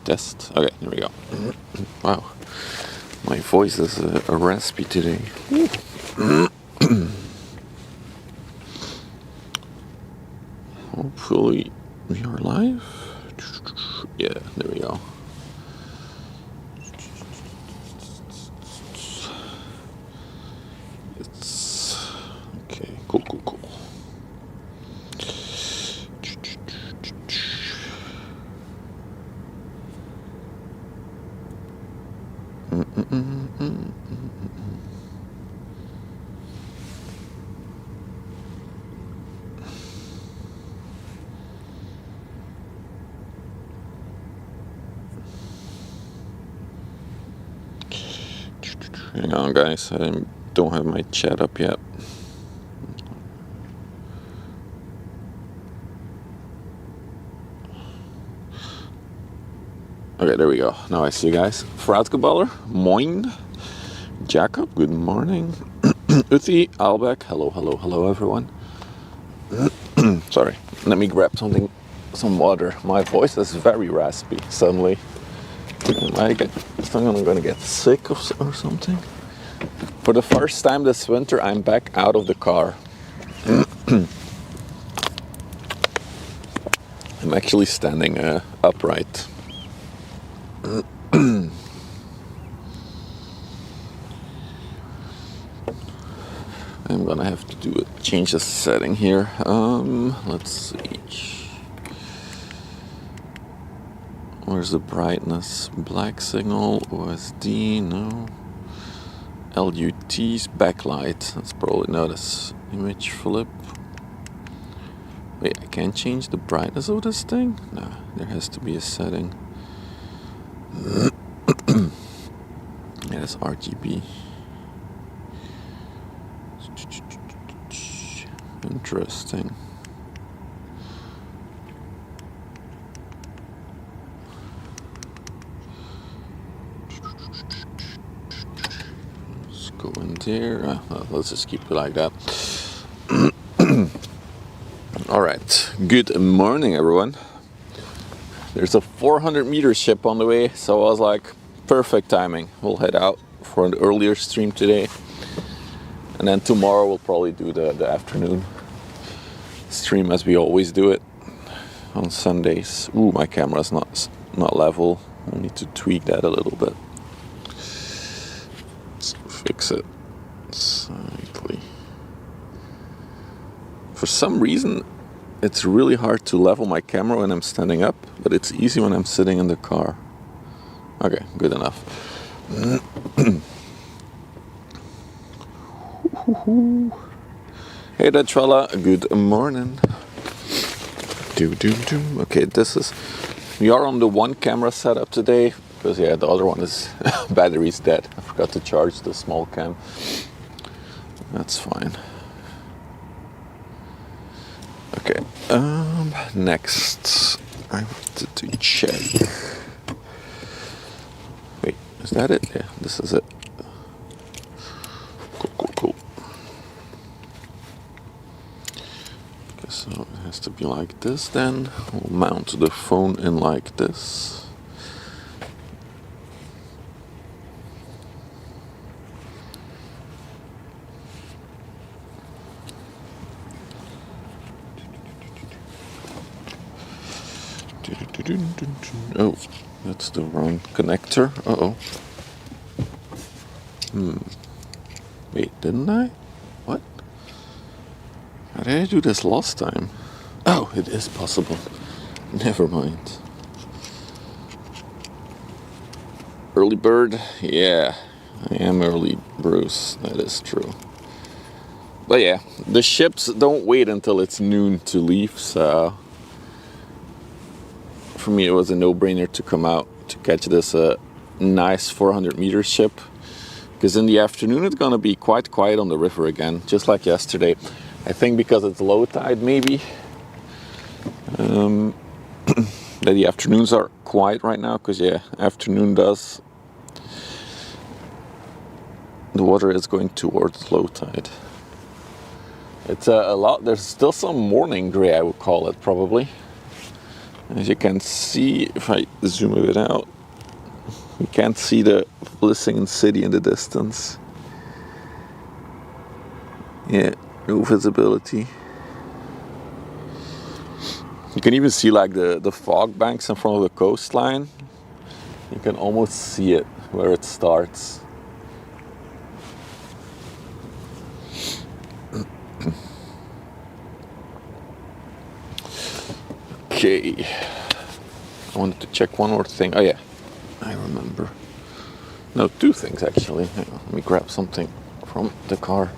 Test. Okay, here we go. Wow, my voice is a raspy today. Hopefully we are live. Yeah, there we go. It's okay. Cool. Hang on, guys. I don't have my chat up yet. Okay, there we go. Now I see you guys. Fruitgeballer, moin. Jacob, good morning. Uthi, Albeck, hello, everyone. Sorry, let me grab some water. My voice is very raspy suddenly. I think I'm gonna get sick or something. For the first time this winter, I'm back out of the car. I'm actually standing upright. I'm gonna have to change the setting here. Let's see. Where's the brightness? Black signal, OSD, no. LUT's backlight, that's probably not this image flip. Wait, I can't change the brightness of this thing? No, there has to be a setting. Yeah, that's RGB. Interesting. Let's go in there. Let's just keep it like that. All right. Good morning, everyone. There's a 400-meter ship on the way, so I was like, perfect timing. We'll head out for an earlier stream today, and then tomorrow we'll probably do the afternoon stream as we always do it on Sundays. Ooh, my camera's not level. I need to tweak that a little bit. Let's fix it slightly. For some reason, it's really hard to level my camera when I'm standing up, but it's easy when I'm sitting in the car. Okay, good enough. Hey there, Trella. Good morning. Okay, we are on the one camera setup today, because yeah, the other one is battery's dead. I forgot to charge the small cam. That's fine. Okay, next I wanted to check. Wait, is that it? Yeah, this is it. Cool. Okay, so it has to be like this then. We'll mount the phone in like this. Oh, that's the wrong connector. Uh-oh. Wait, didn't I? What? How did I do this last time? Oh, it is possible. Never mind. Early bird? Yeah, I am early Bruce. That is true. But yeah, the ships don't wait until it's noon to leave, so for me it was a no-brainer to come out to catch this nice 400-meter ship, because in the afternoon it's gonna be quite quiet on the river again, just like yesterday. I think because it's low tide maybe, that the afternoons are quiet right now, because yeah, afternoon the water is going towards low tide. It's a lot. There's still some morning gray, I would call it, probably. As you can see, if I zoom a bit out, you can't see the Vlissingen city in the distance. Yeah, no visibility. You can even see like the fog banks in front of the coastline. You can almost see it where it starts. Okay, I wanted to check one more thing. Oh yeah, I remember. No, two things actually. Hang on, let me grab something from the car.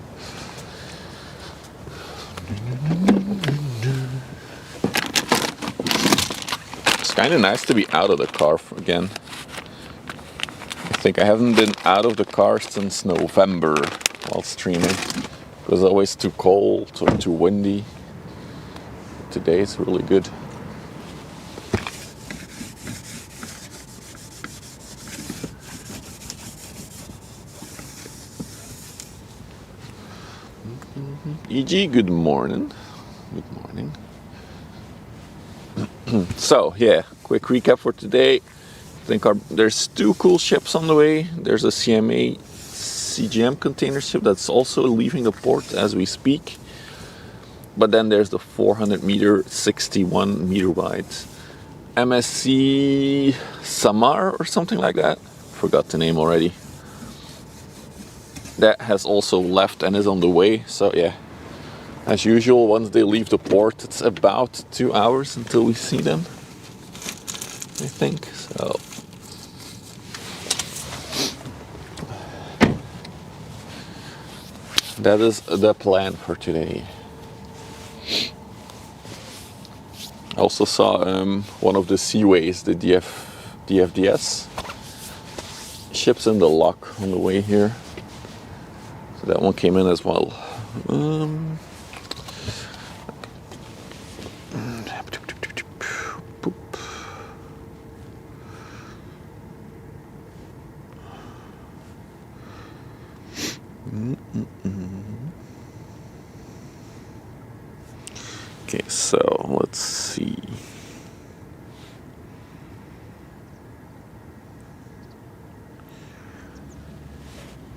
It's kind of nice to be out of the car again. I think I haven't been out of the car since November while streaming. It was always too cold or too windy. Today it's really good. E.G., good morning. Good morning. So, yeah, quick recap for today. I think there's two cool ships on the way. There's a CMA CGM container ship that's also leaving the port as we speak. But then there's the 400 meter, 61 meter wide MSC SAMAR or something like that. Forgot the name already. That has also left and is on the way. So, yeah. As usual, once they leave the port, it's about 2 hours until we see them, I think. So, that is the plan for today. I also saw one of the Seaways, the DFDS ships in the lock on the way here. So that one came in as well. Okay, so let's see.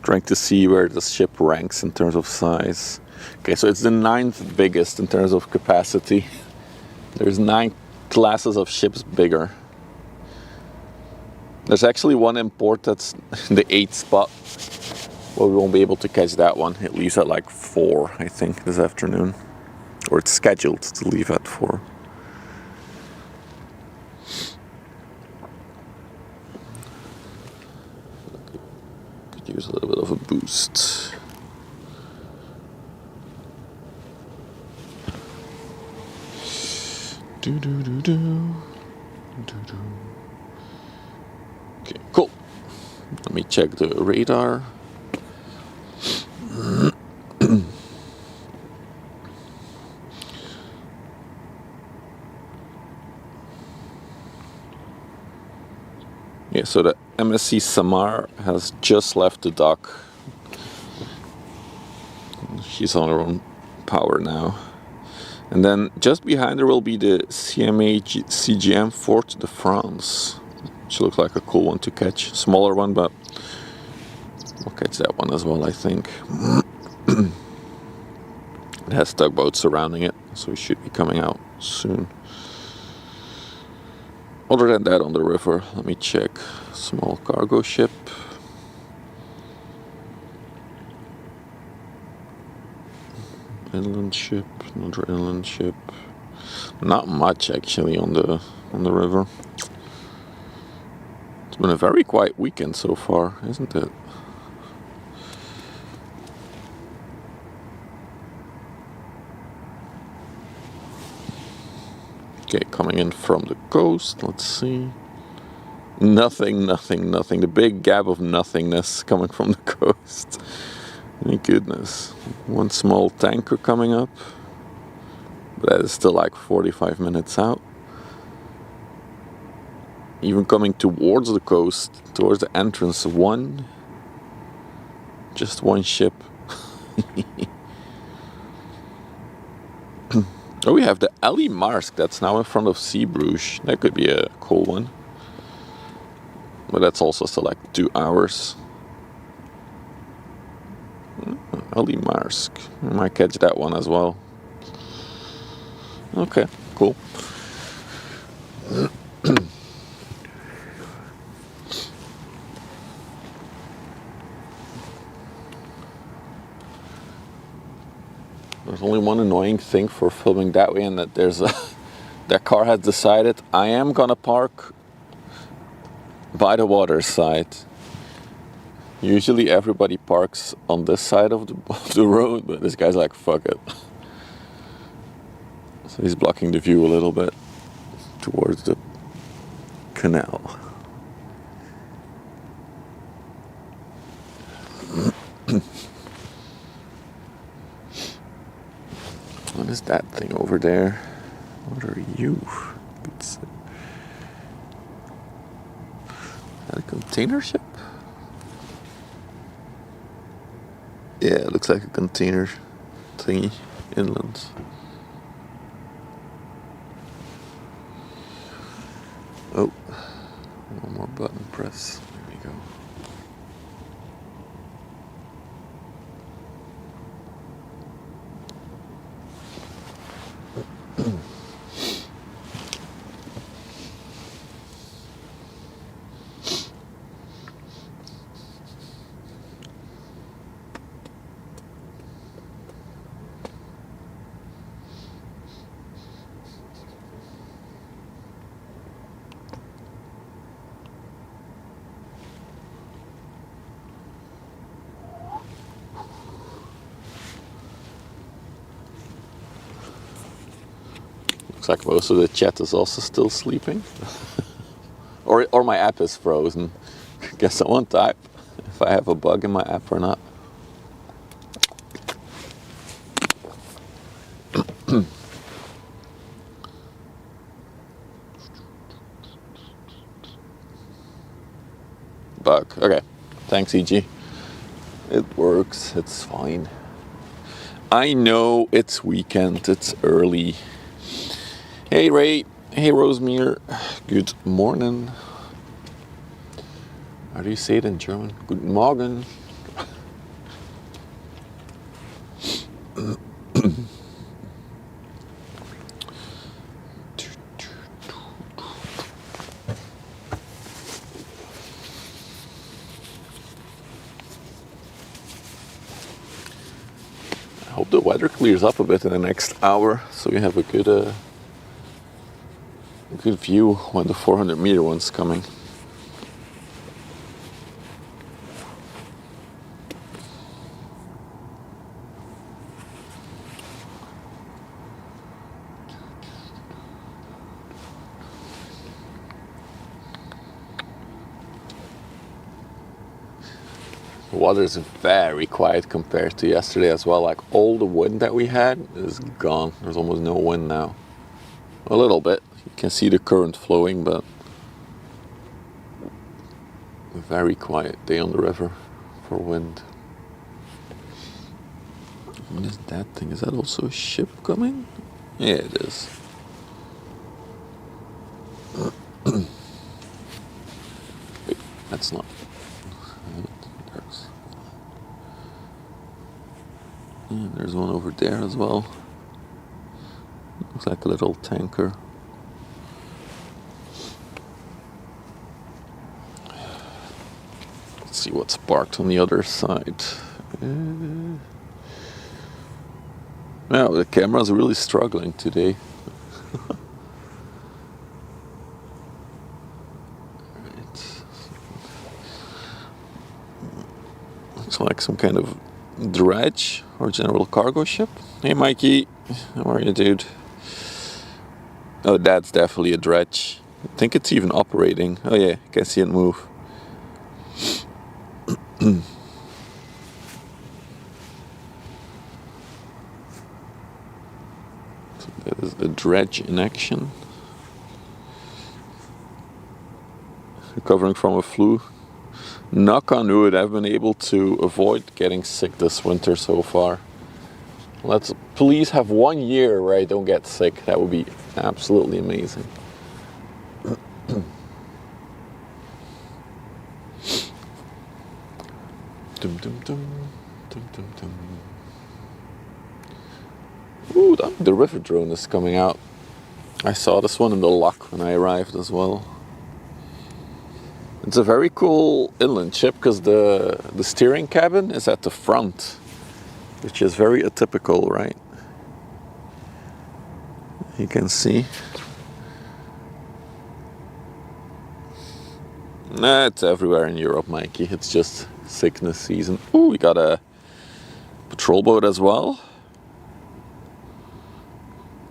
Trying to see where the ship ranks in terms of size. Okay, so it's the 9th biggest in terms of capacity. There's 9 classes of ships bigger. There's actually one in port that's in the 8th spot. Well, we won't be able to catch that one. It leaves at like 4, I think, this afternoon. Or it's scheduled to leave at 4. Could use a little bit of a boost. Okay, cool. Let me check the radar. Yeah, so the MSC SAMAR has just left the dock. She's on her own power now. And then just behind her will be the CMA CGM Fort de France, which looks like a cool one to catch. Smaller one, but we'll catch that one as well, I think. It has tugboats surrounding it, so it should be coming out soon. Other than that, on the river, let me check. Small cargo ship. Inland ship, another inland ship. Not much actually on the river. It's been a very quiet weekend so far, isn't it? Okay, coming in from the coast, let's see. Nothing. The big gap of nothingness coming from the coast. Thank goodness. One small tanker coming up. But that is still like 45 minutes out. Even coming towards the coast, towards the entrance, just one ship. Oh, we have the Ali Marsk that's now in front of Zeebrugge. That could be a cool one. But that's also still like 2 hours. Ali Marsk. I might catch that one as well. Okay, cool. There's only one annoying thing for filming that way, and that that car has decided I am gonna park by the water side. Usually everybody parks on this side of the road, but this guy's like, fuck it. So he's blocking the view a little bit towards the canal. What is that thing over there? What are you? Is that a container ship? Yeah, it looks like a container thingy inland. Oh, one more button press. There we go. Looks like most of the chat is also still sleeping. or my app is frozen. Guess someone type if I have a bug in my app or not. Bug. Okay. Thanks, EG. It works. It's fine. I know it's weekend. It's early. Hey Ray, hey Rosemere, good morning. How do you say it in German? Guten Morgen. I hope the weather clears up a bit in the next hour, so we have a good view when the 400-meter one's coming. The water is very quiet compared to yesterday as well. Like all the wind that we had is gone. There's almost no wind now. A little bit. You can see the current flowing, but a very quiet day on the river for wind. What is that thing? Is that also a ship coming? Yeah, it is. Wait, that's not. There's one over there as well. Looks like a little tanker. Let's see what's parked on the other side. Wow, the camera's really struggling today. Looks like some kind of dredge or general cargo ship. Hey Mikey, how are you, dude? Oh, that's definitely a dredge. I think it's even operating. Oh yeah, I can see it move. So that is a dredge in action. Recovering from a flu. Knock on wood, I've been able to avoid getting sick this winter so far. Let's please have 1 year where I don't get sick. That would be absolutely amazing. Dum, dum, dum, dum, dum, dum. Ooh, the river drone is coming out. I saw this one in the lock when I arrived as well. It's a very cool inland ship because the steering cabin is at the front, which is very atypical, right? You can see. Nah, it's everywhere in Europe, Mikey. It's just sickness season. Ooh, we got a patrol boat as well.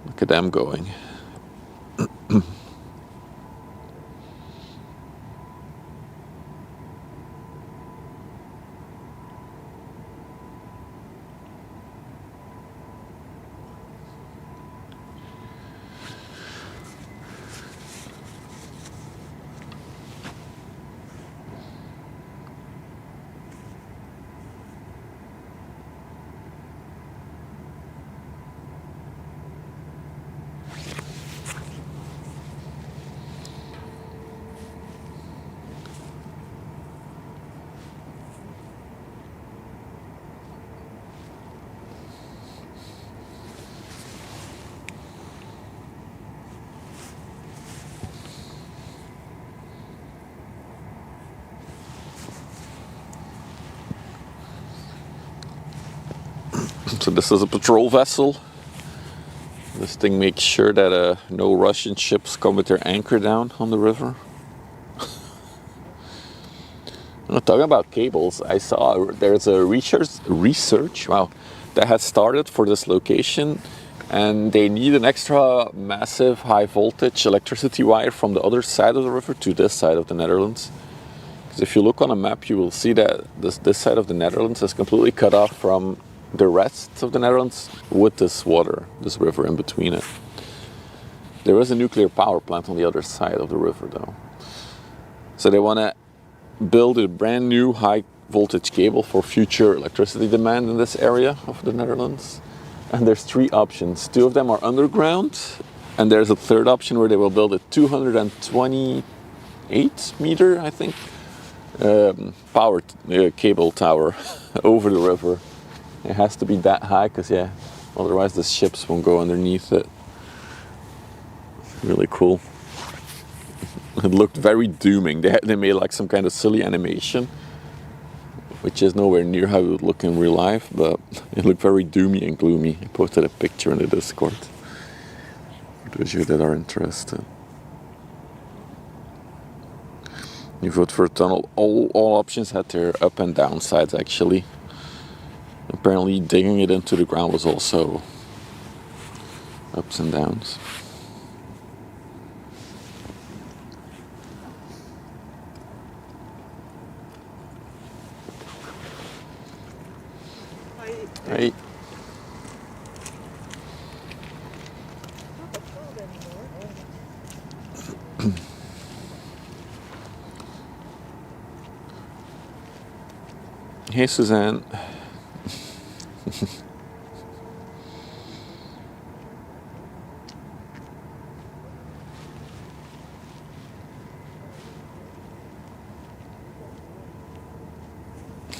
Look at them going. So this is a patrol vessel. This thing makes sure that no Russian ships come with their anchor down on the river. Talking about cables, I saw there's a research that has started for this location, and they need an extra massive high voltage electricity wire from the other side of the river to this side of the Netherlands. Because if you look on a map, you will see that this side of the Netherlands is completely cut off from the rest of the Netherlands with this river in between it. There is a nuclear power plant on the other side of the river though. So they want to build a brand new high voltage cable for future electricity demand in this area of the Netherlands. And there's 3 options. 2 of them are underground, and there's a third option where they will build a 228 meter, I think, power cable tower over the river. It has to be that high because, otherwise the ships won't go underneath it. Really cool. It looked very dooming. They made like some kind of silly animation, which is nowhere near how it would look in real life, but it looked very doomy and gloomy. I posted a picture in the Discord for those of you that are interested. You vote for a tunnel. All options had their up and down sides actually. Apparently digging it into the ground was also ups and downs. Hey. Hey, Suzanne.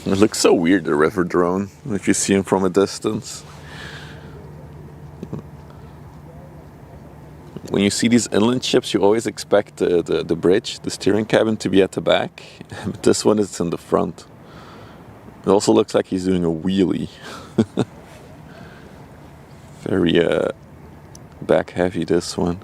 It looks so weird, the river drone, if you see him from a distance. When you see these inland ships, you always expect the bridge, the steering cabin, to be at the back. But this one is in the front. It also looks like he's doing a wheelie. Very back heavy, this one.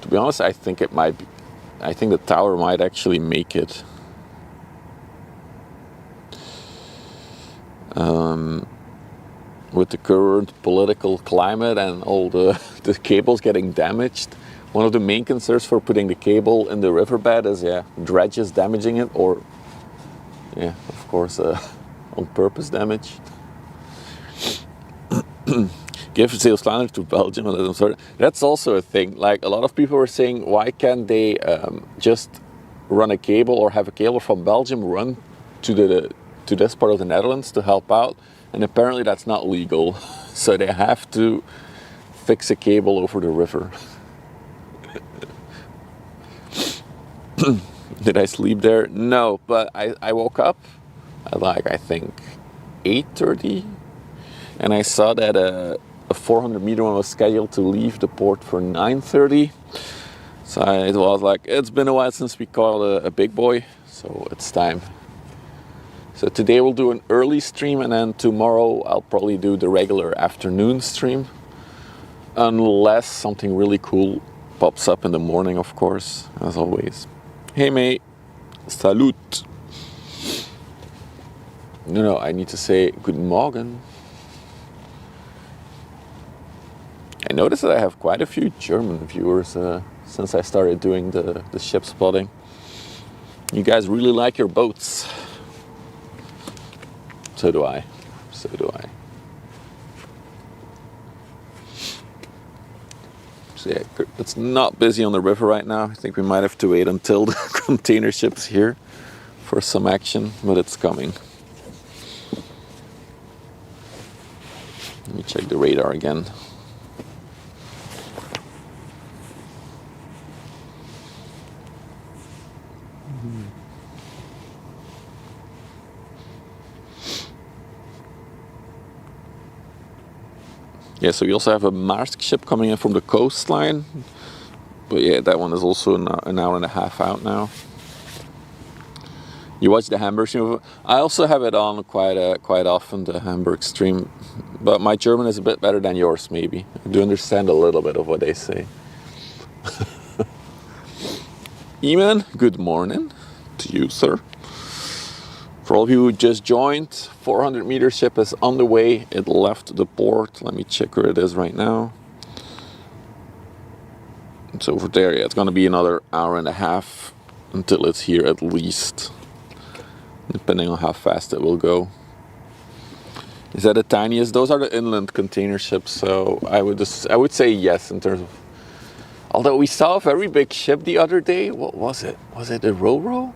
To be honest, I think it might be. I think the tower might actually make it. With the current political climate and all the cables getting damaged, one of the main concerns for putting the cable in the riverbed is dredges damaging it, or of course on purpose damage. Give Zeeuws-Vlaanderen to Belgium and let them sort. That's also a thing. Like a lot of people were saying, why can't they just run a cable or have a cable from Belgium run to this part of the Netherlands to help out? And apparently that's not legal, so they have to fix a cable over the river. Did I sleep there? No, but I woke up at like I think 8:30, and I saw that a 400 meter one was scheduled to leave the port for 9:30. So it was like, it's been a while since we caught a big boy, so it's time. So today we'll do an early stream, and then tomorrow I'll probably do the regular afternoon stream. Unless something really cool pops up in the morning, of course, as always. Hey mate, salut. No, I need to say guten Morgen. I noticed that I have quite a few German viewers since I started doing the ship spotting. You guys really like your boats. So do I. So do I. So yeah, it's not busy on the river right now. I think we might have to wait until the container ship's here for some action, but it's coming. Let me check the radar again. Yeah, so we also have a Maersk ship coming in from the coastline. But yeah, that one is also an hour and a half out now. You watch the Hamburg stream? I also have it on quite often, the Hamburg stream. But my German is a bit better than yours, maybe. I do understand a little bit of what they say. Eamon, good morning to you, sir. For all of you who just joined, 400 meter ship is on the way. It left the port. Let me check where it is right now. It's over there. Yeah, it's going to be another hour and a half until it's here at least, depending on how fast it will go. Is that the tiniest? Those are the inland container ships. So I would say yes in terms of. Although we saw a very big ship the other day. What was it? Was it a ro-ro?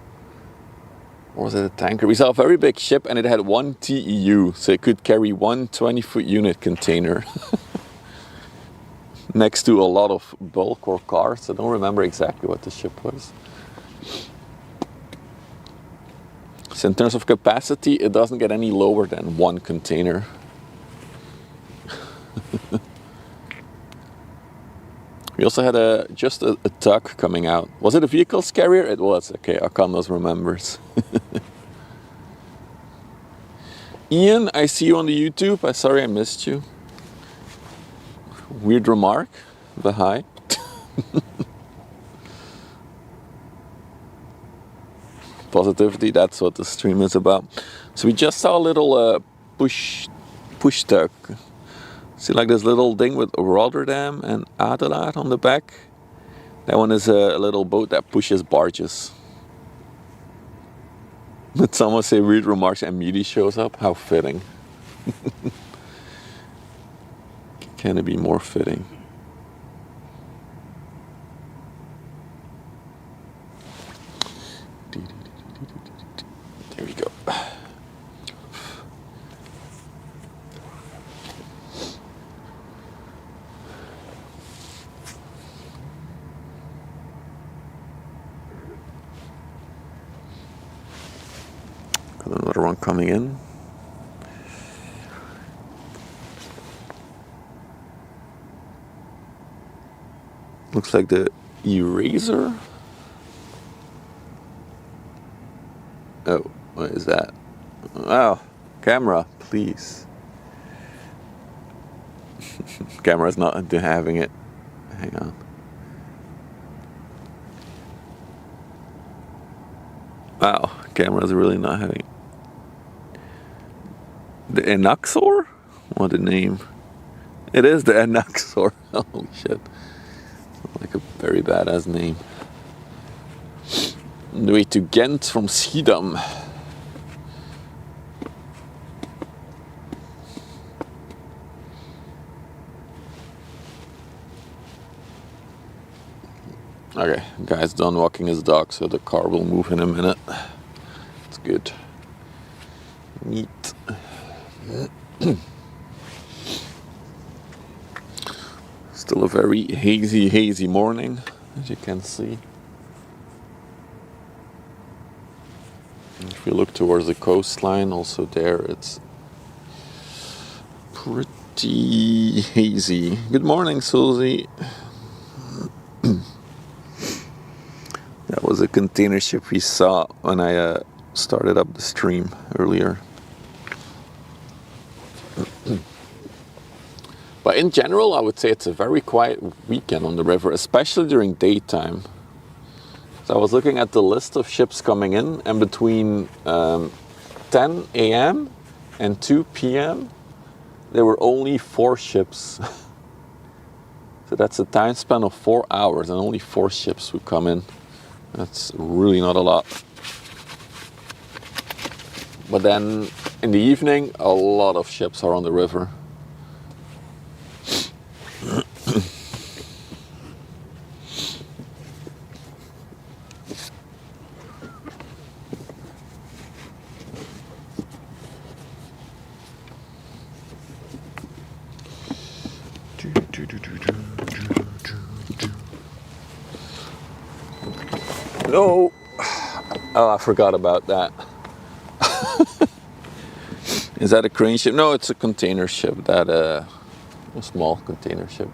Or was it a tanker? We saw a very big ship and it had 1 TEU, so it could carry 1 20-foot unit container. Next to a lot of bulk or cars. I don't remember exactly what the ship was. So in terms of capacity, it doesn't get any lower than 1 container. We also had just a tug coming out. Was it a vehicles carrier? It was. Okay, Akandos remembers. Ian, I see you on the YouTube. I'm sorry I missed you. Weird remark, but hi. Positivity, that's what the stream is about. So we just saw a little push tug. See, like this little thing with Rotterdam and Adelaide on the back? That one is a little boat that pushes barges. But someone say weird remarks and Meaty shows up? How fitting. Can it be more fitting? There we go. Another one coming in. Looks like the eraser. Oh, what is that? Oh, camera, please. Camera's not having it. Hang on. Wow, camera's really not having it. The Enaxor? What a name. It is the Enaxor. Holy shit. Like a very badass name. On the way to Ghent from Schiedam. Okay, guy's done walking his dog, so the car will move in a minute. It's good. Neat. Still a very hazy morning, as you can see. If you look towards the coastline, also there it's pretty hazy. Good morning, Susie. That was a container ship we saw when I started up the stream earlier. But in general, I would say it's a very quiet weekend on the river, especially during daytime. So I was looking at the list of ships coming in, and between 10 a.m. and 2 p.m. there were only 4 ships. So that's a time span of 4 hours, and only 4 ships would come in. That's really not a lot. But then in the evening, a lot of ships are on the river. No! Oh, I forgot about that. Is that a crane ship? No, it's a container ship. That a small container ship.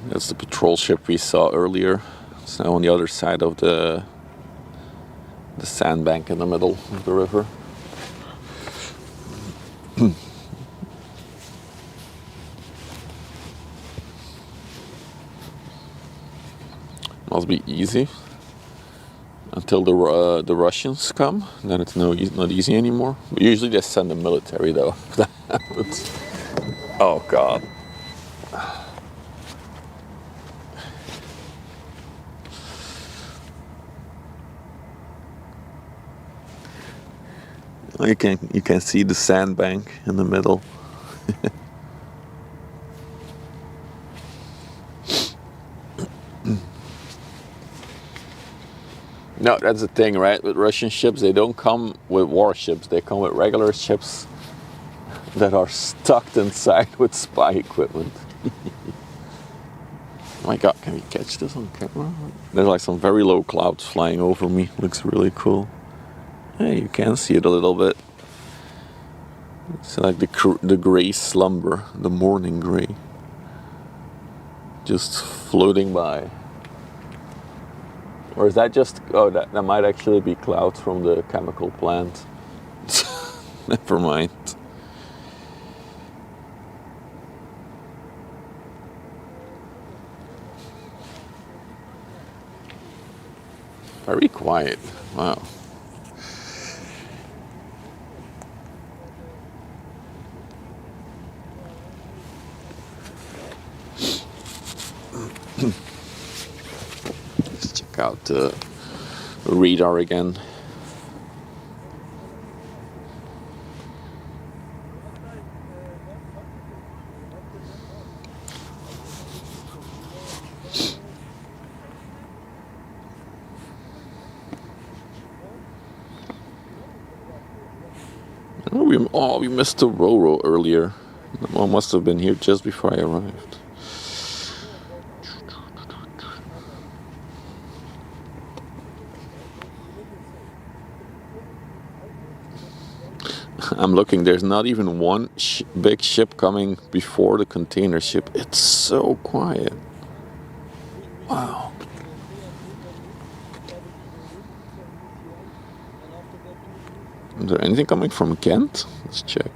That's the patrol ship we saw earlier. It's now on the other side of the sandbank in the middle of the river. Must be easy until the Russians come. Then it's not easy anymore. But usually they send the military though. If that happens. Oh God. You can see the sandbank in the middle. No, that's the thing, right? With Russian ships, they don't come with warships. They come with regular ships that are stuck inside with spy equipment. Oh my God, can we catch this on camera? There's like some very low clouds flying over me. Looks really cool. Hey, you can see it a little bit. It's like the gray slumber, the morning gray, just floating by. Or is that just? Oh, that might actually be clouds from the chemical plant. Never mind. Very quiet. Wow. Let's check out the radar again. Oh, we missed the Roro earlier. That one must have been here just before I arrived. I'm looking, there's not even one big ship coming before the container ship. It's so quiet. Wow. Is there anything coming from Ghent? Let's check.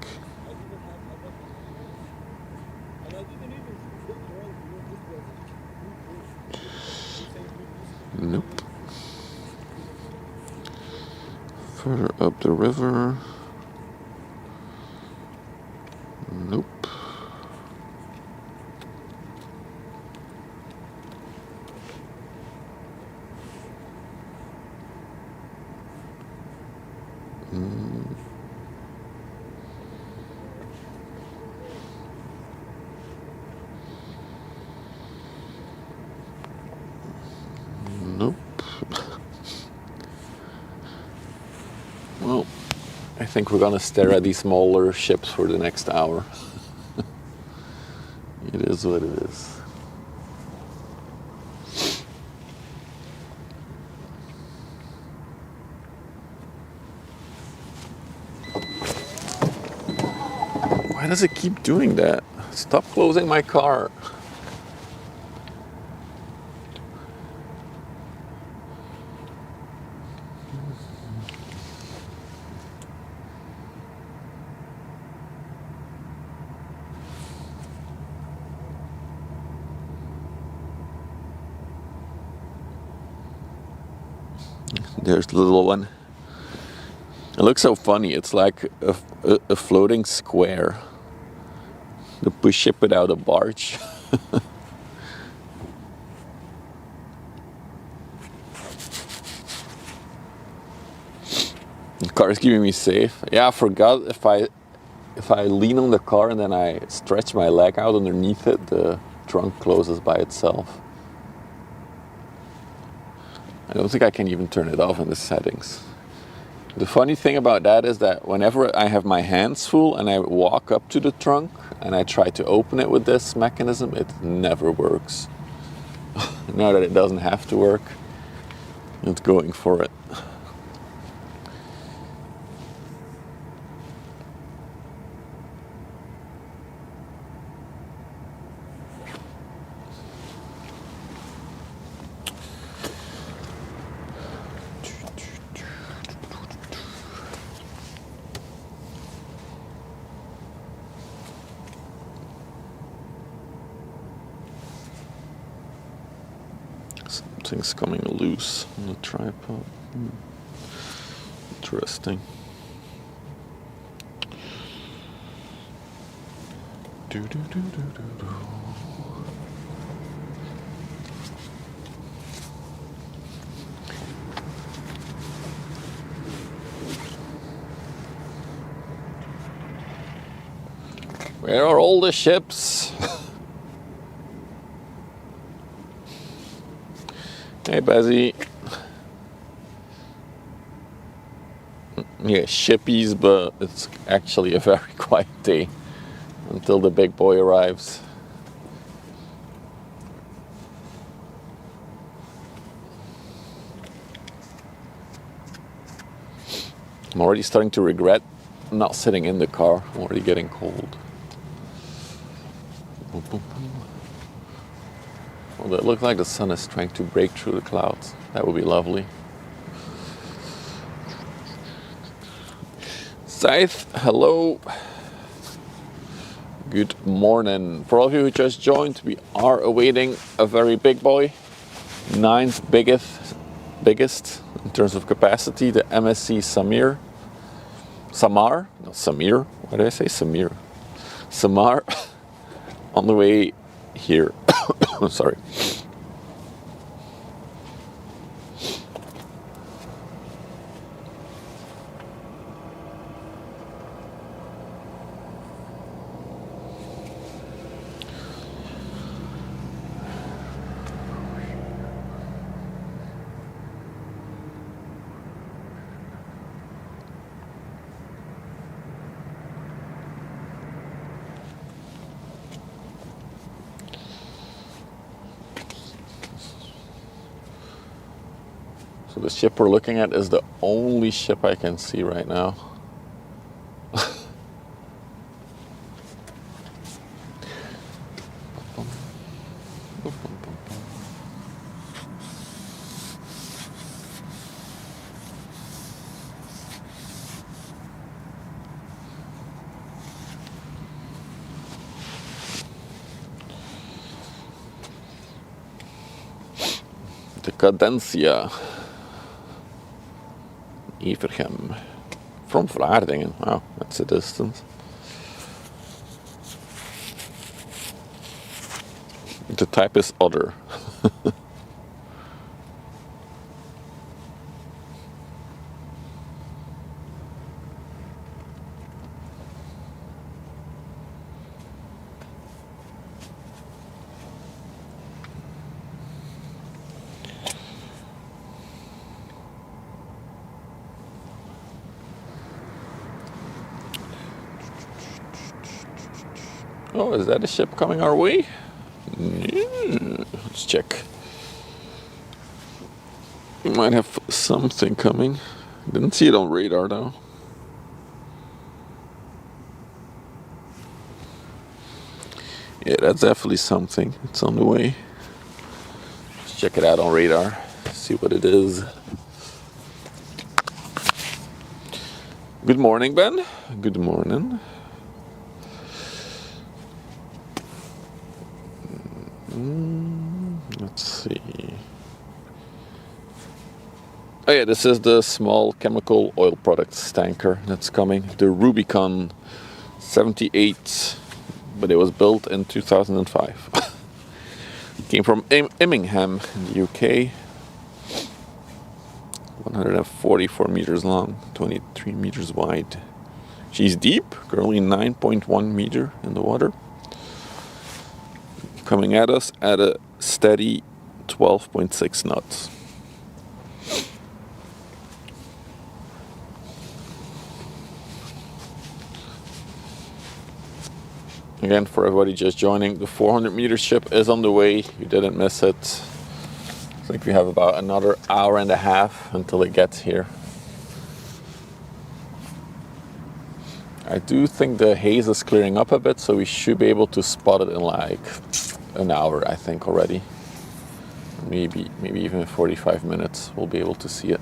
Nope. Further up the river. Nope. Nope. Well, I think we're gonna stare at these smaller ships for the next hour. It is what it is. Why does it keep doing that? Stop closing my car. There's the little one. It looks so funny. It's like a floating square. The push ship without a barge. The car is keeping me safe. Yeah, I forgot if I lean on the car and then I stretch my leg out underneath it, the trunk closes by itself. I don't think I can even turn it off in the settings. The funny thing about that is that whenever I have my hands full and I walk up to the trunk and I try to open it with this mechanism, it never works. Now that it doesn't have to work, it's going for it. Something's coming loose on the tripod. Interesting. Do, do, do, do, do, do. Where are all the ships? Hey, Bazzy. Yeah, shippies, but it's actually a very quiet day until the big boy arrives. I'm already starting to regret not sitting in the car. I'm already getting cold. Well, it looks like the sun is trying to break through the clouds. That would be lovely. Scythe, hello. Good morning. For all of you who just joined, we are awaiting a very big boy. 9th biggest in terms of capacity, the MSC SAMAR, not Samir. Why did I say Samir? SAMAR on the way here. Sorry. So the ship we're looking at is the only ship I can see right now. De Cadencia. Evergem. From Vlaardingen. Wow, that's a distance. The type is other. Oh, is that a ship coming our way? Yeah. Let's check. We might have something coming. Didn't see it on radar though. Yeah, that's definitely something. It's on the way. Let's check it out on radar. See what it is. Good morning, Ben. Good morning. Let's see. Oh yeah, this is the small chemical oil products tanker that's coming. The Rubicon 78, but it was built in 2005. Came from Immingham in the UK. 144 meters long, 23 meters wide. She's deep, currently 9.1 meter in the water. Coming at us at a steady 12.6 knots. Again, for everybody just joining, the 400 meter ship is on the way. You didn't miss it. I think we have about another hour and a half until it gets here. I do think the haze is clearing up a bit, so we should be able to spot it in like an hour, I think, already. Maybe even 45 minutes we'll be able to see it.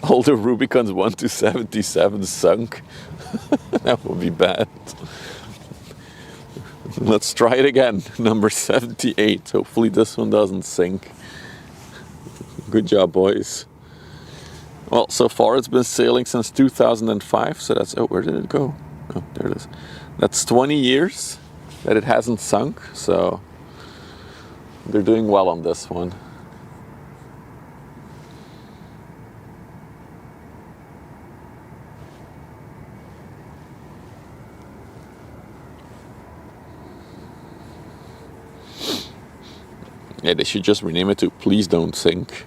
All the Rubicons 1 to 77 sunk. That would be bad. Let's try it again. Number 78. Hopefully this one doesn't sink. Good job, boys. Well, so far it's been sailing since 2005. So that's, oh, where did it go? Oh, there it is. That's 20 years that it hasn't sunk. So they're doing well on this one. Yeah, they should just rename it to Please Don't Sink.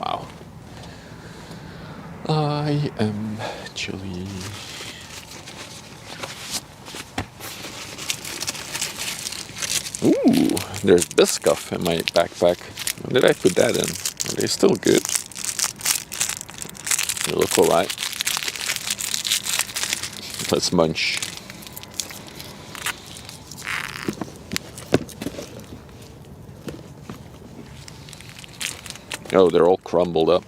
Wow. I am chilly. Ooh, there's Biscoff in my backpack. When did I put that in? Are they still good? They look alright. Let's munch. Oh, they're all crumbled up.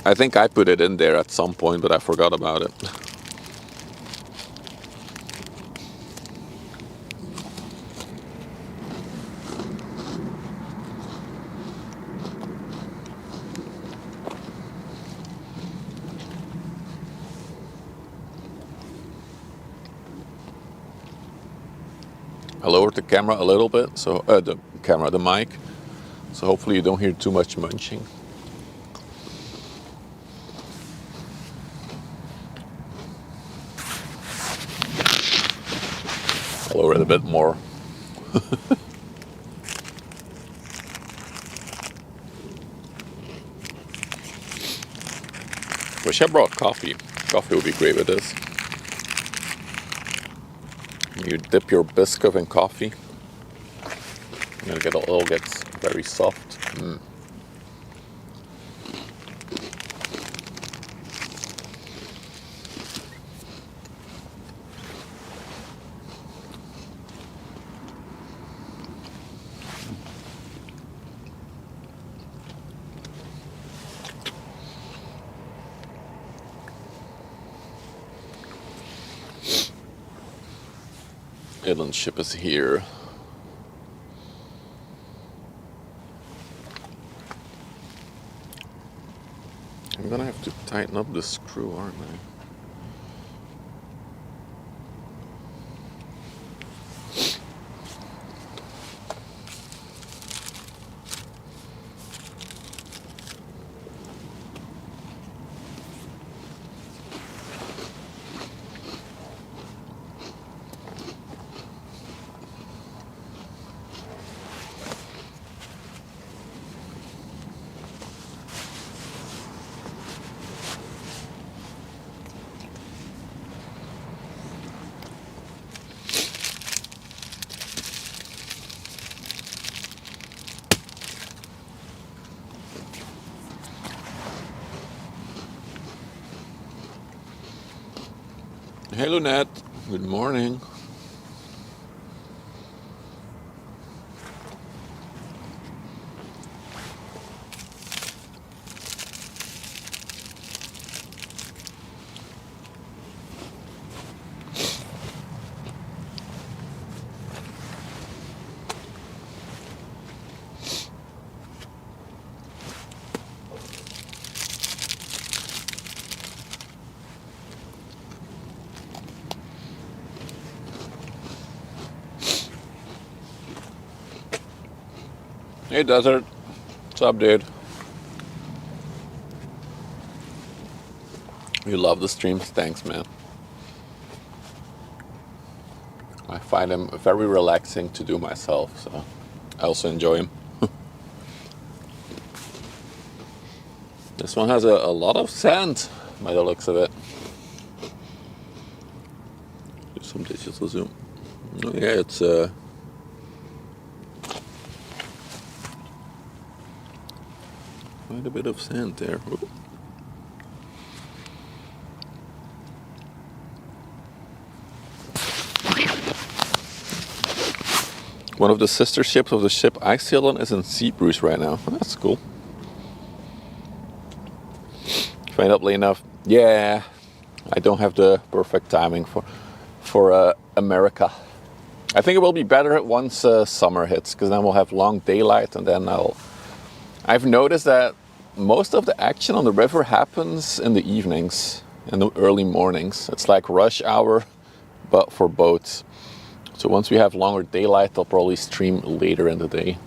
I think I put it in there at some point, but I forgot about it. I lowered the camera a little bit, so the mic, so hopefully you don't hear too much munching. I'll lower it a bit more. Wish I brought coffee. Coffee would be great with this. You dip your biscuit in coffee. And it all gets very soft. Inland ship is here. I'm gonna have to tighten up the screw, aren't I? Hey Lunette, good morning. Hey Desert, what's up dude? You love the streams, thanks man. I find them very relaxing to do myself, so I also enjoy them. This one has a lot of sand by the looks of it. Do some digital zoom. Oh yeah, it's quite a bit of sand there. Ooh. One of the sister ships of the ship I sail on is in Zeebrugge right now. Oh, that's cool. Find out late enough. Yeah, I don't have the perfect timing for America. I think it will be better once summer hits, because then we'll have long daylight, and then I've noticed that most of the action on the river happens in the evenings, in the early mornings. It's like rush hour, but for boats. So once we have longer daylight, they'll probably stream later in the day.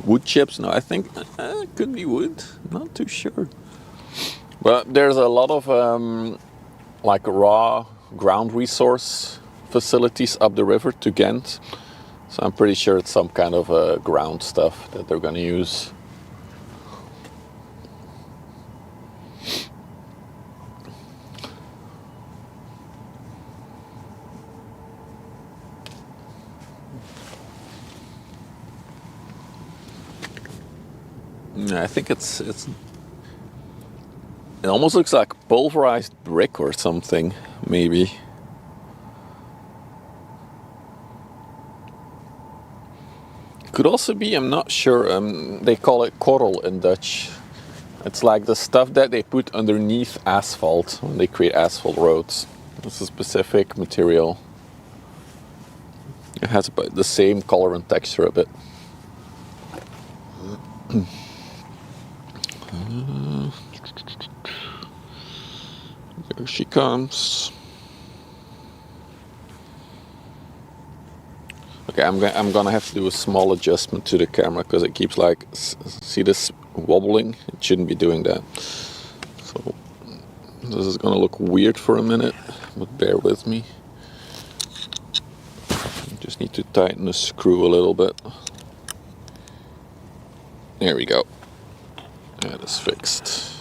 Wood chips? No, I think it could be wood. Not too sure. But there's a lot of like raw ground resource facilities up the river to Ghent. So I'm pretty sure it's some kind of ground stuff that they're going to use. I think it almost looks like pulverized brick or something, maybe. Could also be, I'm not sure, they call it korrel in Dutch. It's like the stuff that they put underneath asphalt when they create asphalt roads. It's a specific material. It has about the same color and texture a bit. There she comes. Okay, I'm gonna have to do a small adjustment to the camera because it keeps see this wobbling? It shouldn't be doing that. So This is gonna look weird for a minute, but bear with me. Just need to tighten the screw a little bit. There we go. That is fixed.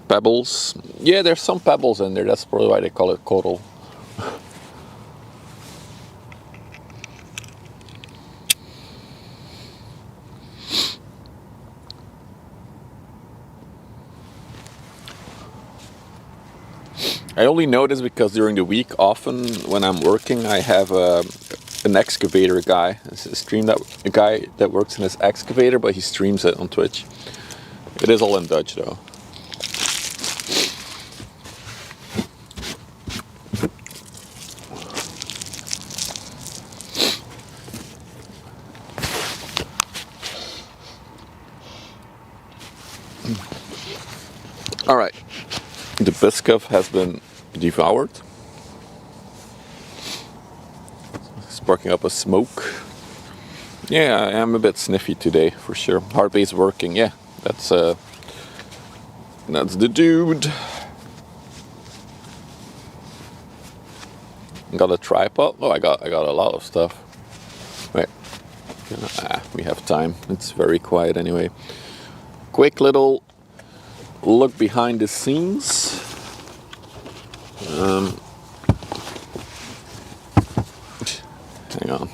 Pebbles. Yeah, there's some pebbles in there. That's probably why they call it coral. I only know this because during the week, often when I'm working, I have an excavator guy. It's a guy that works in his excavator, but he streams it on Twitch. It is all in Dutch though. All right, the biscuit has been devoured. Sparking up a smoke. Yeah, I am a bit sniffy today for sure. Heartbeat's working. Yeah, that's the dude. Got a tripod. Oh, I got a lot of stuff. Wait, we have time. It's very quiet anyway. Quick little look behind the scenes. Hang on.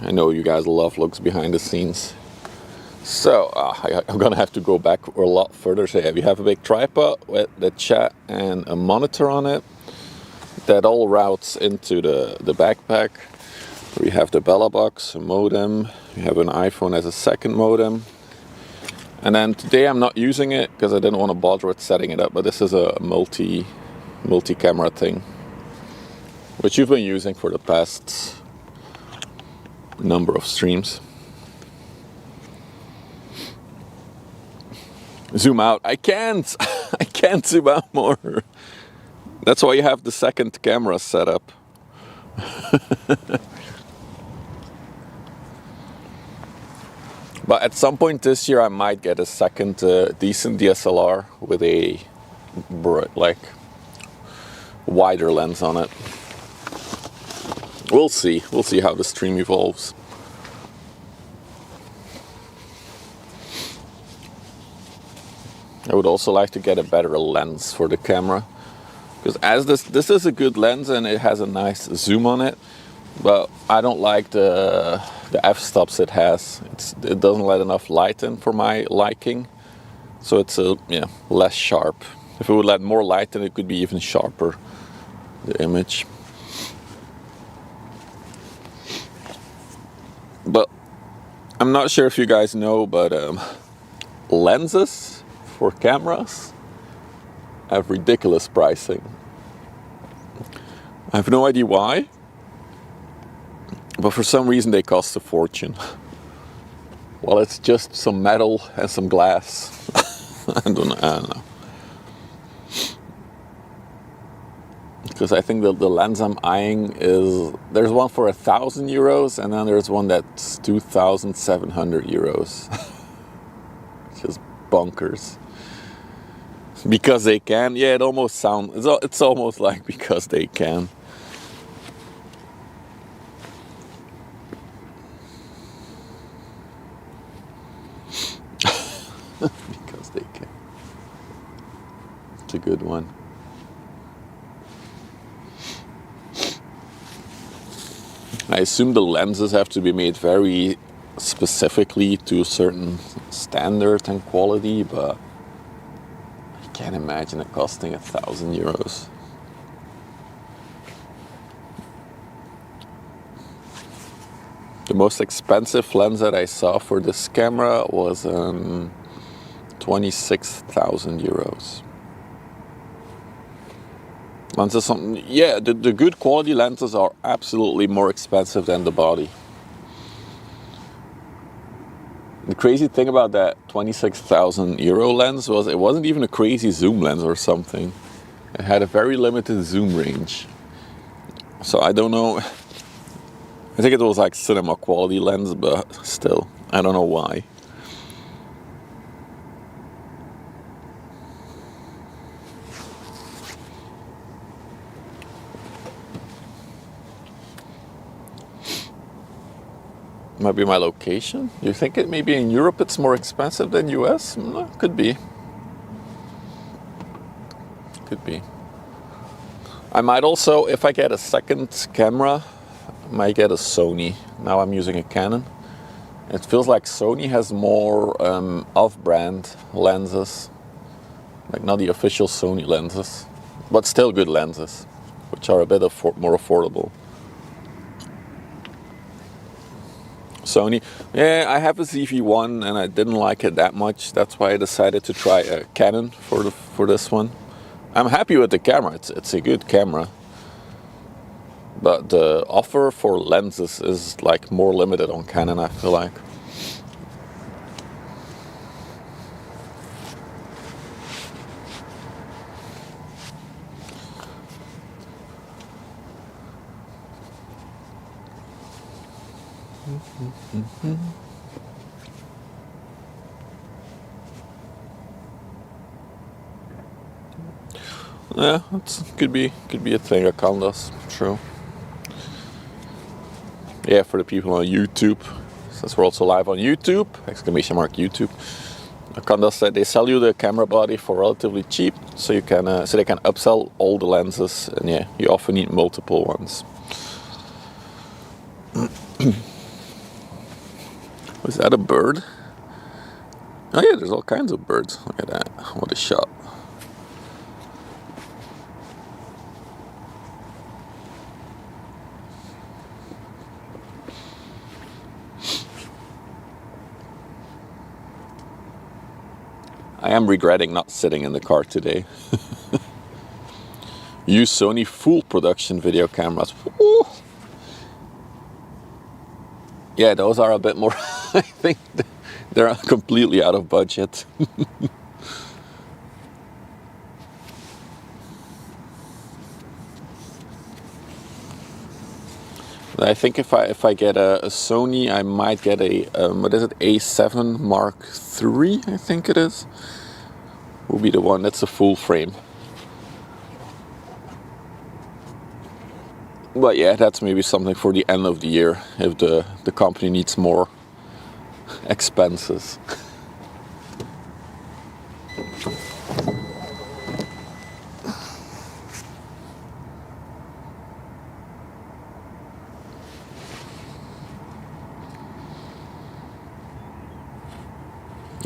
I know you guys love looks behind the scenes. So I'm gonna have to go back a lot further. So yeah, we have a big tripod with the chat and a monitor on it. That all routes into the backpack. We have the Bella box, a modem. We have an iPhone as a second modem. And then today I'm not using it because I didn't want to bother with setting it up. But this is a multi-camera thing, which you've been using for the past number of streams. Zoom out. I can't. I can't zoom out more. That's why you have the second camera set up. But at some point this year I might get a second decent DSLR with a like wider lens on it. We'll see. We'll see how the stream evolves. I would also like to get a better lens for the camera, because as this is a good lens and it has a nice zoom on it, but I don't like the f-stops it has. It doesn't let enough light in for my liking, so it's less sharp. If it would let more light in, it could be even sharper, the image. But I'm not sure if you guys know, but lenses for cameras have ridiculous pricing. I have no idea why, but for some reason they cost a fortune. Well, it's just some metal and some glass. I don't know. Because I think the lens I'm eyeing there's one for €1,000 and then there's one that's 2,700 euros. Just bonkers. Because they can. Yeah, it almost sounds, it's almost like because they can. Because they can. It's a good one. I assume the lenses have to be made very specifically to a certain standard and quality, but I can't imagine it costing €1,000. The most expensive lens that I saw for this camera was €26,000. Lenses, the good quality lenses are absolutely more expensive than the body. The crazy thing about that €26,000 lens was it wasn't even a crazy zoom lens or something. It had a very limited zoom range. So I don't know. I think it was like cinema quality lens, but still, I don't know why. Might be my location. You think it maybe in Europe it's more expensive than US? Could be. Could be. I might also, if I get a second camera, I might get a Sony. Now I'm using a Canon. It feels like Sony has more off-brand lenses, like not the official Sony lenses, but still good lenses, which are a bit more affordable. Sony, yeah, I have a ZV-1 and I didn't like it that much. That's why I decided to try a Canon for this one. I'm happy with the camera. It's a good camera, but the offer for lenses is like more limited on Canon, I feel like. Yeah, it could be a thing Akan does. True. Yeah, for the people on YouTube, since we're also live on YouTube, exclamation mark YouTube. Akan said they sell you the camera body for relatively cheap, so you can so they can upsell all the lenses, and yeah, you often need multiple ones. Was that a bird? Oh yeah, there's all kinds of birds. Look at that. What a shot. I am regretting not sitting in the car today. Use Sony full production video cameras. Ooh. Yeah, those are a bit more, I think they're completely out of budget. I think if I get a Sony, I might get a what is it, A7 Mark III, I think it is. Will be the one that's a full frame. But yeah, that's maybe something for the end of the year if the company needs more expenses.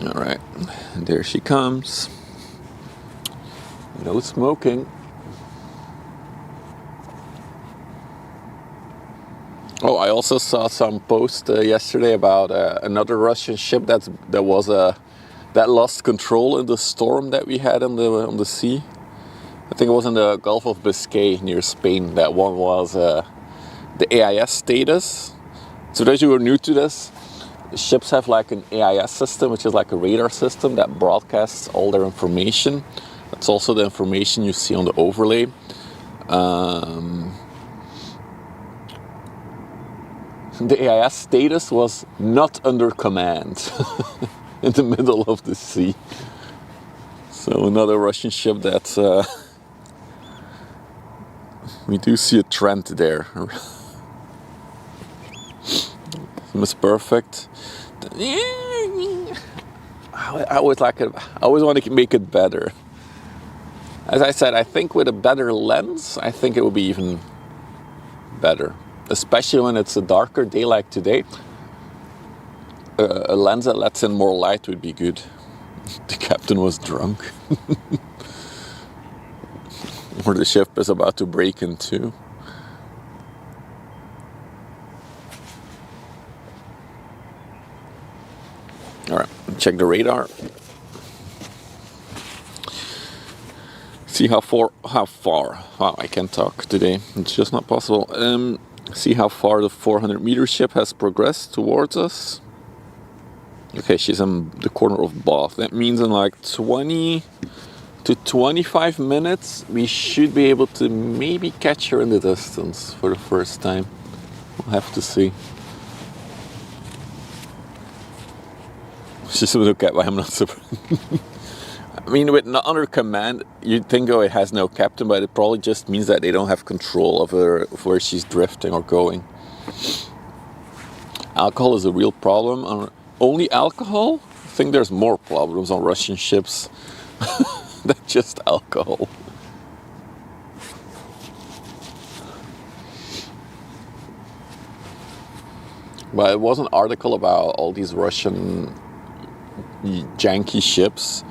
All right, and there she comes. No smoking. Oh, I also saw some post yesterday about another Russian ship that lost control in the storm that we had on the sea. I think it was in the Gulf of Biscay near Spain. That one was the AIS status. So those who are new to this, ships have like an AIS system, which is like a radar system that broadcasts all their information. That's also the information you see on the overlay. The AIS status was not under command in the middle of the sea. So another Russian ship that we do see a trend there. Miss Perfect. I always like it. I always want to make it better. As I said, I think with a better lens, I think it will be even better. Especially when it's a darker day like today. A lens that lets in more light would be good. The captain was drunk. Or the ship is about to break in two. Alright, check the radar. See how far, wow, I can't talk today, it's just not possible. See how far the 400 meter ship has progressed towards us. Okay, she's in the corner of Bath. That means in like 20 to 25 minutes, we should be able to maybe catch her in the distance for the first time. We'll have to see. Just look at why I'm not surprised. I mean, with not under command, you'd think, oh, it has no captain, but it probably just means that they don't have control of her, of where she's drifting or going. alcohol is a real problem. Only alcohol? I think there's more problems on Russian ships than just alcohol. But it was an article about all these Russian janky ships,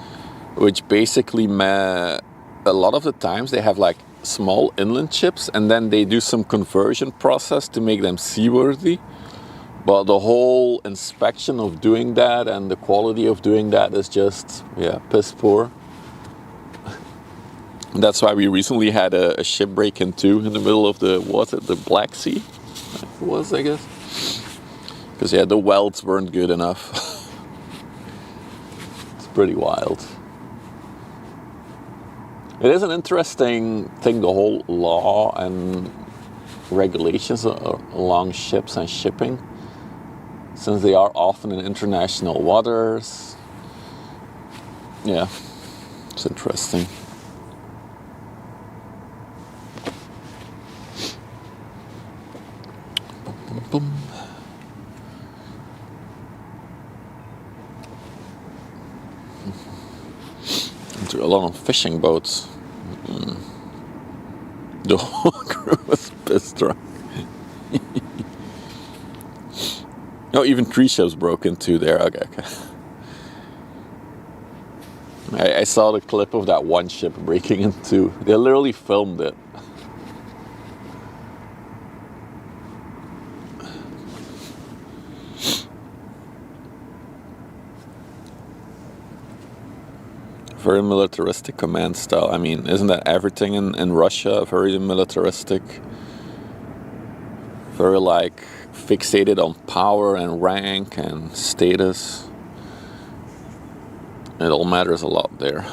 which basically a lot of the times they have like small inland ships and then they do some conversion process to make them seaworthy. But the whole inspection of doing that and the quality of doing that is just, yeah, piss poor. That's why we recently had a ship break in two in the middle of the Black Sea? It was, I guess. Because, yeah, the welds weren't good enough. It's pretty wild. It is an interesting thing, the whole law and regulations along ships and shipping, since they are often in international waters. Yeah, it's interesting. Boom, boom, boom. A lot of fishing boats. The whole crew was pissed drunk. No, even 3 ships broke into there. Okay. I saw the clip of that one ship breaking into. They literally filmed it. Very militaristic command style. I mean, isn't that everything in Russia? Very militaristic. Very like fixated on power and rank and status. It all matters a lot there.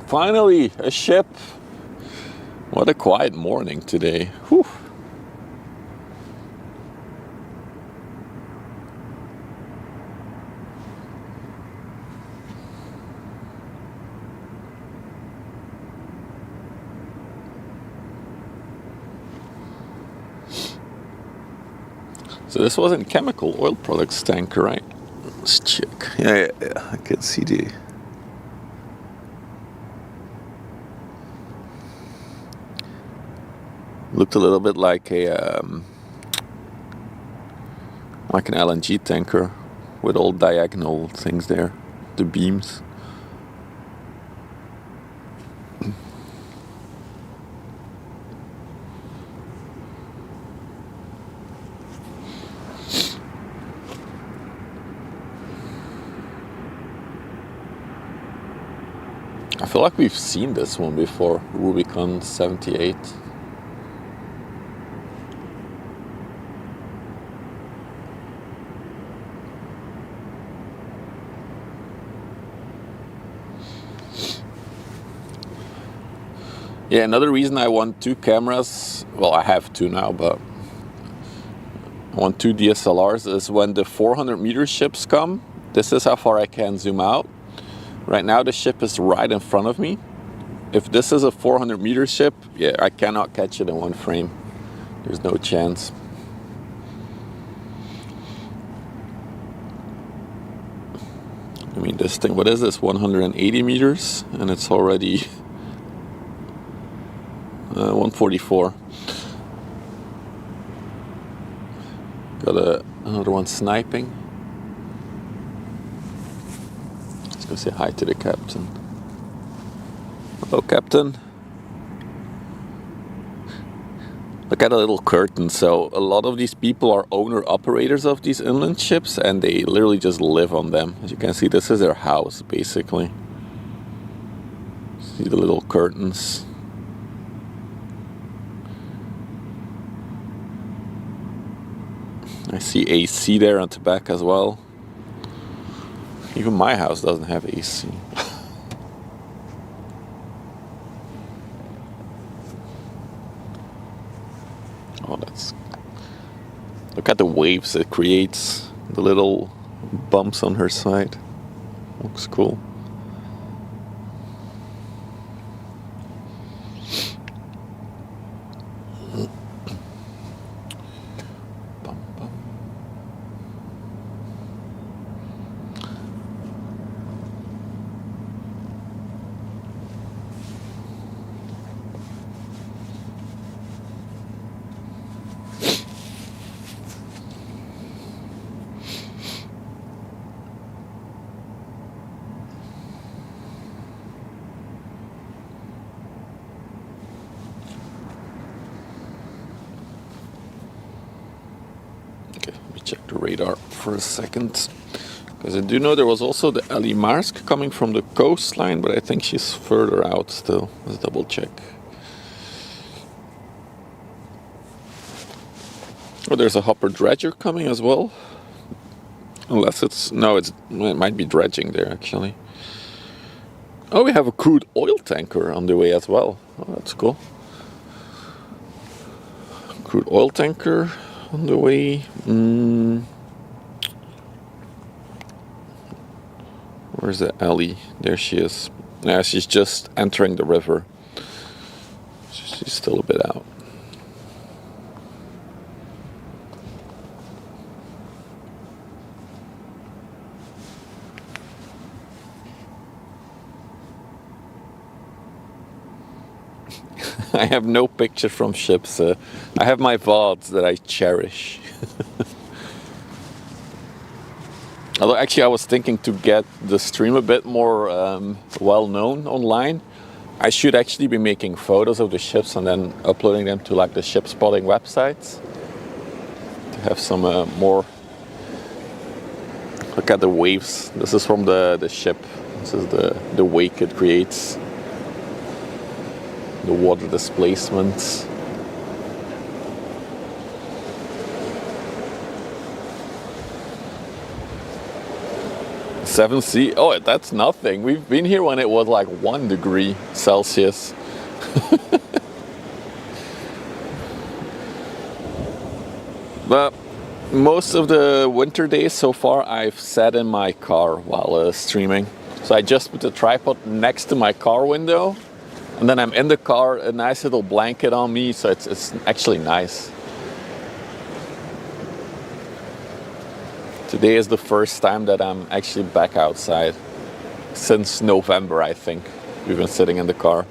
Finally, a ship. What a quiet morning today. Whew. So this wasn't chemical oil products tanker, right? Let's check. Yeah, I can see the... Looked a little bit like an LNG tanker with all diagonal things there, the beams. I feel like we've seen this one before, Rubicon 78. Yeah, another reason I want 2 cameras, well, I have 2 now, but I want 2 DSLRs is when the 400 meter ships come, this is how far I can zoom out. Right now the ship is right in front of me. If this is a 400 meter ship, yeah, I cannot catch it in one frame. There's no chance. I mean, this thing, what is this, 180 meters? And it's already 144. Got another one sniping. Let's go say hi to the captain. Hello, captain. Look at a little curtain. So a lot of these people are owner-operators of these inland ships, and they literally just live on them. As you can see, this is their house, basically. See the little curtains. I see AC there on the back as well. Even my house doesn't have AC. Oh, that's... Look at the waves it creates. The little bumps on her side. Looks cool. the radar for a second. Because I do know there was also the Ellie Marsk coming from the coastline, but I think she's further out still. Let's double check. Oh, there's a hopper dredger coming as well. Unless it's... No, it might be dredging there actually. Oh, we have a crude oil tanker on the way as well. Oh, that's cool. Crude oil tanker on the way. Where's the Ellie? There she is. Yeah, she's just entering the river. She's still a bit out. I have no picture from ships. I have my VODs that I cherish. Although actually I was thinking to get the stream a bit more well known online. I should actually be making photos of the ships and then uploading them to like the ship spotting websites. To have some more... Look at the waves. This is from the ship. This is the wake it creates. The water displacements. Seven C. Oh, that's nothing. We've been here when it was like 1 degree Celsius. But most of the winter days so far I've sat in my car while streaming. So I just put the tripod next to my car window. And then I'm in the car, a nice little blanket on me, so it's actually nice. Today is the first time that I'm actually back outside. Since November, I think. We've been sitting in the car.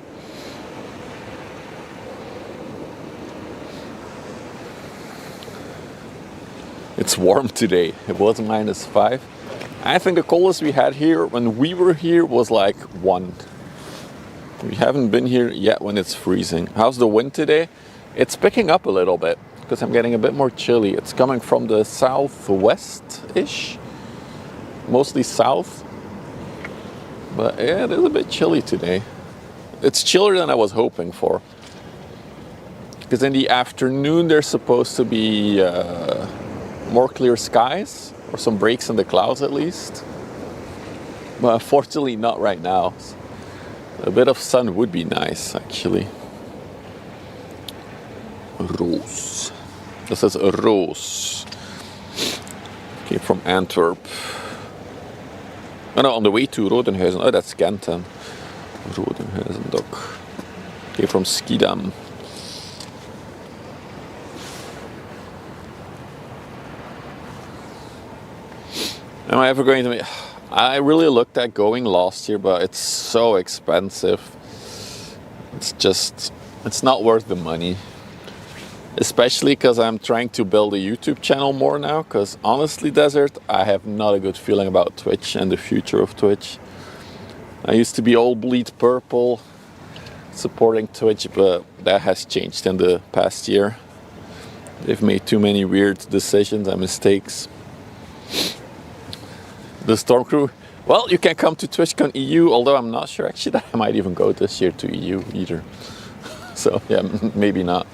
It's warm today. It was -5. I think the coldest we had here when we were here was like 1. We haven't been here yet when it's freezing. How's the wind today? It's picking up a little bit because I'm getting a bit more chilly. It's coming from the southwest-ish, mostly south. But yeah, it is a bit chilly today. It's chillier than I was hoping for. Because in the afternoon there's supposed to be more clear skies, or some breaks in the clouds at least. But unfortunately not right now. A bit of sun would be nice, actually. Roos. This is a Roos. Came from Antwerp. Oh no, on the way to Rodenhuizen. Oh, that's Ghent then. Rodenhuizen dock. Came from Schiedam. Am I ever going to make... I really looked at going last year, but it's so expensive. It's not worth the money. Especially because I'm trying to build a YouTube channel more now. Because honestly, Desert, I have not a good feeling about Twitch and the future of Twitch. I used to be all bleed purple supporting Twitch, but that has changed in the past year. They've made too many weird decisions and mistakes. The Storm Crew, well, you can come to TwitchCon EU, although I'm not sure actually that I might even go this year to EU either. So yeah, maybe not.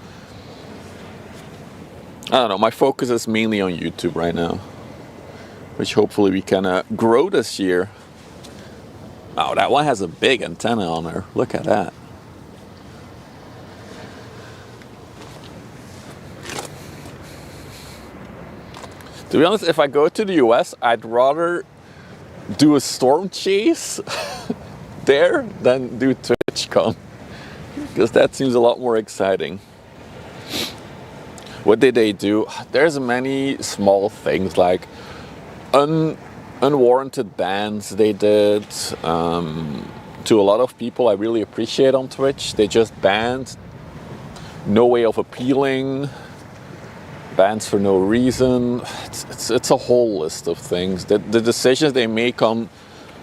I don't know, my focus is mainly on YouTube right now, which hopefully we can grow this year. Oh, that one has a big antenna on her. Look at that. To be honest, if I go to the US, I'd rather do a storm chase there than do TwitchCon, because that seems a lot more exciting. What did they do? There's many small things like unwarranted bans they did. To a lot of people I really appreciate on Twitch. They just banned, no way of appealing, bans for no reason. It's a whole list of things. The decisions they make on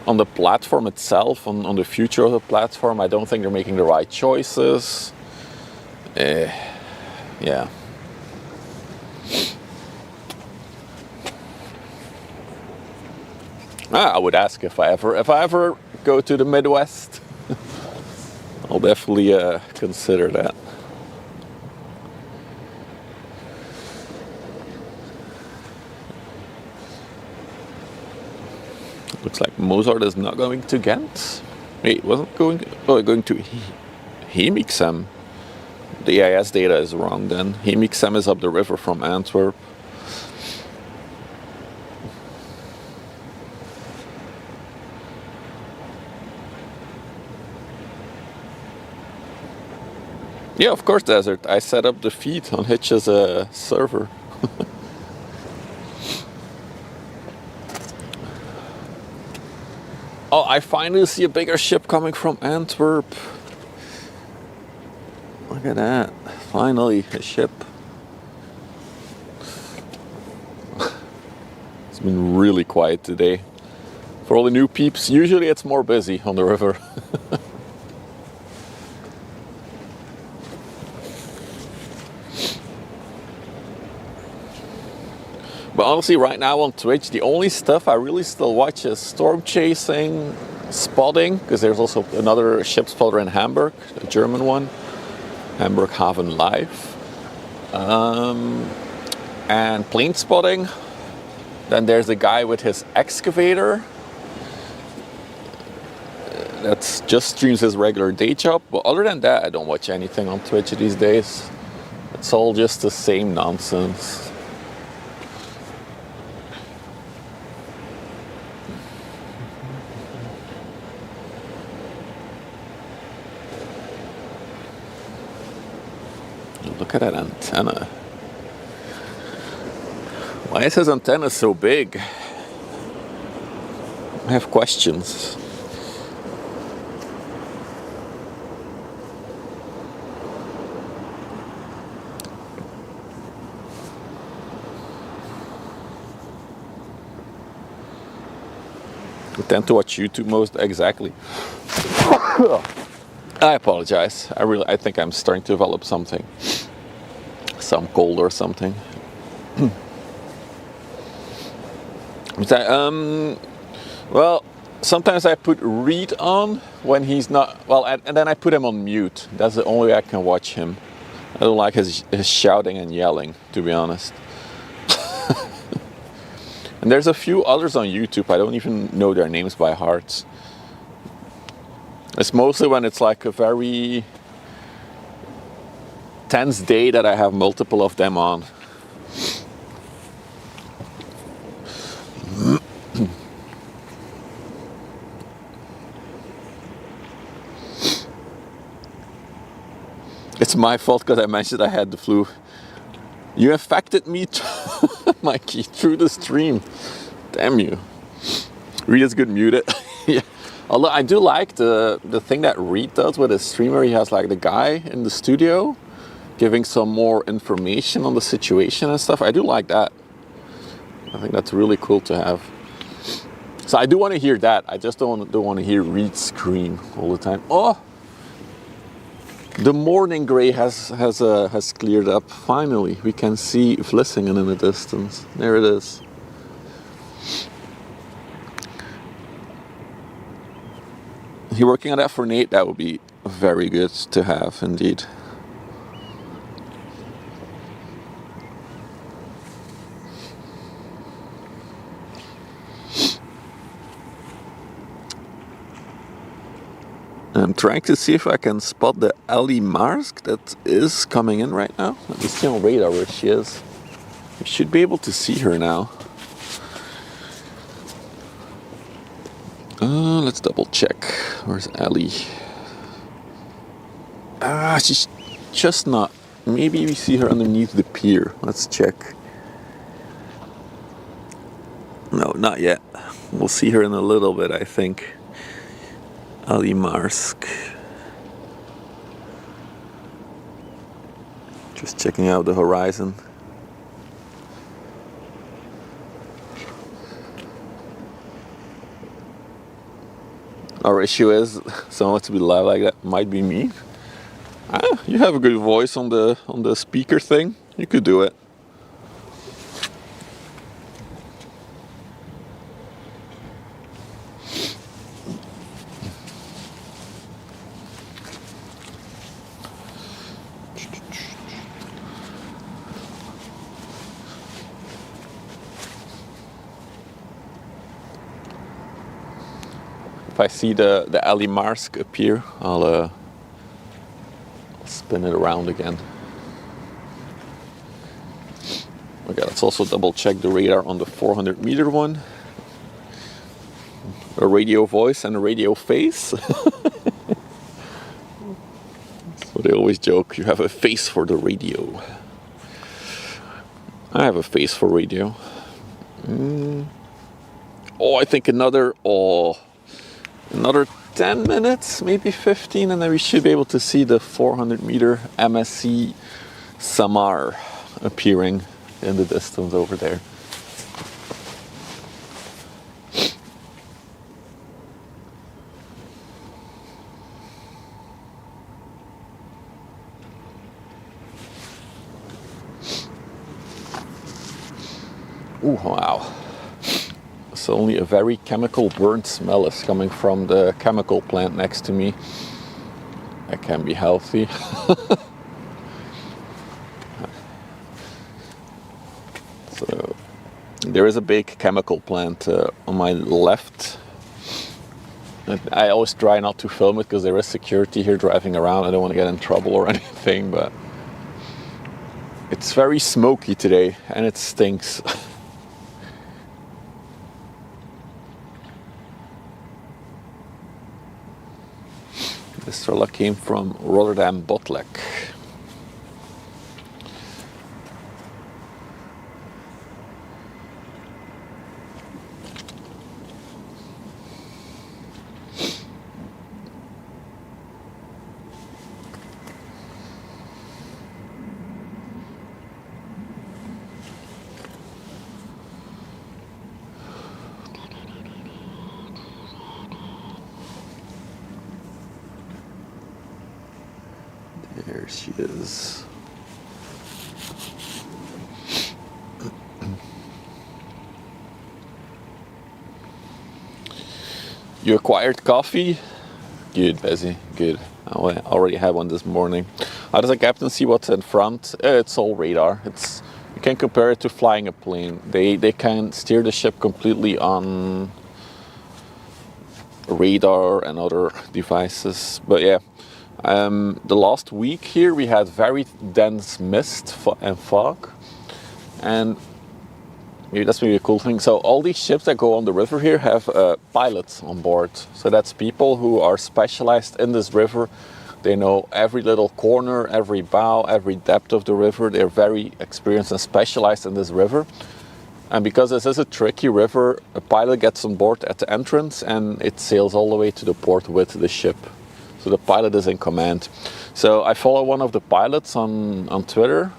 the platform itself, on the future of the platform, I don't think they're making the right choices. Yeah. I would ask if I ever go to the Midwest. I'll definitely consider that. Looks like Mozart is not going to Ghent. Wait, wasn't going. Oh, going to Hemixem. The AIS data is wrong then. Hemixem is up the river from Antwerp. Yeah, of course, Desert. I set up the feed on Hitch's server. Oh, I finally see a bigger ship coming from Antwerp. Look at that. Finally, a ship. It's been really quiet today. For all the new peeps, usually it's more busy on the river. But honestly, right now on Twitch, the only stuff I really still watch is storm chasing, spotting, because there's also another ship spotter in Hamburg, a German one, Hamburg Haven Live, and plane spotting. Then there's a guy with his excavator that just streams his regular day job. But other than that, I don't watch anything on Twitch these days. It's all just the same nonsense. Look at that antenna. Why is his antenna so big? I have questions. I tend to watch YouTube most, exactly. I apologize. I think I'm starting to develop something. Some cold or something. Well, sometimes I put Reed on when he's not, well, and then I put him on mute. That's the only way I can watch him. I don't like his shouting and yelling, to be honest. And there's a few others on YouTube, I don't even know their names by heart. It's mostly when it's like a very tense day that I have multiple of them on. It's my fault because I mentioned I had the flu. You infected me, Mikey, through the stream. Damn you. Reed is good muted. Yeah. Although I do like the thing that Reed does with his streamer. He has like the guy in the studio giving some more information on the situation and stuff. I do like that. I think that's really cool to have. So I do want to hear that. I just don't want to hear Reed scream all the time. Oh, the morning gray has cleared up. Finally, we can see Vlissingen in the distance. There it is. If you're working on that for Nate, that would be very good to have, indeed. I'm trying to see if I can spot the Ali Marsk that is coming in right now. Let me see on radar where she is. We should be able to see her now. Let's double check. Where's Ali? She's just not. Maybe we see her underneath the pier. Let's check. No, not yet. We'll see her in a little bit, I think. Ali Marsk. Just checking out the horizon. Our issue is someone to be live like that might be me. You have a good voice on the speaker thing. You could do it. if I see the Ali Marsk appear, I'll spin it around again. Okay, let's also double check the radar on the 400 meter one. A radio voice and a radio face. So they always joke, you have a face for the radio. I have a face for radio. Oh, I think another 10 minutes, maybe 15, and then we should be able to see the 400 meter MSC SAMAR appearing in the distance over there. Ooh, wow. So only a very chemical burnt smell is coming from the chemical plant next to me. That can be healthy. So there is a big chemical plant on my left. I always try not to film it because there is security here driving around. I don't want to get in trouble or anything, but it's very smoky today and it stinks. This fella came from Rotterdam Botlek. There she is. You acquired coffee? Good, Bessie, good. I already had one this morning. How does a captain see what's in front? It's all radar. You can compare it to flying a plane. They can steer the ship completely on radar and other devices. But yeah. The last week here we had very dense mist and fog, and maybe that's maybe a cool thing. So all these ships that go on the river here have pilots on board. So that's people who are specialized in this river. They know every little corner, every bow, every depth of the river. They're very experienced and specialized in this river. And because this is a tricky river, a pilot gets on board at the entrance and it sails all the way to the port with the ship. So the pilot is in command. So I follow one of the pilots on Twitter,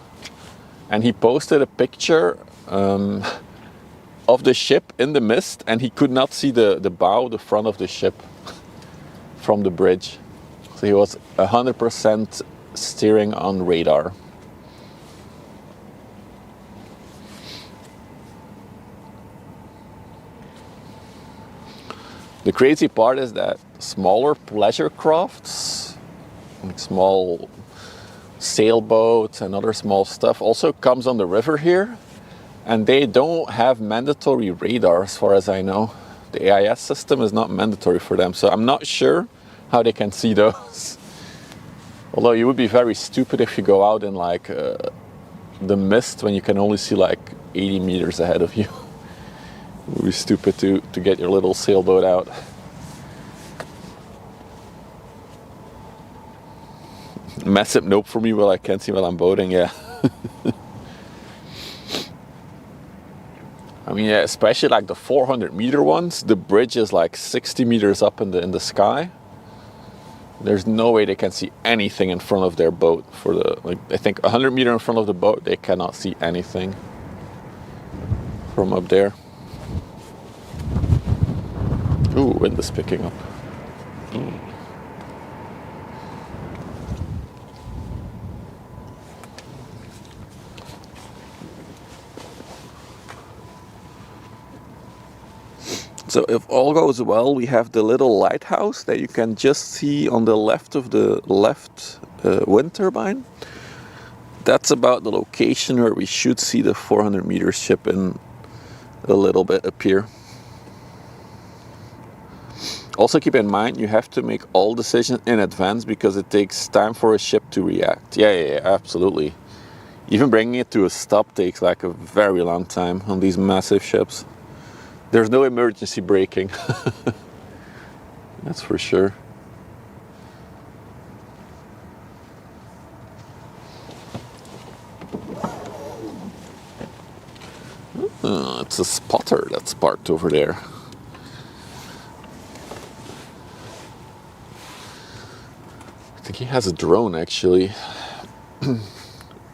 and he posted a picture of the ship in the mist, and he could not see the bow, the front of the ship from the bridge. So he was 100% steering on radar. The crazy part is that smaller pleasure crafts, like small sailboats and other small stuff, also comes on the river here, and they don't have mandatory radar as far as I know. The AIS system is not mandatory for them, so I'm not sure how they can see those. Although you would be very stupid if you go out in like the mist when you can only see like 80 meters ahead of you. It would be stupid to get your little sailboat out. Massive nope for me, well I can't see while I'm boating, yeah. I mean, yeah, especially like the 400 meter ones, the bridge is like 60 meters up in the sky. There's no way they can see anything in front of their boat. For the, like, I think 100 meter in front of the boat, they cannot see anything from up there. Ooh, wind is picking up. So if all goes well, we have the little lighthouse that you can just see on the left of the left wind turbine. That's about the location where we should see the 400 meter ship in a little bit appear. Also keep in mind, you have to make all decisions in advance because it takes time for a ship to react. Yeah, absolutely. Even bringing it to a stop takes like a very long time on these massive ships. There's no emergency braking. That's for sure. It's a spotter that's parked over there. I think he has a drone actually,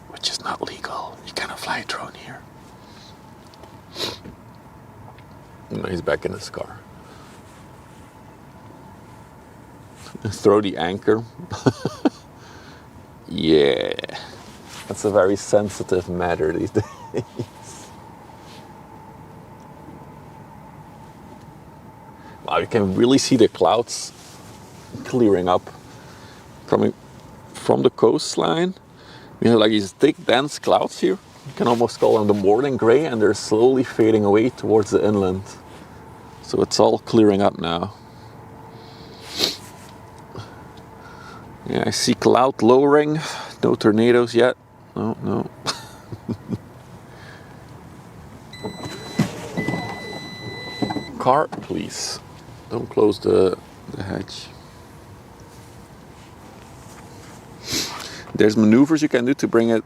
which is not legal. You cannot fly a drone here. No, he's back in his car. Throw the anchor. Yeah, that's a very sensitive matter these days. Wow, you can really see the clouds clearing up. Coming from the coastline, we have like these thick, dense clouds here. You can almost call them the morning gray, and they're slowly fading away towards the inland. So it's all clearing up now. Yeah, I see cloud lowering. No tornadoes yet. No. Car, please. Don't close the hatch. There's maneuvers you can do to bring it.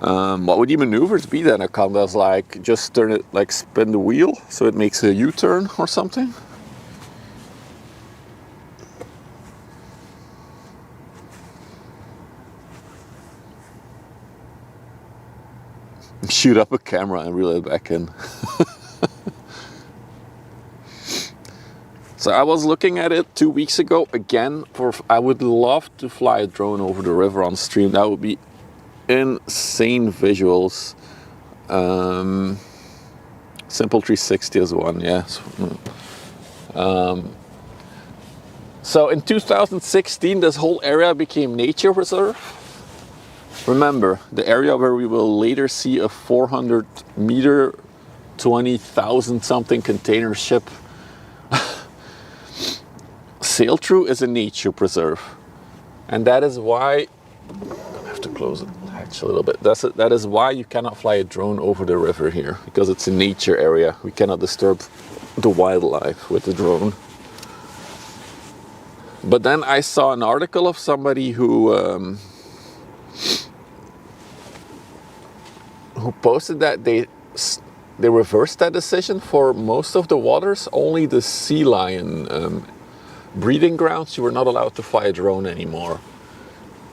What would the maneuvers be then? Akanda's like just turn it, like spin the wheel so it makes a U-turn or something? Shoot up a camera and reel it back in. So I was looking at it 2 weeks ago again. I would love to fly a drone over the river on stream. That would be insane visuals. Simple 360 is one, yes. So in 2016, this whole area became nature reserve. Remember, the area where we will later see a 400 meter, 20,000 something container ship sail through is a nature preserve. And that is why, I have to close the hatch a little bit. That is why you cannot fly a drone over the river here, because it's a nature area. We cannot disturb the wildlife with the drone. But then I saw an article of somebody who posted that they reversed that decision for most of the waters. Only the sea lion breeding grounds, you were not allowed to fly a drone anymore.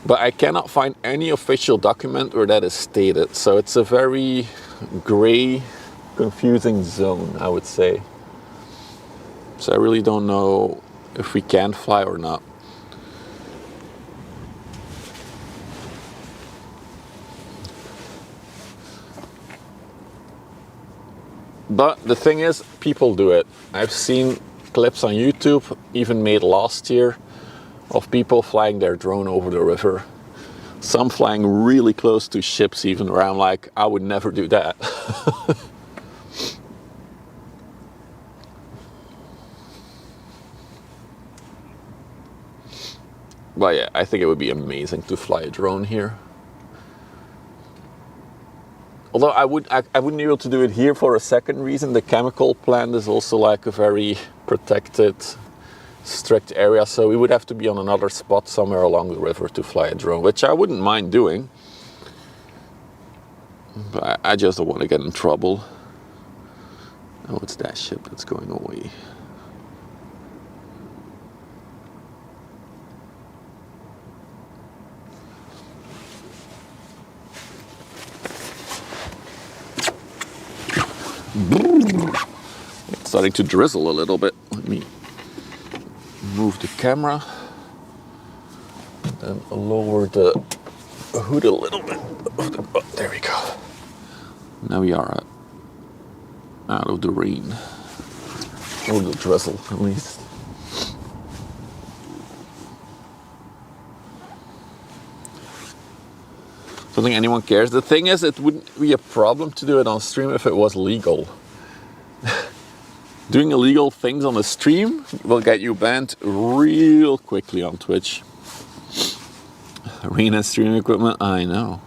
But I cannot find any official document where that is stated. So it's a very gray, confusing zone, I would say. So I really don't know if we can fly or not. But the thing is, people do it. I've seen clips on YouTube, even made last year, of people flying their drone over the river. Some flying really close to ships even, where I'm like, I would never do that. But yeah, I think it would be amazing to fly a drone here. Although I wouldn't be able to do it here for a second reason. The chemical plant is also like a very protected, strict area. So we would have to be on another spot somewhere along the river to fly a drone, which I wouldn't mind doing. But I just don't want to get in trouble. Oh, it's that ship that's going away. It's starting to drizzle a little bit. Let me move the camera and lower the hood a little bit. Oh, there we go. Now we are out of the rain, or the drizzle at least. Don't think anyone cares. The thing is, it wouldn't be a problem to do it on stream if it was legal. Doing illegal things on the stream will get you banned real quickly on Twitch. Arena stream equipment, I know.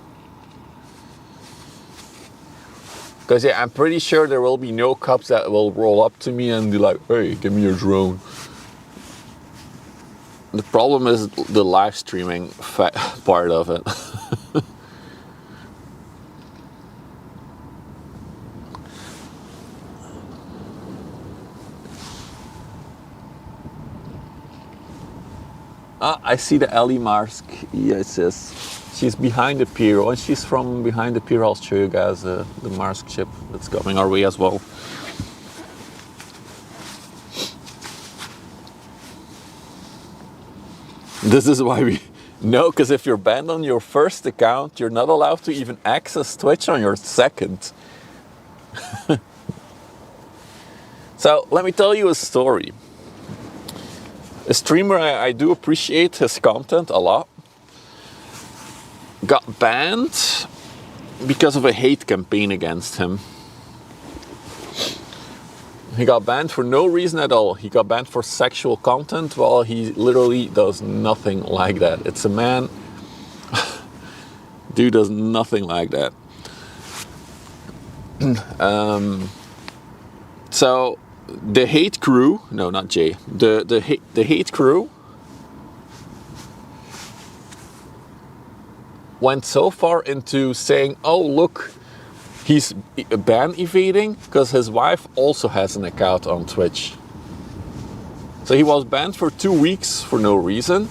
Because yeah, I'm pretty sure there will be no cops that will roll up to me and be like, hey, give me your drone. The problem is the live streaming part of it. Ah, I see the Ellie Marsk. Yes, yes. She's behind the pier. Once she's from behind the pier, I'll show you guys the Marsk ship that's coming our way as well. This is why we... No, because if you're banned on your first account, you're not allowed to even access Twitch on your second. So, let me tell you a story. A streamer I do appreciate his content a lot got banned because of a hate campaign against him. He got banned for no reason at all. He got banned for sexual content while he literally does nothing like that. It's a man. Dude does nothing like that. So the hate crew, no, not Jay, the hate crew went so far into saying, oh look, he's ban evading because his wife also has an account on Twitch. So he was banned for 2 weeks for no reason,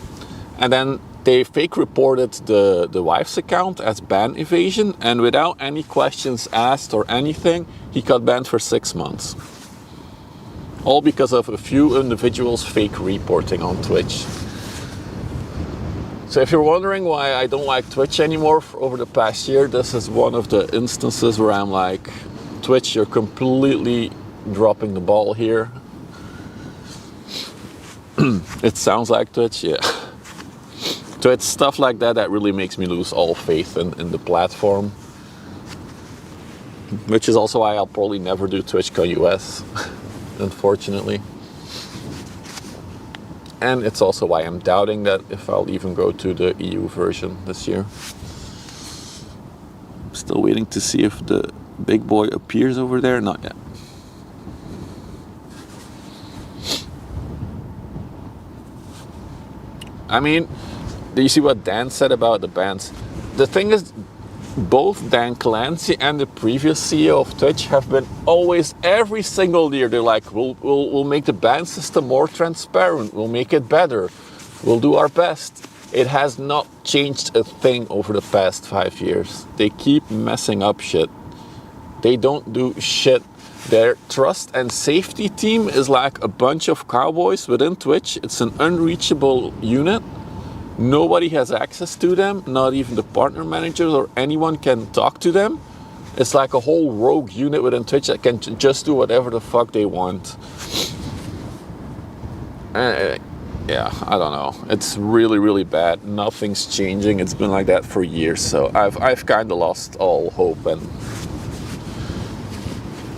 and then they fake reported the wife's account as ban evasion, and without any questions asked or anything, he got banned for 6 months. All because of a few individuals fake reporting on Twitch. So if you're wondering why I don't like Twitch anymore over the past year, this is one of the instances where I'm like, Twitch, you're completely dropping the ball here. It sounds like Twitch, yeah. So it's stuff like that that really makes me lose all faith in the platform. Which is also why I'll probably never do TwitchCon US. Unfortunately. And it's also why I'm doubting that if I'll even go to the EU version this year. Still waiting to see if the big boy appears over there. Not yet. I mean, do you see what Dan said about the bans? The thing is, both Dan Clancy and the previous CEO of Twitch have been always, every single year, they're like, we'll make the ban system more transparent, we'll make it better, we'll do our best. It has not changed a thing over the past 5 years. They keep messing up shit. They don't do shit. Their trust and safety team is like a bunch of cowboys within Twitch. It's an unreachable unit. Nobody has access to them, not even the partner managers or anyone can talk to them. It's like a whole rogue unit within Twitch that can just do whatever the fuck they want. Yeah, I don't know. It's really, really bad. Nothing's changing. It's been like that for years. So I've kind of lost all hope and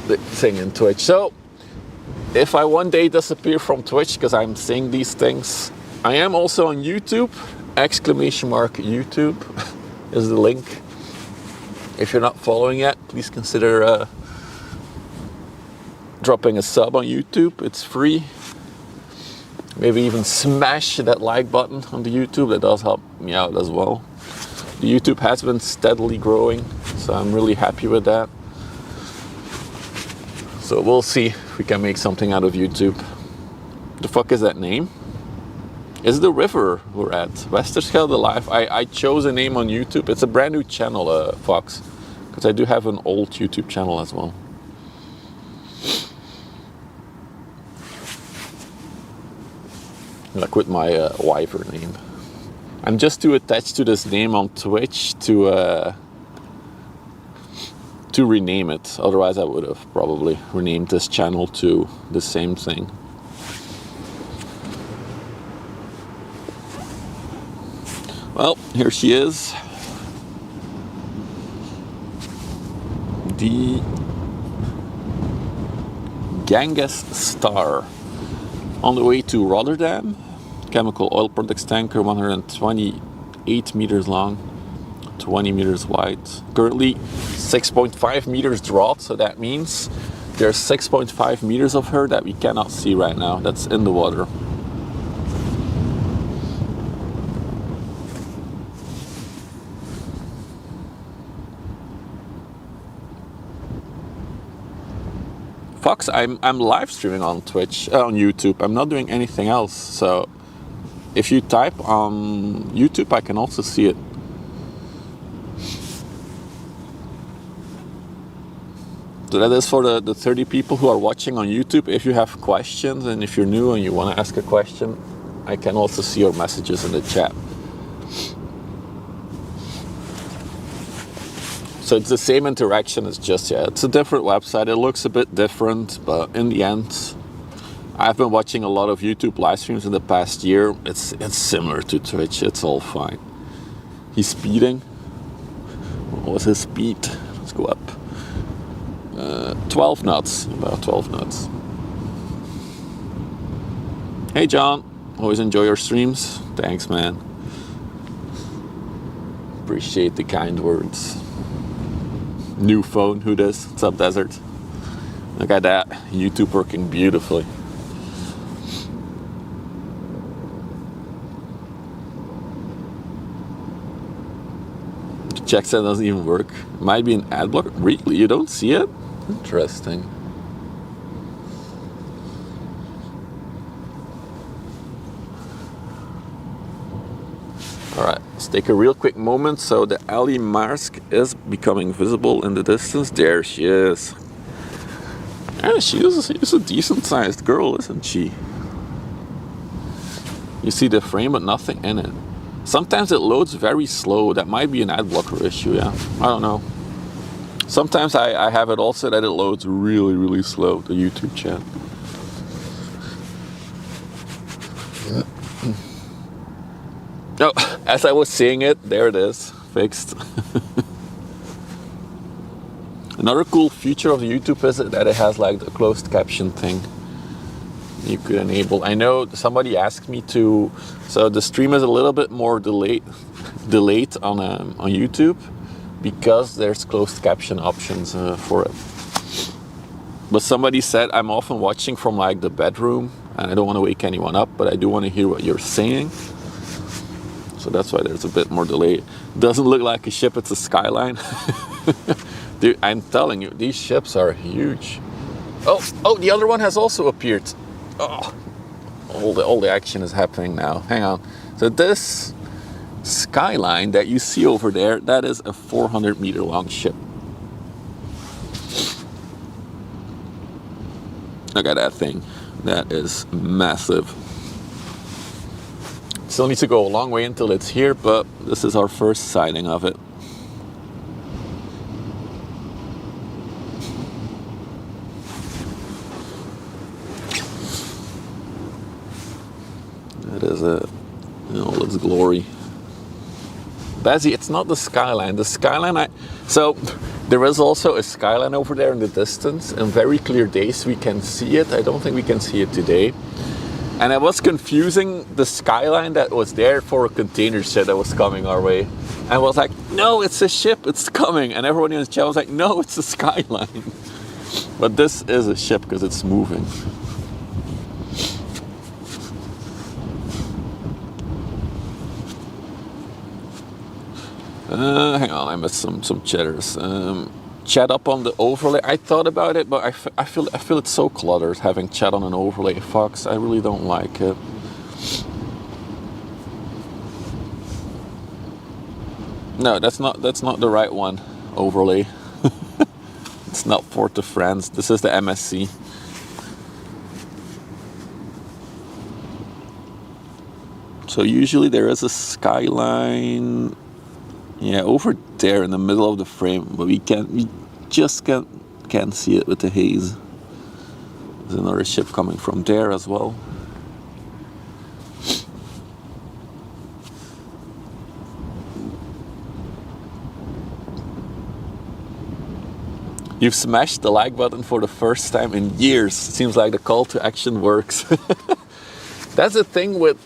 the thing in Twitch. So if I one day disappear from Twitch because I'm saying these things, I am also on YouTube, !YouTube is the link. If you're not following yet, please consider dropping a sub on YouTube, it's free. Maybe even smash that like button on the YouTube, that does help me out as well. The YouTube has been steadily growing, so I'm really happy with that. So we'll see if we can make something out of YouTube. The fuck is that name? Is the river we're at, Westerschelde Live. I chose a name on YouTube. It's a brand new channel, Fox, because I do have an old YouTube channel as well. Like with my Wyver name. I'm just too attached to this name on Twitch to rename it. Otherwise I would have probably renamed this channel to the same thing. Well, here she is. The Ganges Star. On the way to Rotterdam. Chemical oil products tanker, 128 meters long, 20 meters wide. Currently 6.5 meters draught, so that means there's 6.5 meters of her that we cannot see right now. That's in the water. Fox, I'm live streaming on Twitch, on YouTube. I'm not doing anything else. So if you type on YouTube, I can also see it. So that is for the 30 people who are watching on YouTube. If you have questions and if you're new and you want to ask a question, I can also see your messages in the chat. So it's the same interaction, it's just, yeah, it's a different website. It looks a bit different, but in the end, I've been watching a lot of YouTube live streams in the past year. It's similar to Twitch, it's all fine. He's speeding. What was his speed? Let's go up. 12 knots, about 12 knots. Hey John, always enjoy your streams. Thanks, man. Appreciate the kind words. New phone, who dis? What's up, Desert? Look at that, YouTube working beautifully. Check set doesn't even work. Might be an ad blocker. Really? You don't see it? Interesting. Alright, let's take a real quick moment. So the Ali Marsk is becoming visible in the distance. There she is. Yeah, she's a decent sized girl, isn't she? You see the frame but nothing in it. Sometimes it loads very slow. That might be an ad blocker issue, yeah. I don't know. Sometimes I have it also that it loads really, really slow, the YouTube chat. Oh, as I was seeing it, there it is, fixed. Another cool feature of YouTube is that it has like the closed caption thing. You could enable. I know somebody asked me to, so the stream is a little bit more delayed on YouTube because there's closed caption options for it. But somebody said I'm often watching from like the bedroom and I don't want to wake anyone up, but I do want to hear what you're saying. So that's why there's a bit more delay. Doesn't look like a ship, it's a skyline. Dude, I'm telling you, these ships are huge. Oh, the other one has also appeared. Oh, all the action is happening now. Hang on. So this skyline that you see over there, that is a 400 meter long ship. Look at that thing. That is massive. Still need to go a long way until it's here, but this is our first sighting of it. That is it. In all its glory. Bazzy, it's not the skyline. The skyline, so there is also a skyline over there in the distance. On very clear days we can see it. I don't think we can see it today. And I was confusing the skyline that was there for a container ship that was coming our way. And I was like, no, it's a ship, it's coming. And everyone in the chat was like, no, it's a skyline. But this is a ship because it's moving. Hang on, I missed some chatters. Chat up on the overlay. I thought about it, but I feel it's so cluttered having chat on an overlay. Fox, I really don't like it. No, that's not the right one. Overlay. It's not Port de France. This is the MSC. So usually there is a skyline. Yeah, over there in the middle of the frame, but we just can't see it with the haze. There's another ship coming from there as well. You've smashed the like button for the first time in years. It seems like the call to action works. That's the thing with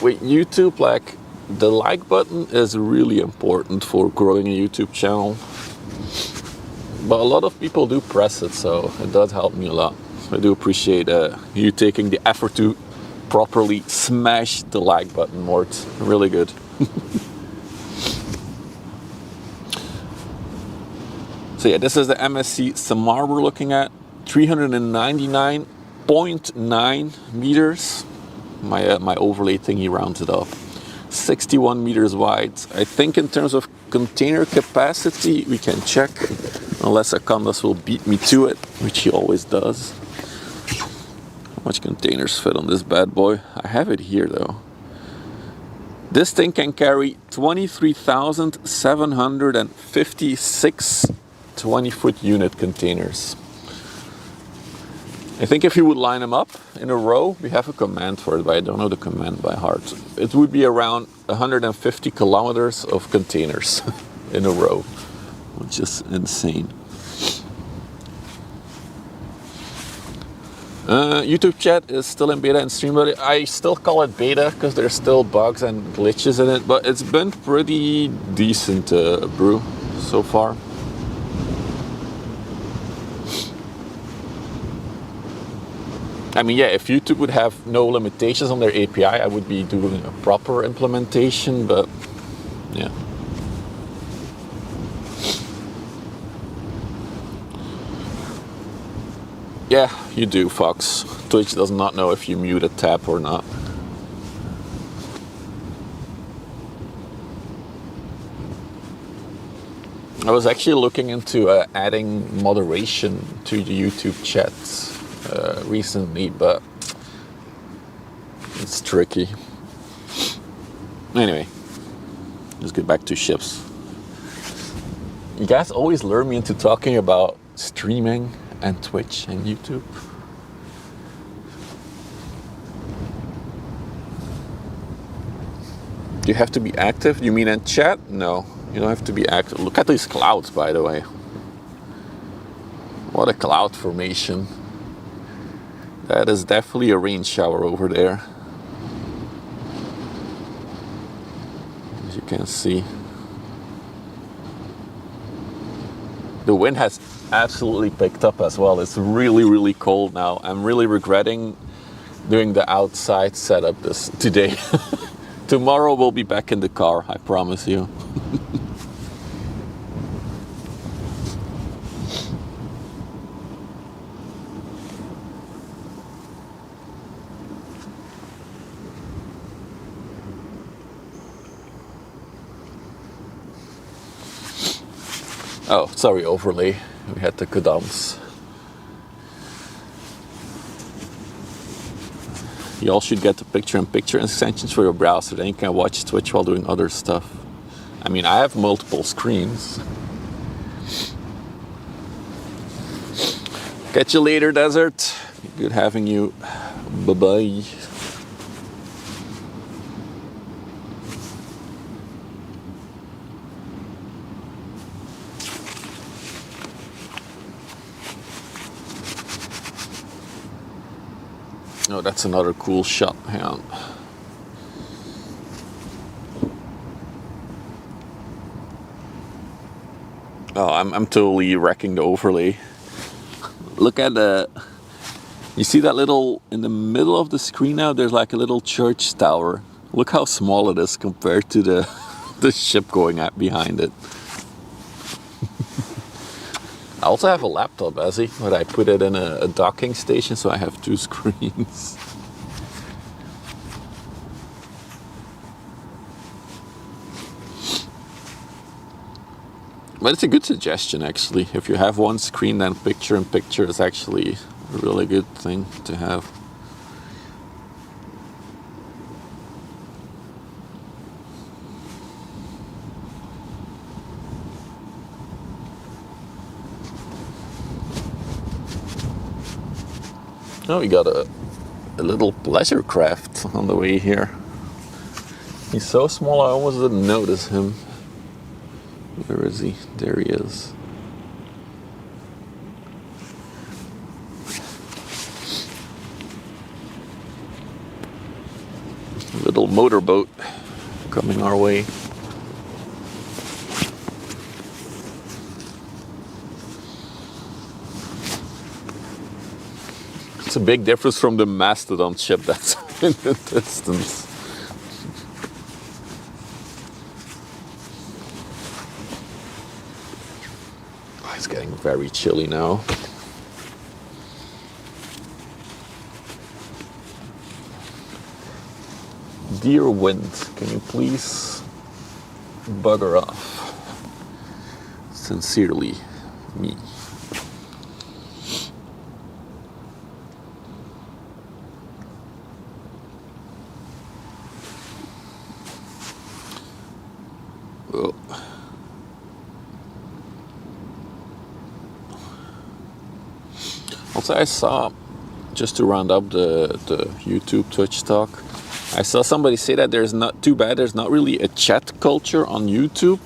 YouTube, like the like button is really important for growing a YouTube channel. But a lot of people do press it, so it does help me a lot. I do appreciate you taking the effort to properly smash the like button, Mort. Really good. So yeah, this is the MSC SAMAR we're looking at. 399.9 meters. My overlay thingy rounds it up. 61 meters wide. I think in terms of container capacity, we can check. Unless Akandas will beat me to it, which he always does. How much containers fit on this bad boy? I have it here though. This thing can carry 23,756 20-foot unit containers. I think if you would line them up in a row, we have a command for it, but I don't know the command by heart. It would be around 150 kilometers of containers in a row, which is insane. YouTube chat is still in beta and Streamlit. I still call it beta because there's still bugs and glitches in it, but it's been pretty decent, brew, so far. I mean, yeah, if YouTube would have no limitations on their API, I would be doing a proper implementation, but yeah. Yeah, you do, Fox. Twitch does not know if you mute a tab or not. I was actually looking into adding moderation to the YouTube chats recently, but it's tricky. Anyway, let's get back to ships. You guys always lure me into talking about streaming and Twitch and YouTube. Do you have to be active? You mean in chat? No, you don't have to be active. Look at these clouds, by the way. What a cloud formation. That is definitely a rain shower over there. As you can see. The wind has absolutely picked up as well. It's really, really cold now. I'm really regretting doing the outside setup today. Tomorrow we'll be back in the car, I promise you. Oh, sorry, overlay. We had the cadence. You all should get the picture-in-picture extensions for your browser. Then you can watch Twitch while doing other stuff. I mean, I have multiple screens. Catch you later, Desert. Good having you. Bye-bye. Oh, that's another cool shot. Hang on. Oh, I'm totally wrecking the overlay. Look at the... You see that little... In the middle of the screen now, there's like a little church tower. Look how small it is compared to the, the ship going at behind it. I also have a laptop, Ezzy, but I put it in a docking station, so I have two screens. But it's a good suggestion, actually. If you have one screen, then picture-in-picture is actually a really good thing to have. Oh, we got a little pleasure craft on the way here. He's so small I almost didn't notice him. Where is he? There he is. little motorboat coming our way. It's a big difference from the mastodon ship that's in the distance. Oh, it's getting very chilly now. Dear wind, can you please bugger off? Sincerely, me. Oh. Also, I saw, just to round up the YouTube Twitch talk, I saw somebody say that there's not really a chat culture on YouTube,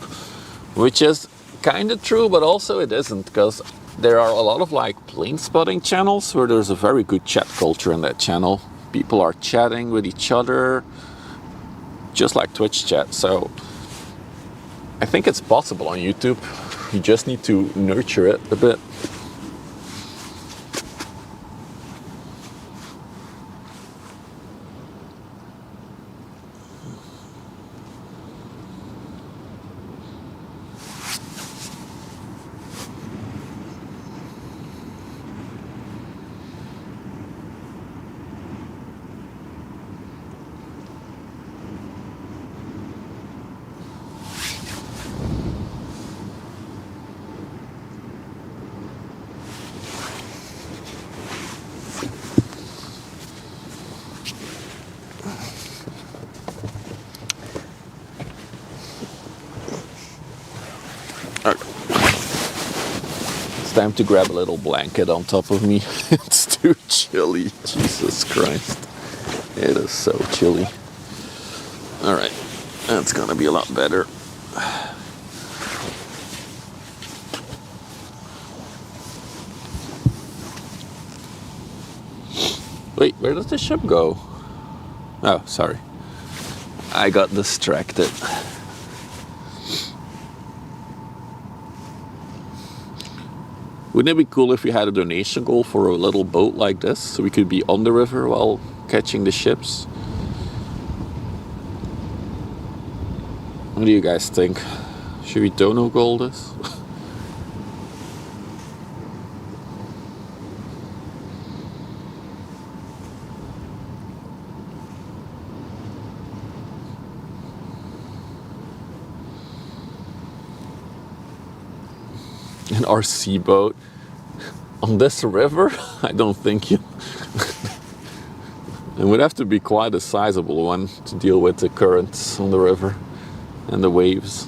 which is kind of true, but also it isn't, because there are a lot of like plane spotting channels where there's a very good chat culture in that channel. People are chatting with each other, just like Twitch chat. So I think it's possible on YouTube. You just need to nurture it a bit. It's time to grab a little blanket on top of me. It's too chilly. Jesus Christ. It is so chilly. Alright, that's gonna be a lot better. Wait, where does the ship go? Oh, sorry. I got distracted. Wouldn't it be cool if we had a donation goal for a little boat like this, so we could be on the river while catching the ships? What do you guys think? Should we dono goal this? An RC boat on this river? I don't think you... It would have to be quite a sizable one to deal with the currents on the river and the waves.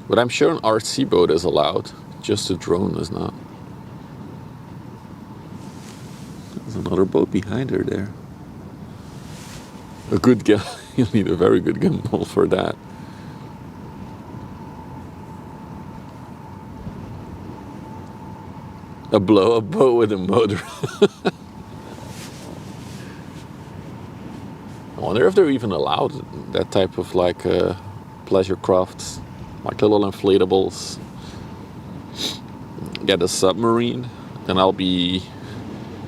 But I'm sure an RC boat is allowed, just a drone is not. There's another boat behind her there. A good gimbal. You'll need a very good gimbal for that. A blow-up boat with a motor. I wonder if they're even allowed that type of like pleasure crafts, like little inflatables. Get a submarine, then I'll be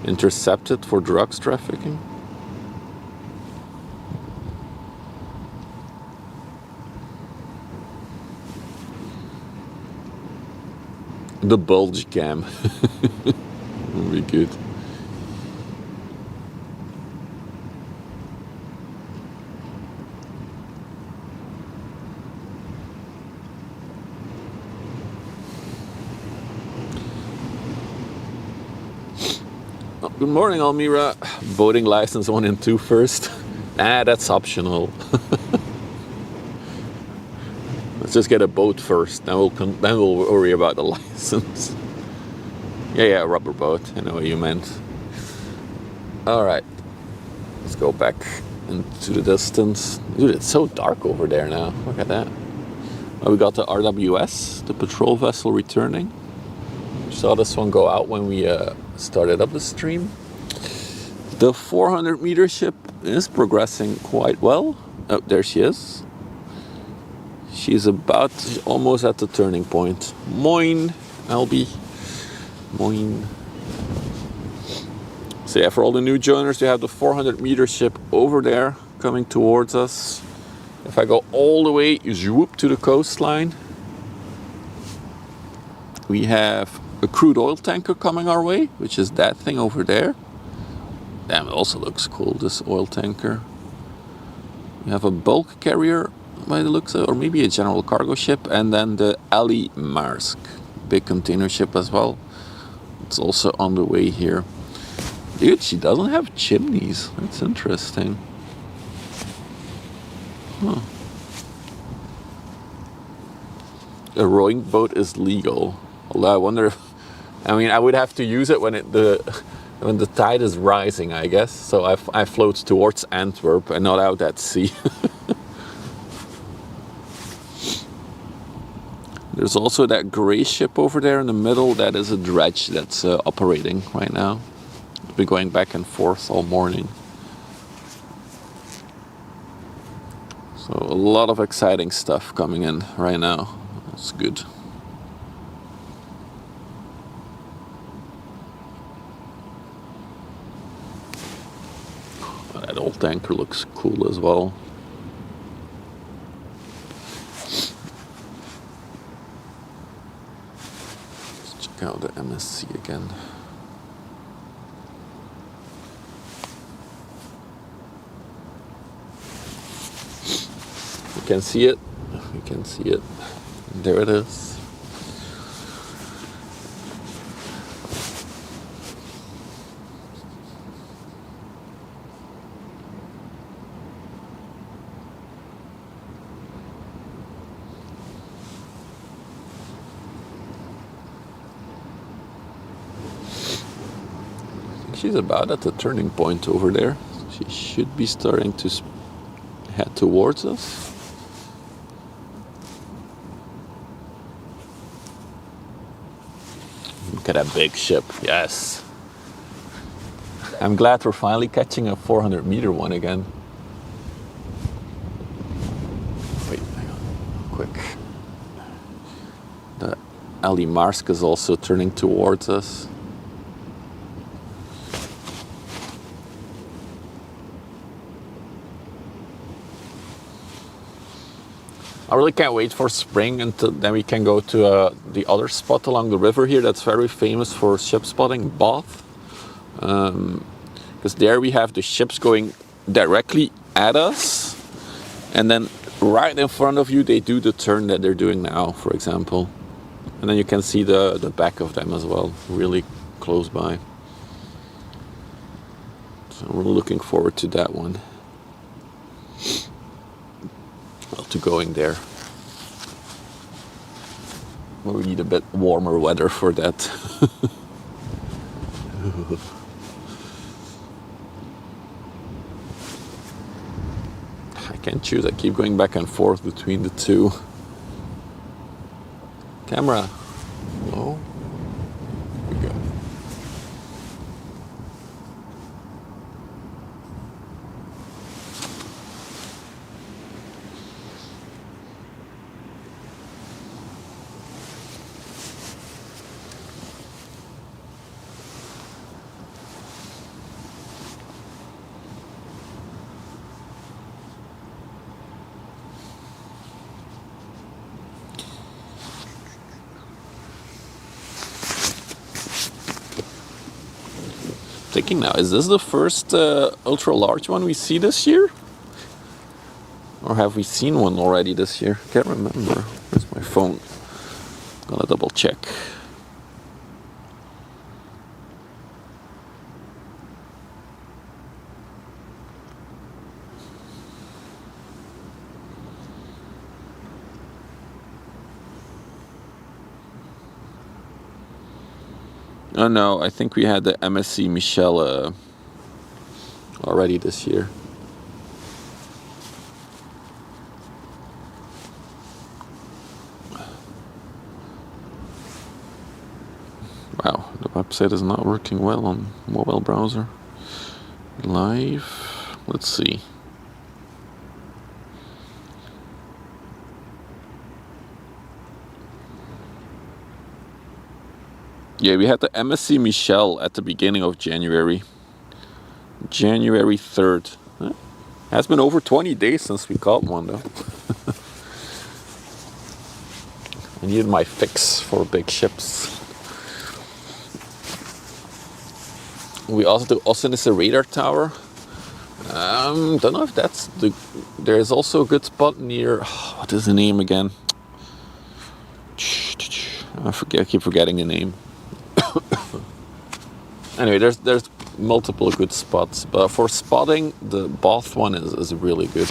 intercepted for drugs trafficking. The bulge cam would be good. Oh, good morning, Almira. Boating license 1 and 2 first. Nah, that's optional. Let's just get a boat first, then we'll worry about the license. Yeah, rubber boat, I know what you meant. Alright, let's go back into the distance. Dude, it's so dark over there now, look at that. We got the RWS, the patrol vessel returning. We saw this one go out when we started up the stream. The 400 meter ship is progressing quite well. Oh, there she is. She's about almost at the turning point. Moin, Albie. Moin. So yeah, for all the new joiners, we have the 400 meter ship over there coming towards us. If I go all the way, zoop to the coastline, we have a crude oil tanker coming our way, which is that thing over there. Damn, it also looks cool, this oil tanker. We have a bulk carrier by the looks of it, or maybe a general cargo ship, and then the Ali Marsk, big container ship as well. It's also on the way here. Dude, she doesn't have chimneys. That's interesting. Huh. A rowing boat is legal. Although I wonder if, I mean, I would have to use it when the tide is rising, I guess. So I float towards Antwerp and not out at sea. There's also that grey ship over there in the middle. That is a dredge that's operating right now. It's been going back and forth all morning. So a lot of exciting stuff coming in right now. That's good. That old tanker looks cool as well. Let's check out the MSC again. You can see it. You can see it. There it is. She's about at the turning point over there. She should be starting to head towards us. Look at that big ship. Yes. I'm glad we're finally catching a 400 meter one again. Wait, hang on. Quick. The Ali Marsk is also turning towards us. I really can't wait for spring, until then we can go to the other spot along the river here that's very famous for ship spotting, Bath. Because there we have the ships going directly at us, and then right in front of you they do the turn that they're doing now, for example. And then you can see the back of them as well, really close by. So we're looking forward to that one. To going there. Well, we need a bit warmer weather for that. I can't choose, I keep going back and forth between the two. Camera. Hello. Here we go. Thinking now, is this the first ultra large one we see this year? Or have we seen one already this year? Can't remember. Where's my phone? Gonna double check. Oh no, I think we had the MSC Michelle already this year. website is not working well on mobile browser. Live. Let's see. Yeah, we had the MSC Michel at the beginning of January. January 3rd. Has been over 20 days since we caught one though. I needed my fix for big ships. We also do Ossenisse radar tower. Don't know if that's the. There's also a good spot near. What is the name again? I forget. I keep forgetting the name. Anyway, there's multiple good spots, but for spotting, the Bath one is really good.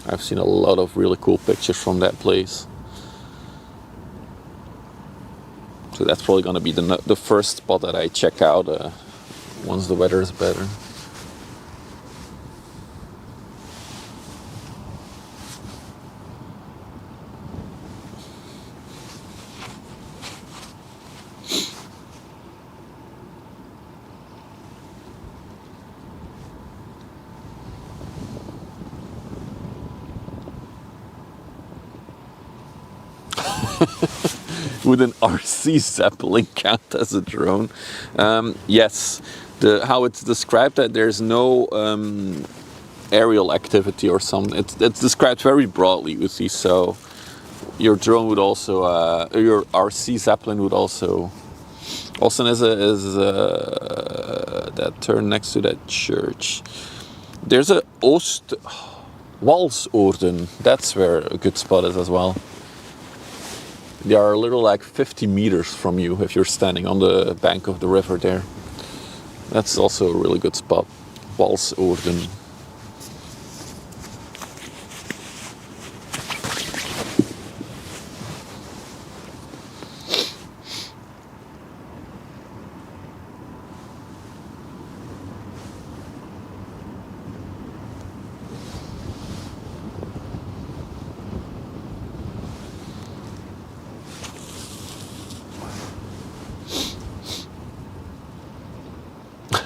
I've seen a lot of really cool pictures from that place. So that's probably going to be the first spot that I check out once the weather is better. Would an RC Zeppelin count as a drone? Yes. How it's described, that there's no aerial activity or something. It's described very broadly, you see. So your drone would also, your RC Zeppelin would also. Also, is that turn next to that church. There's a Walsorden. That's where a good spot is as well. They are a little like 50 meters from you if you're standing on the bank of the river there. That's also a really good spot. Walsorden.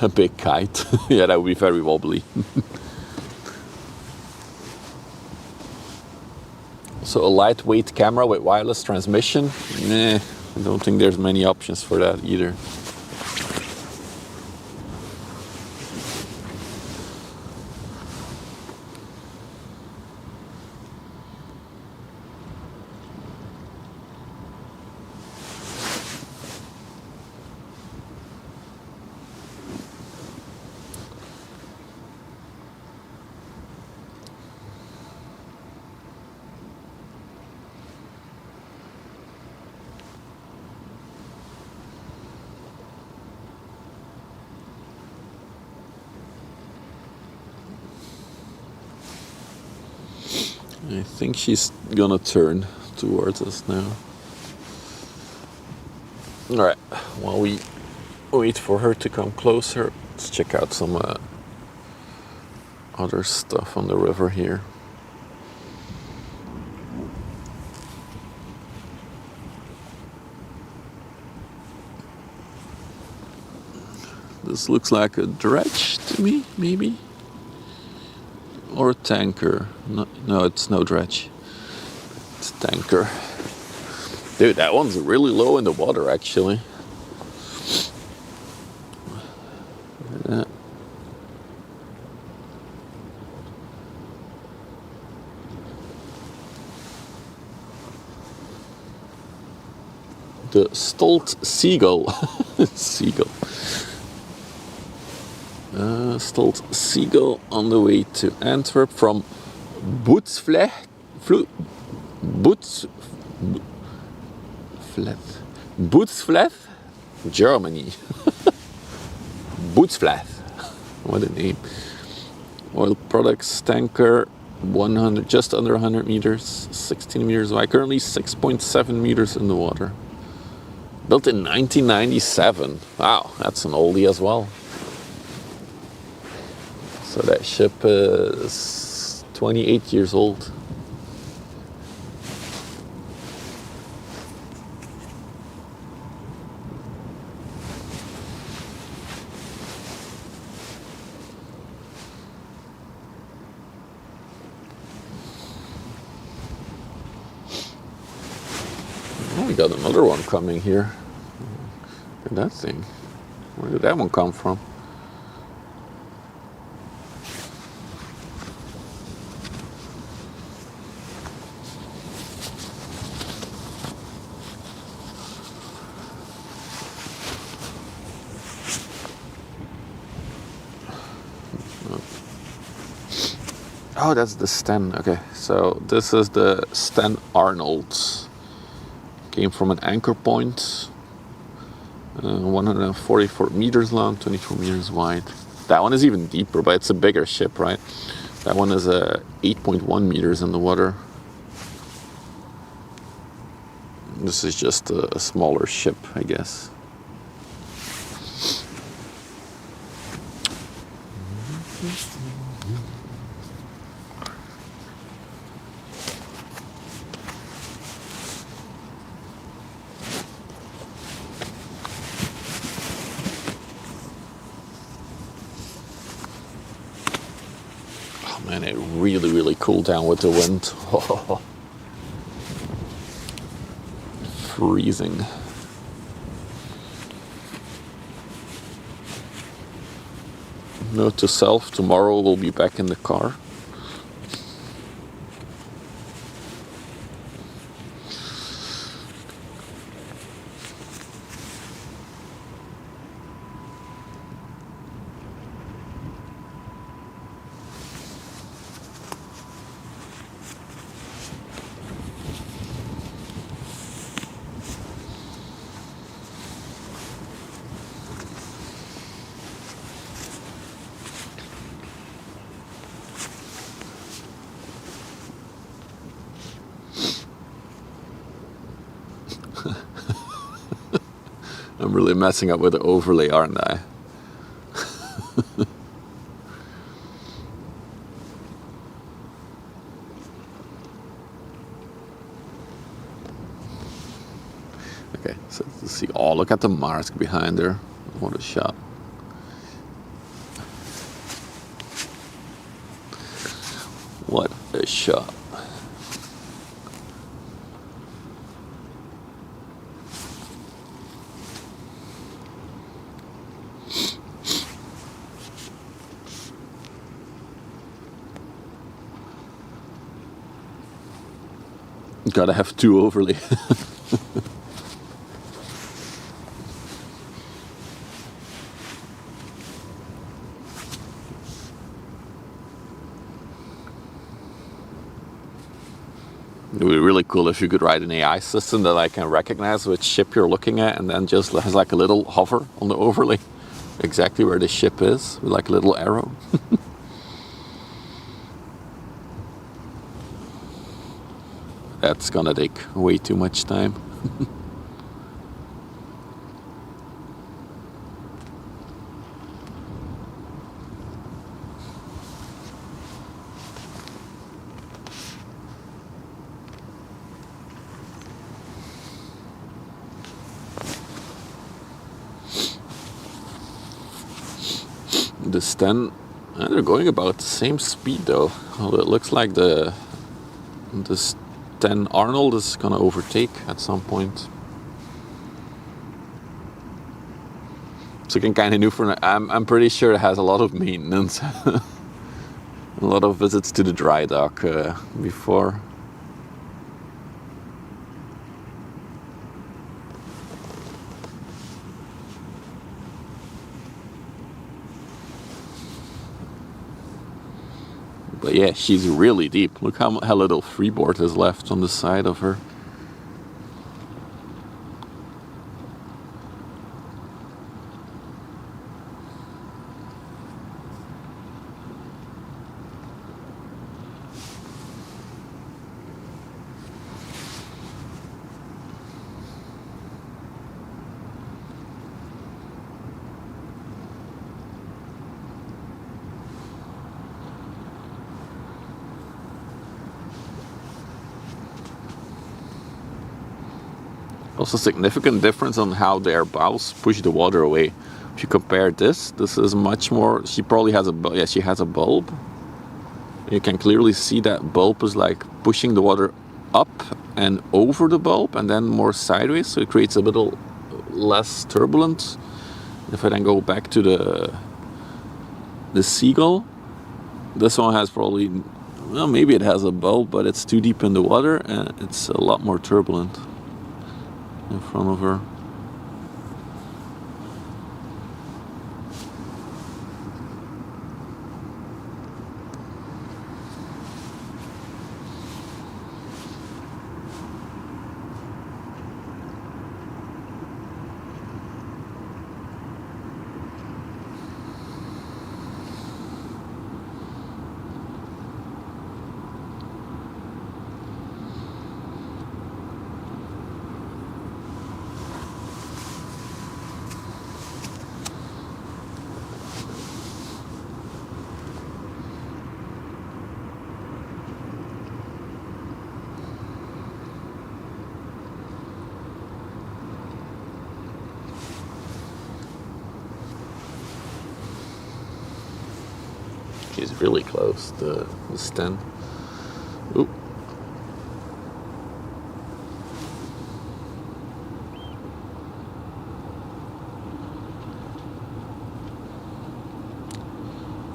A big kite. Yeah, that would be very wobbly. So a lightweight camera with wireless transmission? Nah, I don't think there's many options for that either. I think she's gonna turn towards us now. Alright, while we wait for her to come closer, let's check out some other stuff on the river here. This looks like a dredge to me, maybe? Or a tanker. No, it's no dredge. It's a tanker. Dude, that one's really low in the water, actually. The Stolt Seagull. Seagull. Stolt Seagull on the way to Antwerp from Bootsvleth, Germany. Bootsvleth, what a name. Oil products tanker, 100, just under 100 meters, 16 meters wide, currently 6.7 meters in the water. Built in 1997. Wow, that's an oldie as well. So that ship is 28 years old. Oh, we got another one coming here. Look at that thing. Where did that one come from? Oh, that's the Sten. Okay, so this is the Sten Arnold. Came from an anchor point. 144 meters long, 24 meters wide. That one is even deeper, but it's a bigger ship, right? That one is 8.1 meters in the water. This is just a smaller ship, I guess. Man, it really cooled down with the wind. Freezing. Note to self, tomorrow we'll be back in the car. I'm really messing up with the overlay, aren't I? Okay, so let's see. Oh, look at the mask behind there. What a shot. What a shot. Gotta have two overlay. It would be really cool if you could write an AI system that I can recognize which ship you're looking at and then just has like a little hover on the overlay. Exactly where the ship is, with like a little arrow. That's gonna take way too much time. The Sten, they're going about the same speed though. Well, it looks like the Sten Arnold is gonna overtake at some point. So you can kind of new for. I'm pretty sure it has a lot of maintenance, a lot of visits to the dry dock before. But yeah, she's really deep. Look how little freeboard is left on the side of her. Also significant difference on how their bows push the water away. If you compare this is much more, she probably has a, she has a bulb. You can clearly see that bulb is like pushing the water up and over the bulb and then more sideways, so it creates a little less turbulence. If I then go back to the Seagull, this one has probably, well, maybe it has a bulb, but it's too deep in the water and it's a lot more turbulent in front of her. She's really close to the stem. Oop.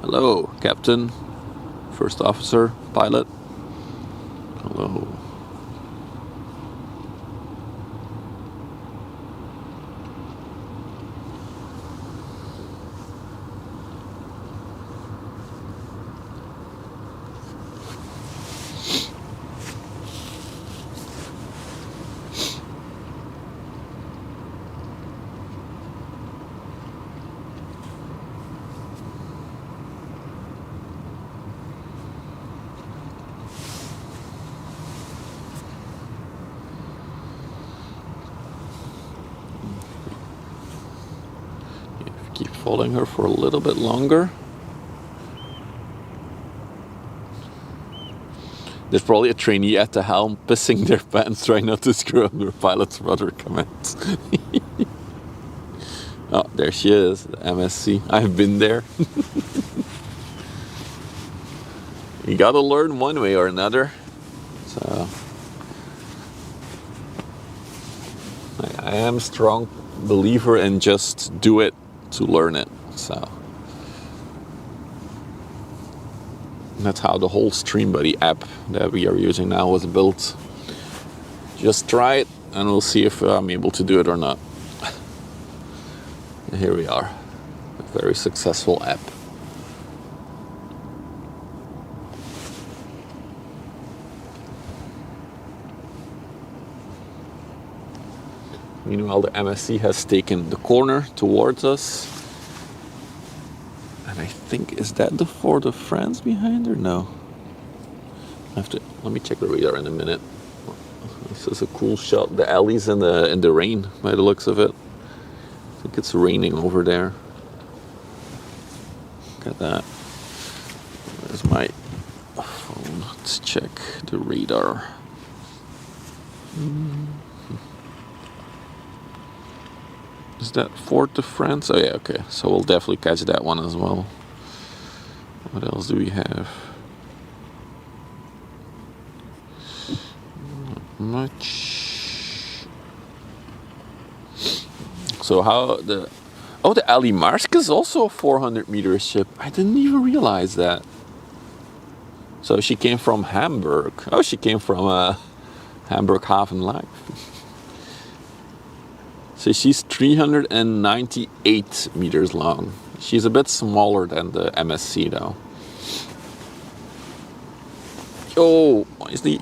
Hello, Captain, First Officer, Pilot. Hello. Keep following her for a little bit longer. There's probably a trainee at the helm pissing their pants trying not to screw up their pilot's rudder comments. Oh, there she is, the MSC. I've been there. You gotta learn one way or another. So I am a strong believer in just do it to learn it. So that's how the whole Stream Buddy app that we are using now was built. Just try it and we'll see if I'm able to do it or not. And here we are, a very successful app. Meanwhile, the MSC has taken the corner towards us. And I think, is that the Fort of France behind her? No. Let me check the radar in a minute. This is a cool shot. The alley's in the rain by the looks of it. I think it's raining over there. Look at that. There's my phone. Let's check the radar. Is that Fort de France? Oh yeah, okay. So we'll definitely catch that one as well. What else do we have? Not much. So how the... Oh, the Ali Marsk is also a 400-meter ship. I didn't even realize that. So she came from Hamburg. Oh, she came from Hamburg Haven Live. So she's 398 meters long. She's a bit smaller than the MSC though. Oh, is the...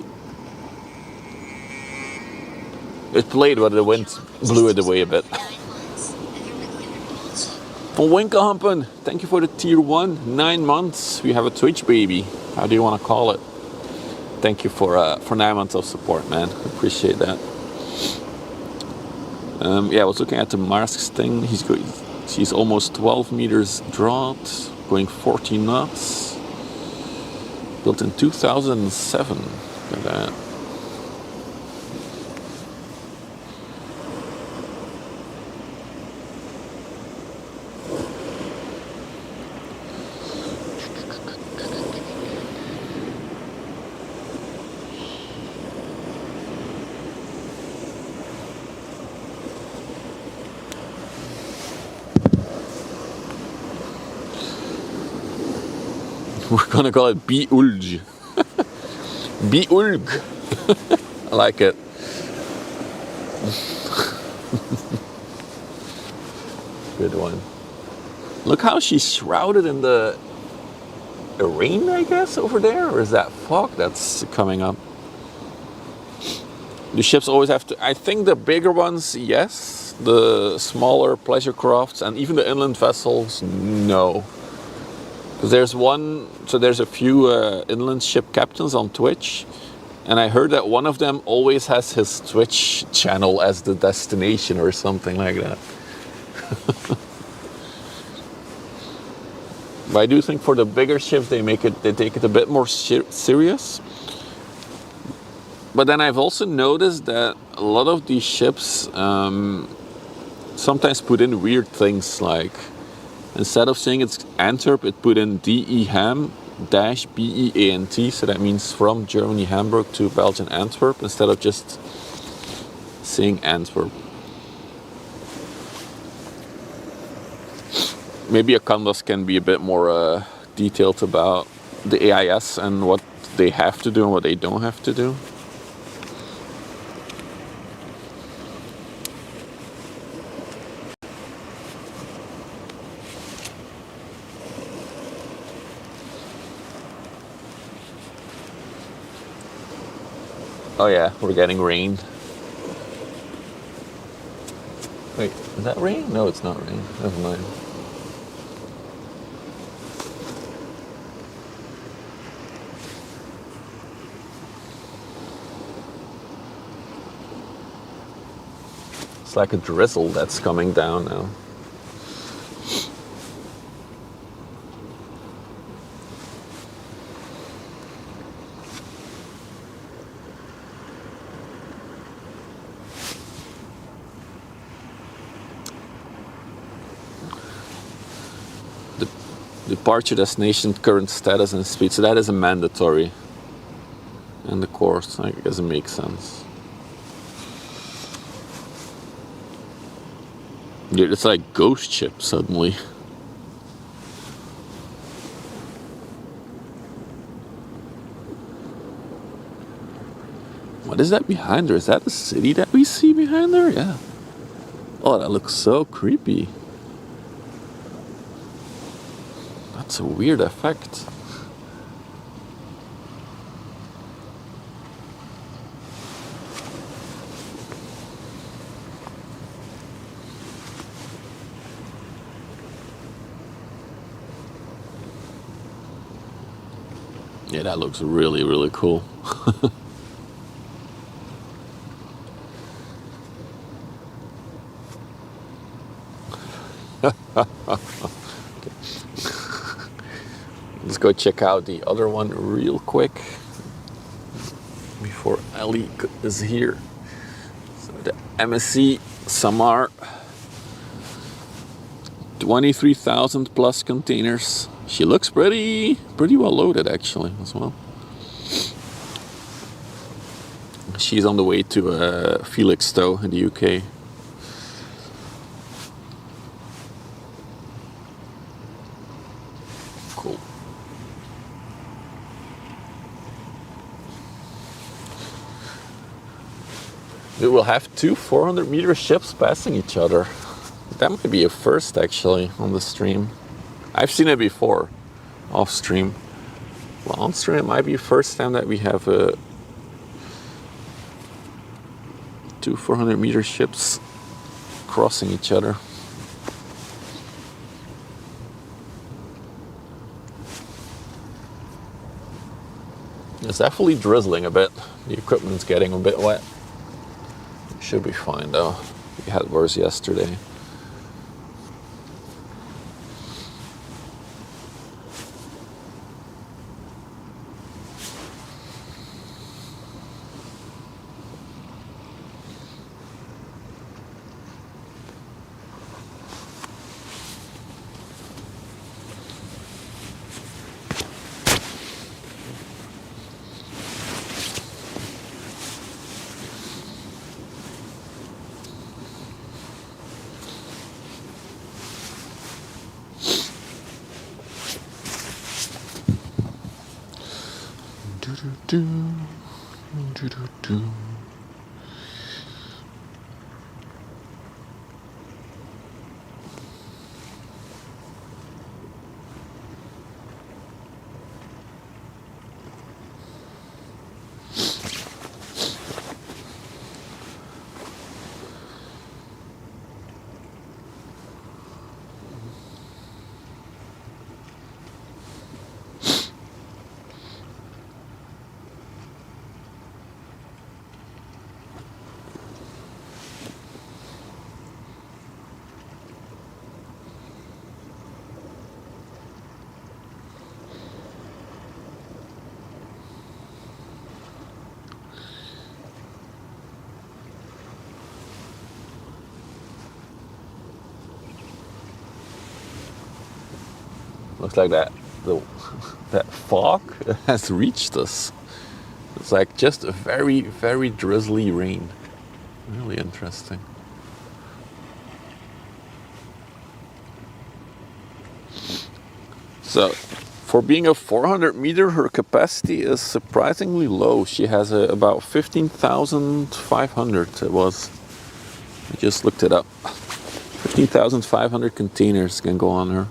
It played, but the wind blew it away a bit. Van Winkelhampen, thank you for the tier 1. 9 months. We have a Twitch baby. How do you want to call it? Thank you for 9 months of support, man. Appreciate that. Yeah, I was looking at the Marsk's thing. She's almost 12 meters draught, going 14 knots. Built in 2007. Look at that. We're gonna call it Biulg. Biulg. I like it. Good one. Look how she's shrouded in the rain, I guess, over there. Or is that fog that's coming up? The ships always have to... I think the bigger ones, yes. The smaller pleasure crafts and even the inland vessels, no. Because there's one... So there's a few inland ship captains on Twitch. And I heard that one of them always has his Twitch channel as the destination or something like that. But I do think for the bigger ships they take it a bit more serious. But then I've also noticed that a lot of these ships sometimes put in weird things, like instead of saying it's Antwerp, it put in DE-HAM-BEANT, so that means from Germany Hamburg to Belgian Antwerp, instead of just saying Antwerp. Maybe a canvas can be a bit more detailed about the AIS and what they have to do and what they don't have to do. Oh yeah, we're getting rain. Wait, is that rain? No, it's not rain. Never mind. It's like a drizzle that's coming down now. Departure destination, current status and speed. So that is a mandatory. And the course, I guess it makes sense. Dude, it's like ghost ship suddenly. What is that behind her? Is that the city that we see behind her? Yeah. Oh, that looks so creepy. That's a weird effect. Yeah, that looks really, really cool. Let's go check out the other one real quick before Ali is here. So the MSC SAMAR, 23,000 plus containers. She looks pretty well loaded actually as well. She's on the way to Felixstowe in the UK. Cool. We will have two 400-meter ships passing each other. That might be a first actually on the stream. I've seen it before off stream. Well, on stream it might be the first time that we have two 400-meter ships crossing each other. It's definitely drizzling a bit. The equipment's getting a bit wet. Should be fine though. We had worse yesterday. Looks like that fog has reached us. It's like just a very, very drizzly rain. Really interesting. So, for being a 400 meter, her capacity is surprisingly low. She has about 15,500 it was. I just looked it up. 15,500 containers can go on her.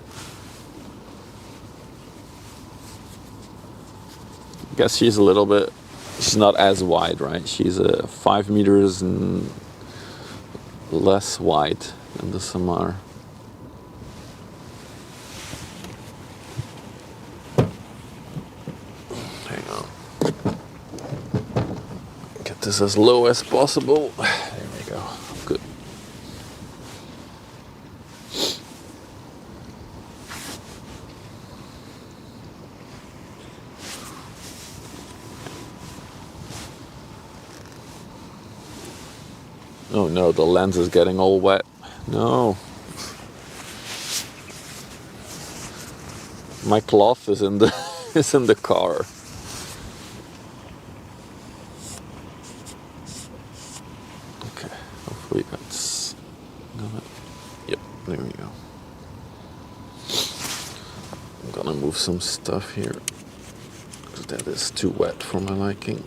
I guess she's she's not as wide, right? She's 5 meters and less wide than the SAMAR. Hang on. Get this as low as possible. There we go. Good. Oh no, the lens is getting all wet. No. My cloth is in the is in the car. Okay, hopefully that's not. Yep, there we go. I'm gonna move some stuff here because that is too wet for my liking.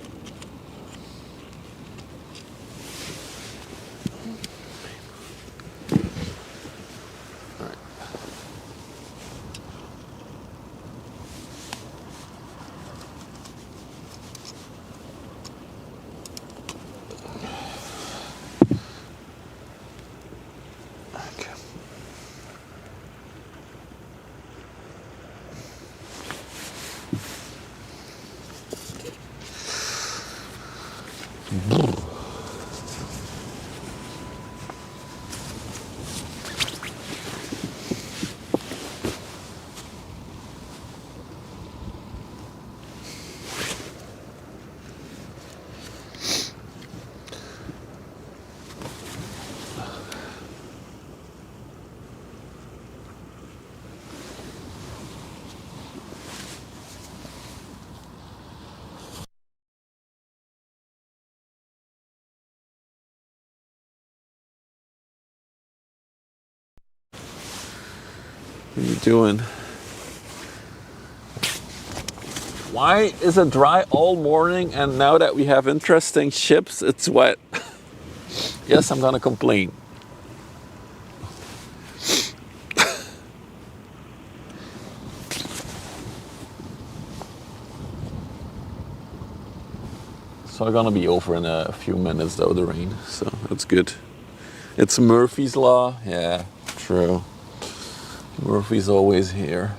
What are you doing? Why is it dry all morning and now that we have interesting ships, it's wet? Yes, I'm gonna complain. So I'm gonna be over in a few minutes though, the rain, so that's good. It's Murphy's Law, yeah, true. Murphy's always here.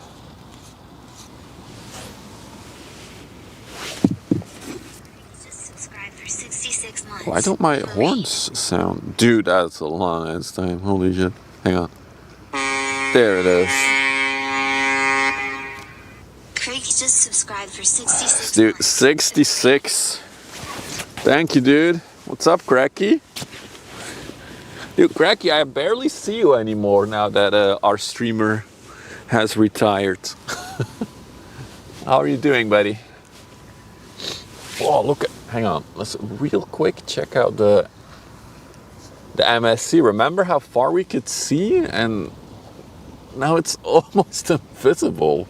Why don't my horns sound? Dude, that's a long ass time. Holy shit. Hang on. There it is. Craig just subscribed for 66 Dude, months. 66. Thank you, dude. What's up, Cracky? Dude, Cracky, I barely see you anymore now that our streamer has retired. How are you doing, buddy? Oh, look at, hang on. Let's real quick check out the MSC. Remember how far we could see? And now it's almost invisible.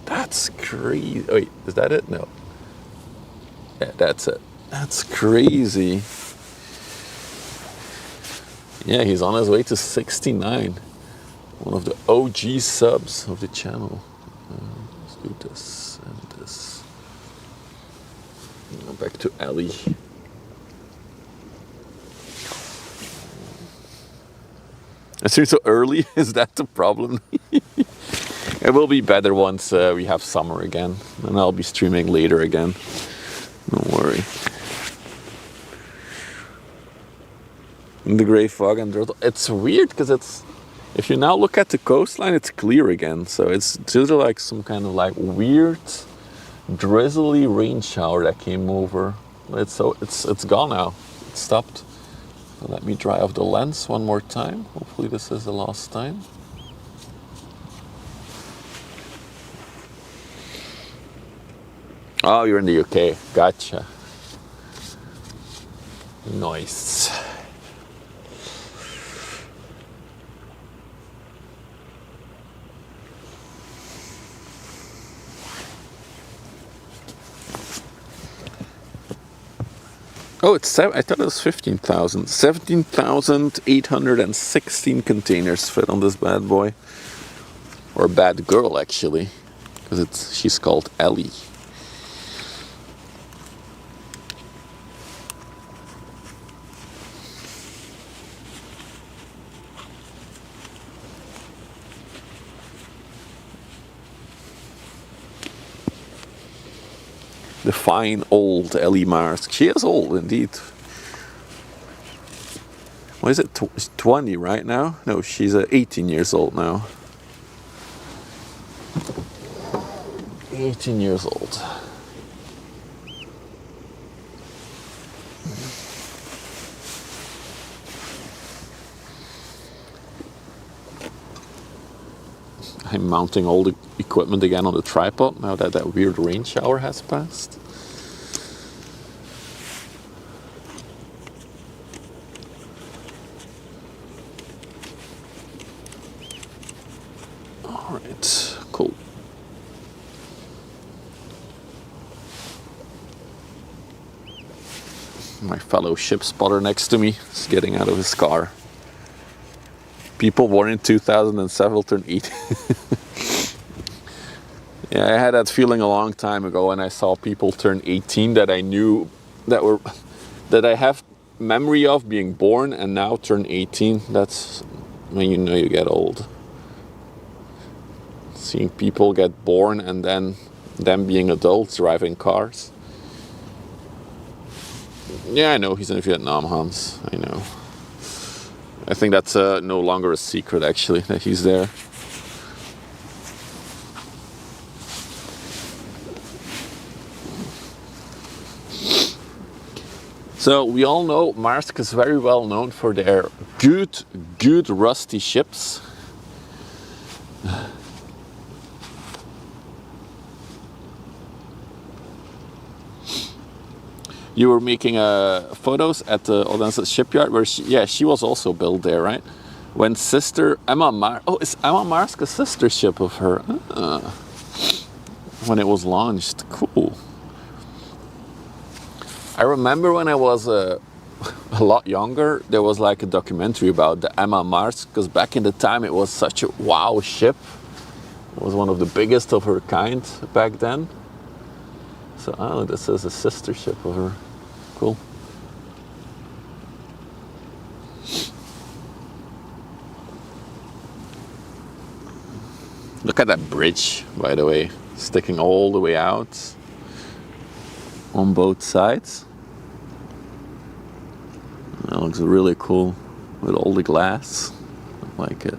That's crazy. Wait, is that it? No. Yeah, that's it. That's crazy. Yeah, he's on his way to 69. One of the OG subs of the channel. Let's do this and this. Now back to Ali. I see so early. Is that the problem? It will be better once we have summer again, and I'll be streaming later again. Don't worry. In the grey fog and dirt. It's weird because it's. If you now look at the coastline, it's clear again. So it's just like some kind of like weird, drizzly rain shower that came over. It's gone now. It stopped. So let me dry off the lens one more time. Hopefully this is the last time. Oh, you're in the UK. Gotcha. Nice. Oh, I thought it was 15,000. 17,816 containers fit on this bad boy. Or bad girl, actually. Because she's called Ellie. The fine old Ellie Mars. She is old indeed. What is it? 20 right now? No, she's 18 years old now. 18 years old. I'm mounting all the equipment again on the tripod now that that weird rain shower has passed. Alright, cool. My fellow ship spotter next to me is getting out of his car. People born in 2007 will turn 8. Yeah, I had that feeling a long time ago when I saw people turn 18 that I knew that I have memory of being born and now turn 18. That's when you know you get old. Seeing people get born and then them being adults driving cars. Yeah, I know he's in Vietnam, Hans. I know. I think that's no longer a secret, actually, that he's there. So we all know Maersk is very well known for their good rusty ships. You were making photos at the Odense shipyard where she was also built there, right? When sister Emma Maersk, is Emma Maersk a sister ship of her? When it was launched, cool. I remember when I was a lot younger, there was like a documentary about the Emma Maersk, because back in the time it was such a wow ship. It was one of the biggest of her kind back then. So, this is a sister ship of her. Cool. Look at that bridge, by the way, sticking all the way out on both sides. That looks really cool with all the glass. I like it.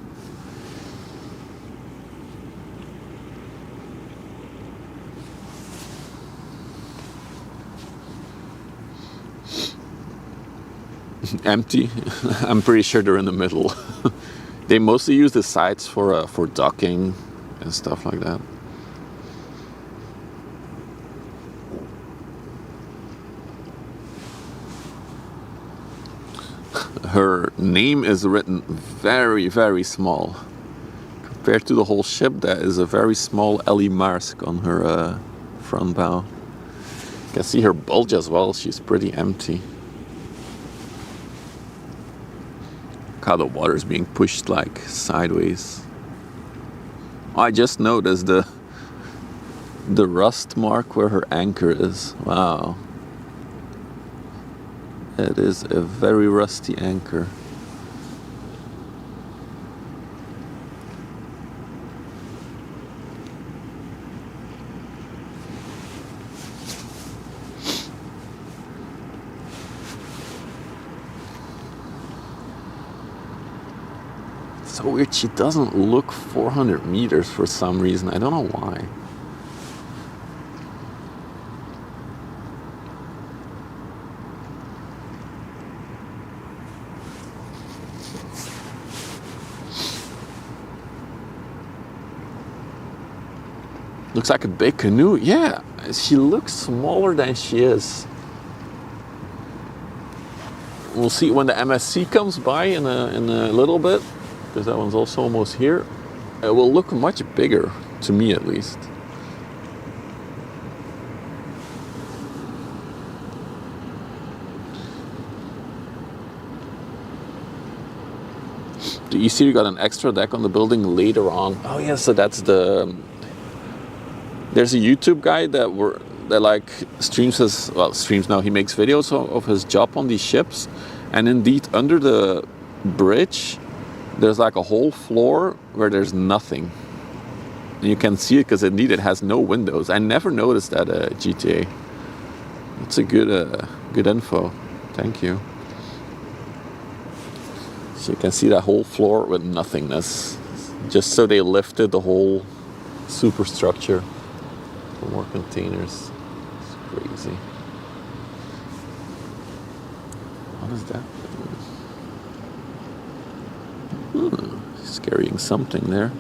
Empty. I'm pretty sure they're in the middle. They mostly use the sides for docking and stuff like that. Her name is written very, very small. Compared to the whole ship, that is a very small Ellie Maersk on her front bow. You can see her bulge as well. She's pretty empty. Look how the water's being pushed like sideways. I just noticed the rust mark where her anchor is. Wow. It is a very rusty anchor. So weird, she doesn't look 400 meters for some reason. I don't know why. Looks like a big canoe. Yeah, she looks smaller than she is. We'll see when the MSC comes by in a little bit, because that one's also almost here. It will look much bigger, to me at least. Do you see you got an extra deck on the building later on? Oh yeah, so that's the... There's a YouTube guy that like streams his, well, streams now, he makes videos of his job on these ships. And indeed, under the bridge, there's like a whole floor where there's nothing. And you can see it because indeed it has no windows. I never noticed that at GTA. It's a good info. Thank you. So you can see that whole floor with nothingness. Just so they lifted the whole superstructure for more containers. It's crazy. What is that? He's carrying something there.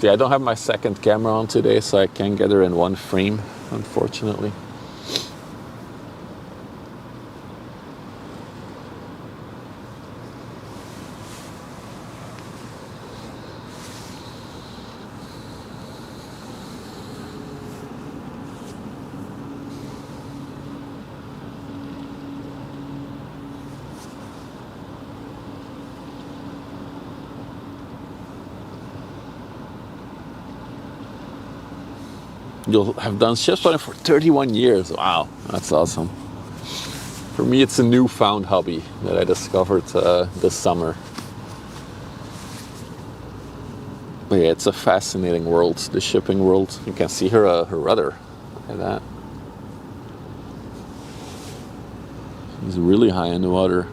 Yeah, I don't have my second camera on today, so I can't get her in one frame, unfortunately. You'll have done ship spotting for 31 years. Wow, that's awesome. For me, it's a newfound hobby that I discovered this summer. But yeah, it's a fascinating world, the shipping world. You can see her rudder. Look at that. She's really high in the water.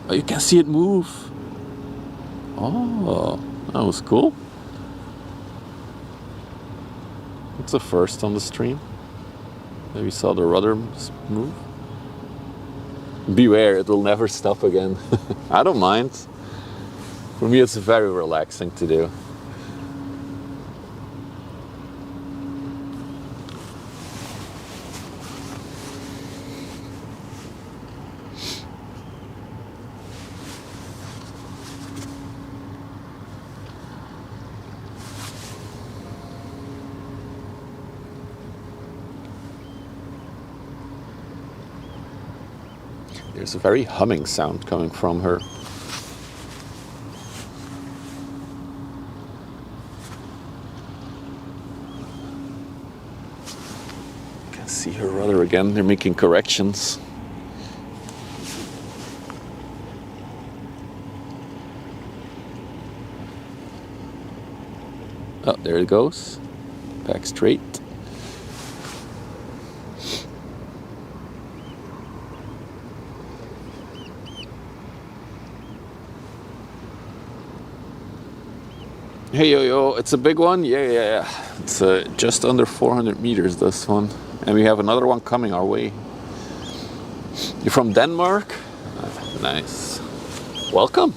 Oh, you can see it move. Oh, that was cool. It's a first on the stream. Maybe you saw the rudder move. Beware, it will never stop again. I don't mind. For me, it's very relaxing to do. There's a very humming sound coming from her. You can see her rudder again. They're making corrections. Oh, there it goes. Back straight. Hey yo, it's a big one? Yeah. It's just under 400 meters, this one. And we have another one coming our way. You're from Denmark? Nice. Welcome.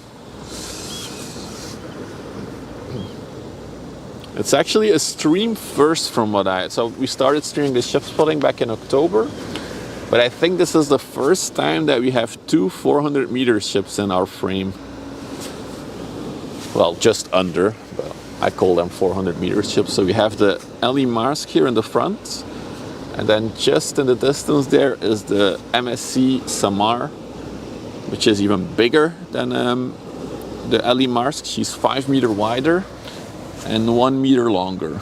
It's actually a stream first from what so we started streaming the ship spotting back in October. But I think this is the first time that we have two 400 meter ships in our frame. Well, just under, but I call them 400 meter ships. So we have the Ellie Maersk here in the front, and then just in the distance there is the MSC SAMAR, which is even bigger than the Ellie Maersk. She's 5 meter wider and 1 meter longer.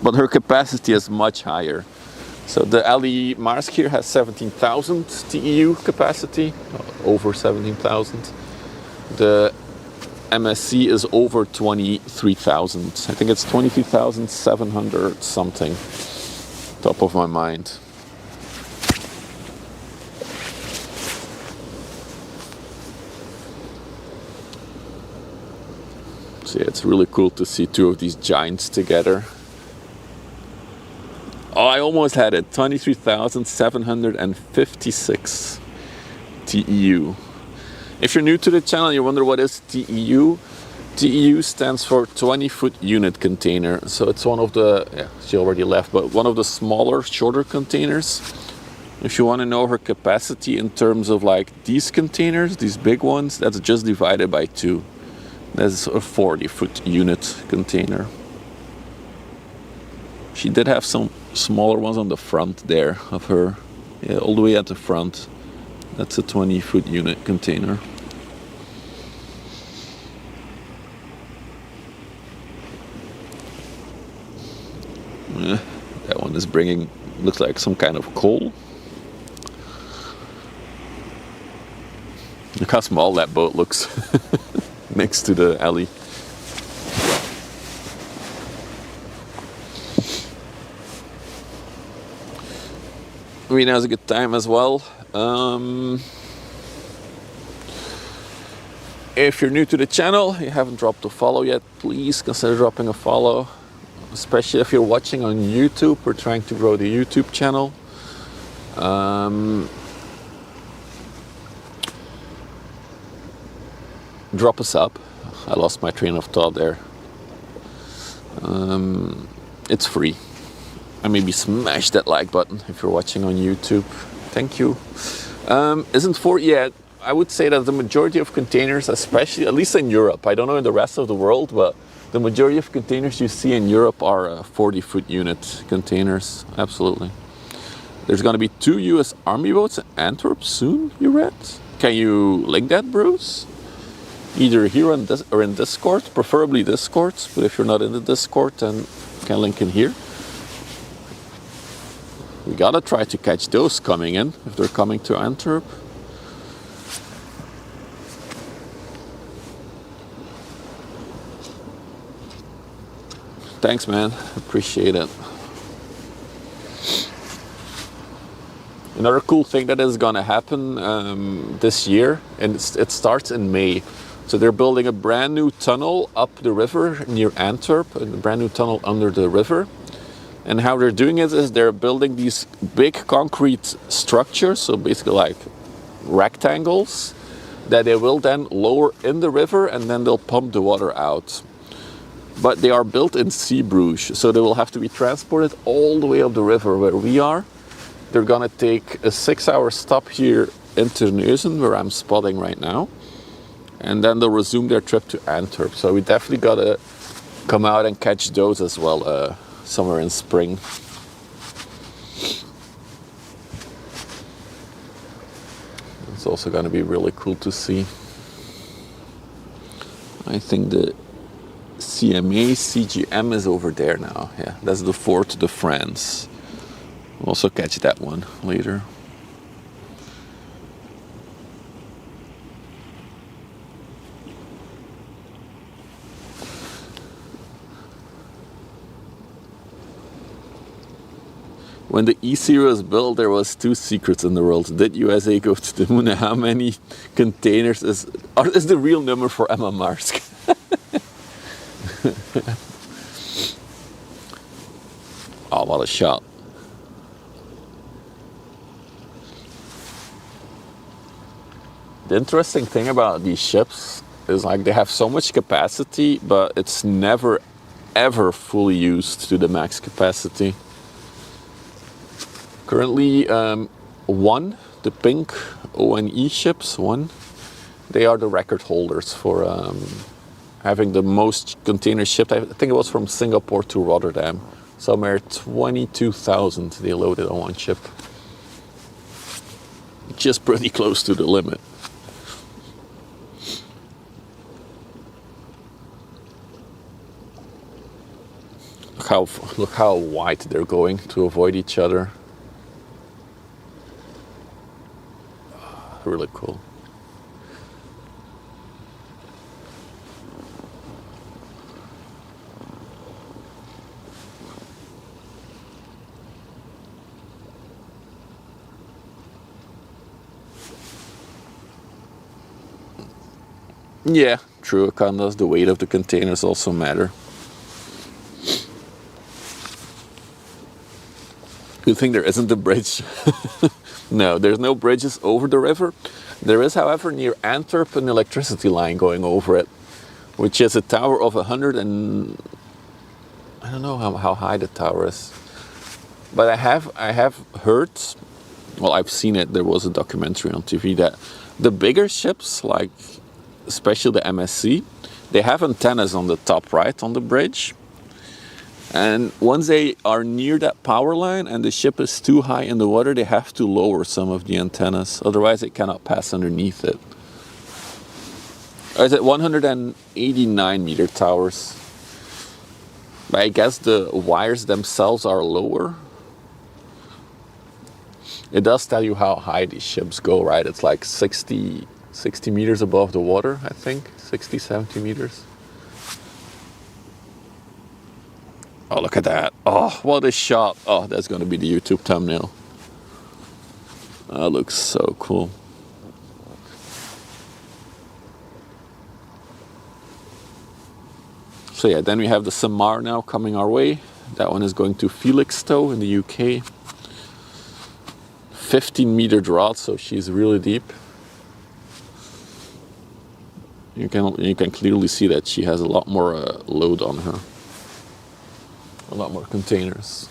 But her capacity is much higher. So the Ellie Maersk here has 17,000 TEU capacity, over 17,000. The MSC is over 23,000. I think it's 23,700 something, top of my mind. So yeah, it's really cool to see two of these giants together. Oh, I almost had it. 23,756 TEU. If you're new to the channel, you wonder what is TEU. TEU stands for 20-foot unit container. So it's one of the, yeah, she already left, but one of the smaller, shorter containers. If you want to know her capacity in terms of like these containers, these big ones, that's just divided by 2. That's a 40-foot unit container. She did have some smaller ones on the front there of her, yeah, all the way at the front. That's a 20-foot unit container. That one is bringing, looks like some kind of coal. Look how small that boat looks next to the alley. Rena has a good time as well. If you're new to the channel, you haven't dropped a follow yet, please consider dropping a follow. Especially if you're watching on YouTube. We're trying to grow the YouTube channel. Drop us up. I lost my train of thought there. It's free. And maybe smash that like button if you're watching on YouTube. Thank you. Isn't for yet. I would say that the majority of containers, especially at least in Europe, I don't know in the rest of the world, but the majority of containers you see in Europe are 40-foot unit containers. Absolutely. There's going to be 2 US Army boats in Antwerp soon, you read? Can you link that, Bruce? Either here on this or in Discord, preferably Discord. But if you're not in the Discord, then you can link in here. We gotta try to catch those coming in, if they're coming to Antwerp. Thanks, man. Appreciate it. Another cool thing that is gonna happen this year, and it starts in May. So they're building a brand new tunnel up the river near Antwerp, a brand new tunnel under the river. And how they're doing it is they're building these big concrete structures, so basically like rectangles, that they will then lower in the river and then they'll pump the water out. But they are built in Zeebrugge, so they will have to be transported all the way up the river where we are. They're gonna take a 6-hour stop here in Terneuzen, where I'm spotting right now. And then they'll resume their trip to Antwerp. So we definitely gotta come out and catch those as well. Somewhere in spring. It's also going to be really cool to see. I think the CMA CGM is over there now. Yeah, that's the Fort de France. We'll also catch that one later. When the E0 was built, there was 2 secrets in the world. Did USA go to the moon? And how many containers is the real number for Emma Maersk? Oh, what a shot. The interesting thing about these ships is like they have so much capacity, but it's never ever fully used to the max capacity. Currently, the pink ONE ships, they are the record holders for having the most containers shipped. I think it was from Singapore to Rotterdam. Somewhere 22,000 they loaded on one ship. Just pretty close to the limit. Look how wide they're going to avoid each other. Really cool. Yeah, true. Condos, the weight of the containers also matter. You think there isn't a bridge? No, there's no bridges over the river. There is, however, near Antwerp an electricity line going over it, which is a tower of 100 and I don't know how high the tower is, but I have heard, well, I've seen it. There was a documentary on TV that the bigger ships, like especially the MSC, they have antennas on the top right on the bridge. And once they are near that power line and the ship is too high in the water, they have to lower some of the antennas. Otherwise, it cannot pass underneath it. Or is it 189 meter towers? But I guess the wires themselves are lower. It does tell you how high these ships go, right? It's like 60 meters above the water, I think. 60, 70 meters. Oh, look at that. Oh, what a shot. Oh, that's going to be the YouTube thumbnail. That looks so cool. So yeah, then we have the SAMAR now coming our way. That one is going to Felixstowe in the UK. 15-meter draught, so she's really deep. You can clearly see that she has a lot more load on her. A lot more containers.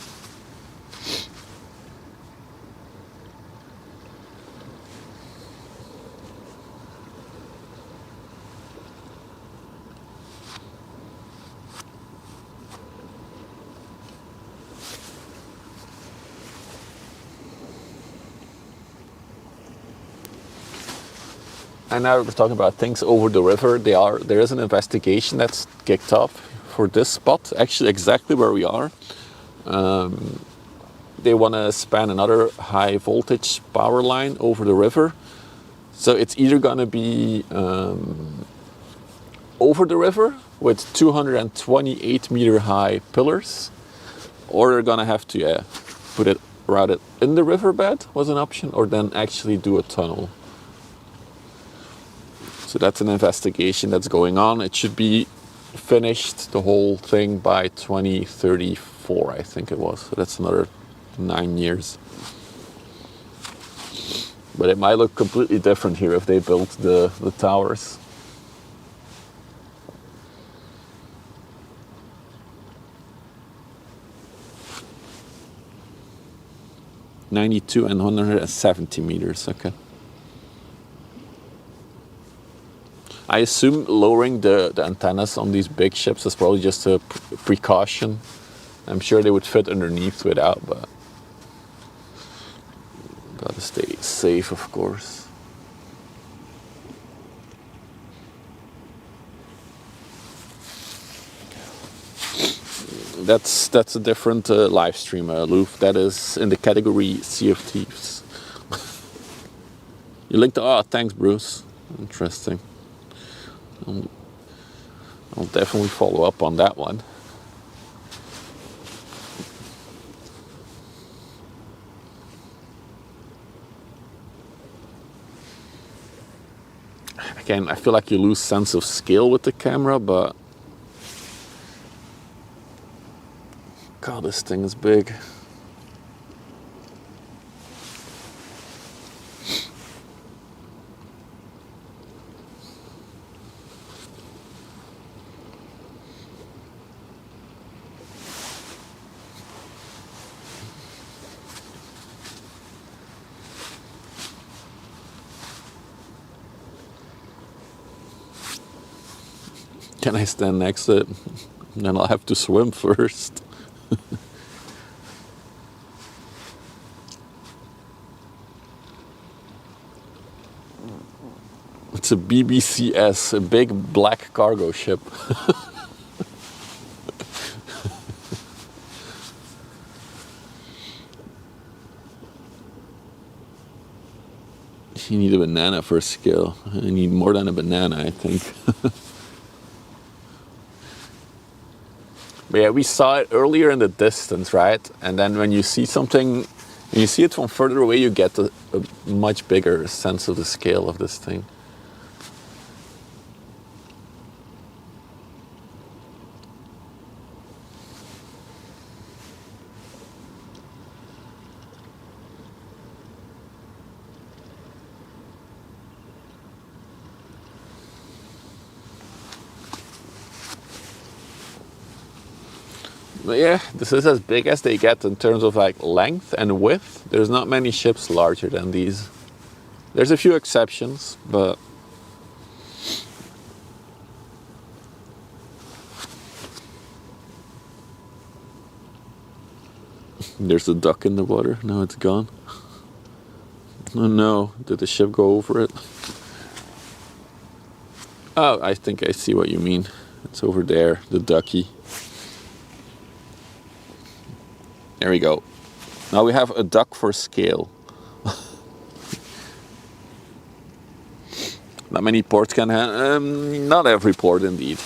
And now we're talking about things over the river. There is an investigation that's kicked off for this spot, actually exactly where we are. They want to span another high voltage power line over the river. So it's either going to be over the river with 228 meter high pillars, or they're going to have to route it in the riverbed was an option, or then actually do a tunnel. So that's an investigation that's going on. It should be finished, the whole thing, by 2034, I think it was. So that's another 9 years. But it might look completely different here if they built the towers. (92 and 170 meters). Okay. I assume lowering the antennas on these big ships is probably just a precaution. I'm sure they would fit underneath without, but gotta stay safe, of course. That's a different live stream, Loof. That is in the category Sea of Thieves. You linked. Oh, thanks, Bruce. Interesting. I'll definitely follow up on that one. Again, I feel like you lose sense of scale with the camera, but God, this thing is big. can I stand next to it? Then I'll have to swim first. It's a BBCS, a big black cargo ship. You need a banana for a scale. You need more than a banana, I think. But yeah, we saw it earlier in the distance, right? And then when you see something, when you see it from further away, you get a much bigger sense of the scale of this thing. But yeah, this is as big as they get in terms of like length and width. There's not many ships larger than these. There's a few exceptions, but there's a duck in the water. Now it's gone. Oh no, did the ship go over it? Oh, I think I see what you mean. It's over there, the ducky. There we go. Now we have a duck for scale. Not many ports can handle, not every port indeed.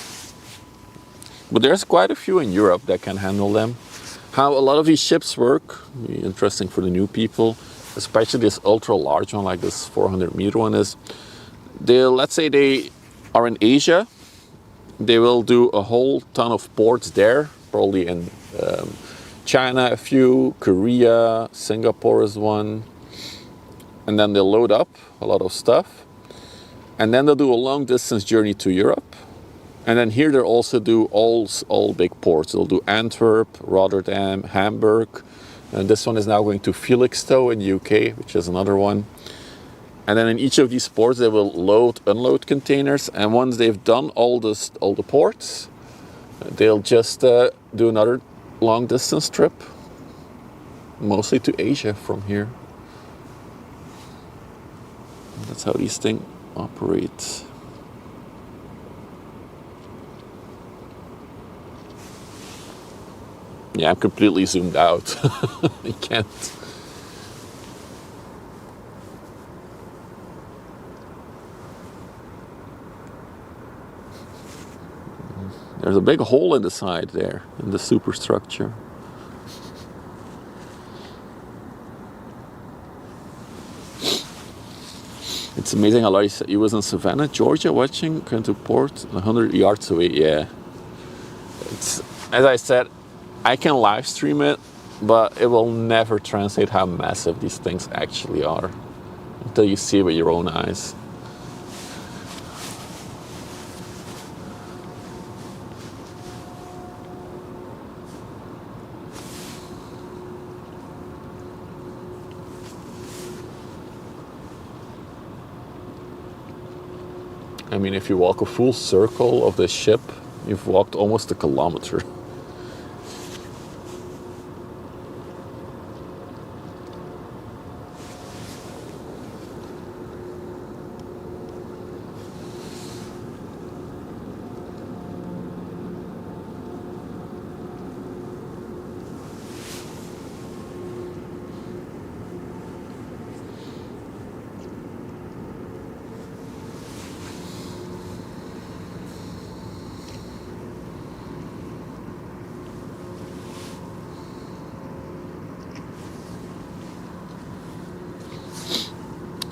But there's quite a few in Europe that can handle them. How a lot of these ships work, interesting for the new people, especially this ultra large one like this 400 meter one is, let's say they are in Asia, they will do a whole ton of ports there, probably in China a few, Korea, Singapore is one, and then they'll load up a lot of stuff, and then they'll do a long distance journey to Europe, and then here they'll also do all big ports. They'll do Antwerp, Rotterdam, Hamburg, and this one is now going to Felixstowe in the UK, which is another one. And then in each of these ports they will load, unload containers, and once they've done all the ports, they'll just do another long distance trip, mostly to Asia from here. That's how these things operate. Yeah, I'm completely zoomed out. I can't. There's a big hole in the side there, in the superstructure. It's amazing how he was in Savannah, Georgia, watching, going to port 100 yards away. Yeah. It's, as I said, I can live stream it, but it will never translate how massive these things actually are until you see it with your own eyes. I mean, if you walk a full circle of the ship, you've walked almost a kilometer.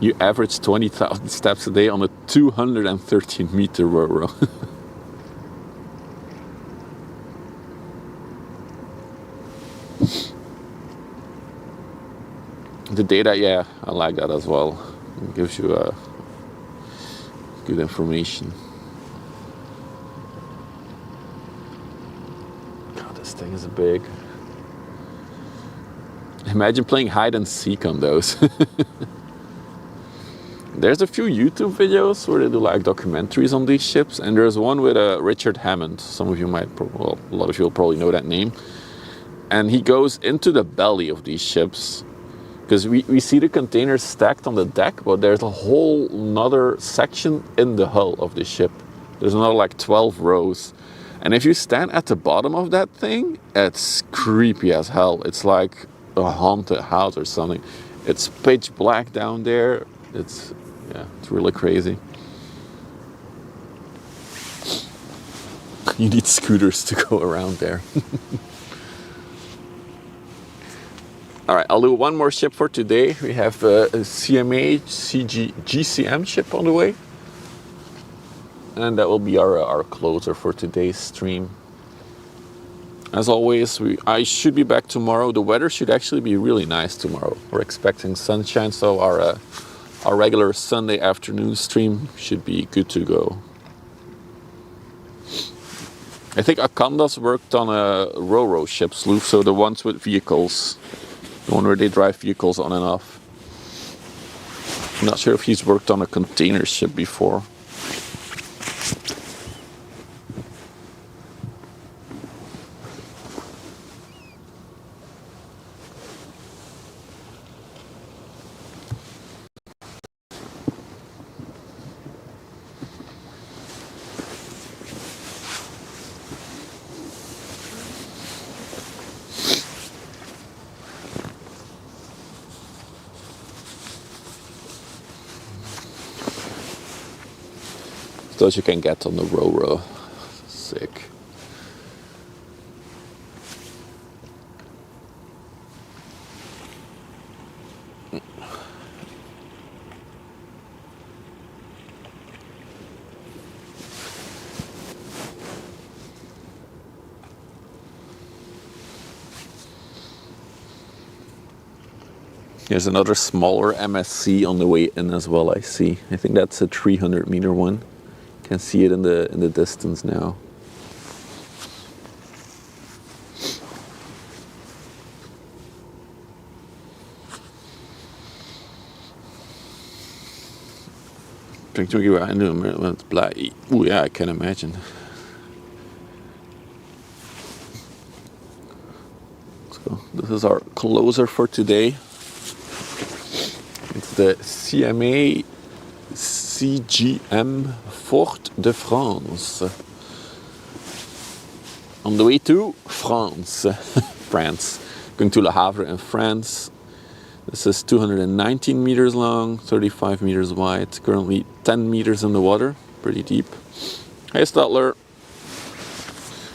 You average 20,000 steps a day on a 213 meter row. The data, yeah, I like that as well. It gives you good information. God, this thing is big. Imagine playing hide and seek on those. There's a few YouTube videos where they do like documentaries on these ships, and there's one with Richard Hammond. Some of you might, well, a lot of you will probably know that name. And he goes into the belly of these ships, because we see the containers stacked on the deck, but there's a whole another section in the hull of the ship. There's another like 12 rows. And if you stand at the bottom of that thing, it's creepy as hell. It's like a haunted house or something. It's pitch black down there. It's really crazy. You need scooters to go around there. All right, I'll do one more ship for today. We have a CMA GCM ship on the way. And that will be our closer for today's stream. As always, I should be back tomorrow. The weather should actually be really nice tomorrow. We're expecting sunshine, so our regular Sunday afternoon stream should be good to go. I think Akandas worked on a ro-ro ship sloop, so the ones with vehicles. The one where they drive vehicles on and off. I'm not sure if he's worked on a container ship before. Those you can get on the ro-ro. Sick. There's another smaller MSC on the way in as well, I see. I think that's a 300 meter one. Can see it in the distance now. Oh yeah, I can imagine. So this is our closer for today. It's the CMA CGM Fort de France. On the way to France. France. Going to Le Havre in France. This is 219 meters long, 35 meters wide, currently 10 meters in the water, pretty deep. Hey Stutler.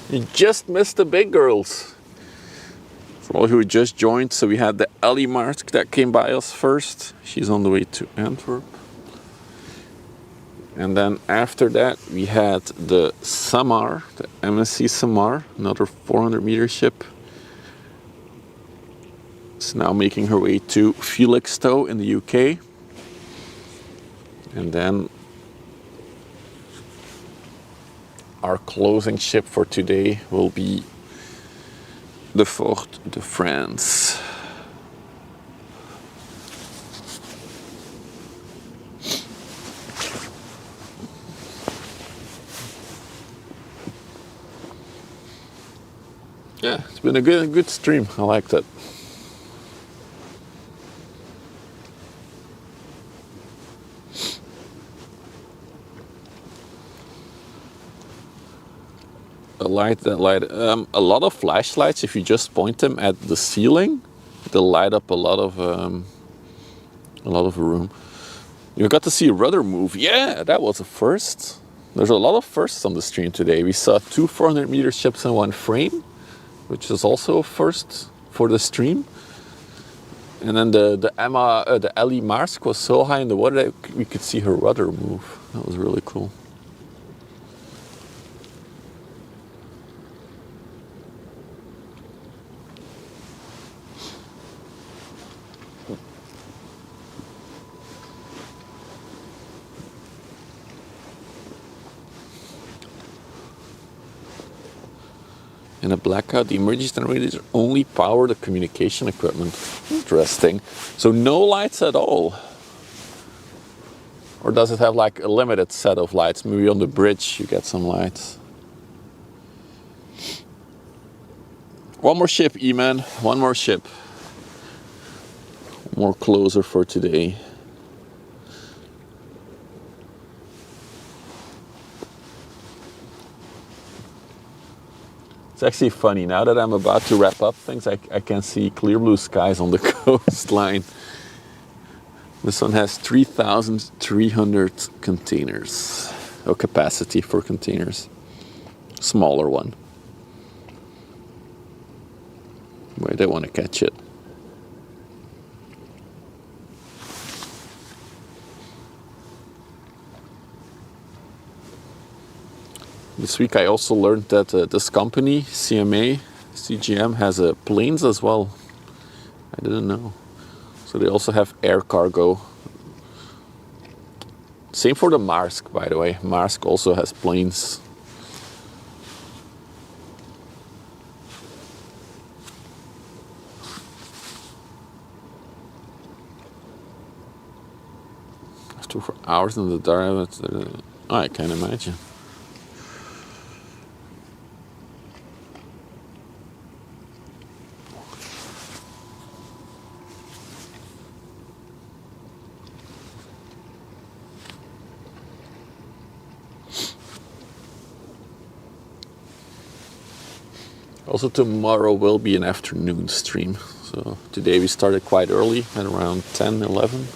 You just missed the big girls. For all who just joined, so we had the Ellie Mark that came by us first. She's on the way to Antwerp. And then after that, we had the SAMAR, the MSC SAMAR, another 400 meter ship. It's now making her way to Felixstowe in the UK. And then our closing ship for today will be the Fort de France. Yeah, it's been a good stream. I liked it. A lot of flashlights. If you just point them at the ceiling, they'll light up a lot of room. You got to see a rudder move. Yeah, that was a first. There's a lot of firsts on the stream today. We saw 2 400 meter ships in one frame, which is also a first for the stream. And then the Ellie Marsk was so high in the water that we could see her rudder move. That was really cool. In a blackout, the emergency generators only power the communication equipment. Interesting. So no lights at all. Or does it have like a limited set of lights? Maybe on the bridge you get some lights. One more ship, E-man. One more ship. More closer for today. It's actually funny. Now that I'm about to wrap up things, I can see clear blue skies on the coastline. This one has 3,300 containers. Oh, capacity for containers. Smaller one. Where they want to catch it. This week I also learned that this company, CGM, has planes as well. I didn't know. So they also have air cargo. Same for the Maersk, by the way. Maersk also has planes. For hours in the dark. I can imagine. Also tomorrow will be an afternoon stream. So today we started quite early at around 10, 11.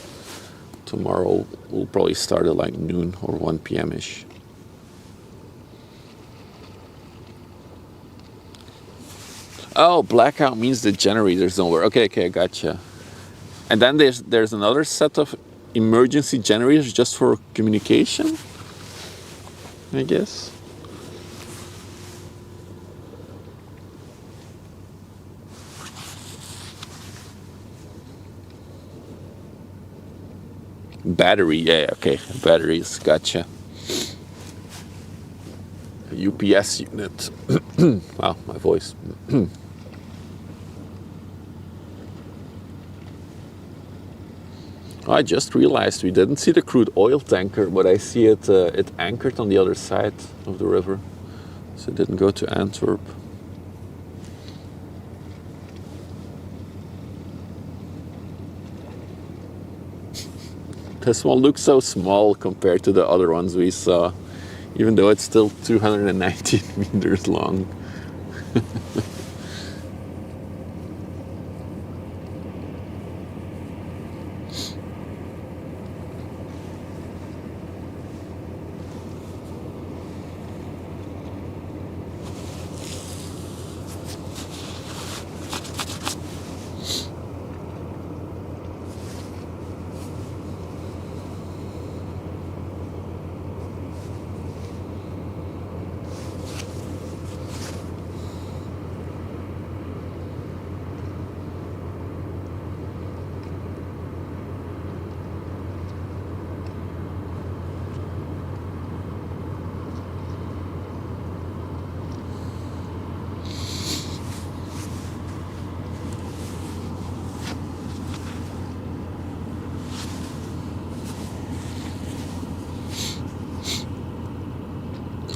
Tomorrow we'll probably start at like noon or 1 p.m.-ish. Oh, blackout means the generators don't work. Okay, gotcha. And then there's another set of emergency generators just for communication, I guess. Battery, yeah, okay. Batteries, gotcha. A UPS unit. Wow, my voice. I just realized we didn't see the crude oil tanker, but I see it anchored on the other side of the river. So it didn't go to Antwerp. This one looks so small compared to the other ones we saw, even though it's still 219 meters long.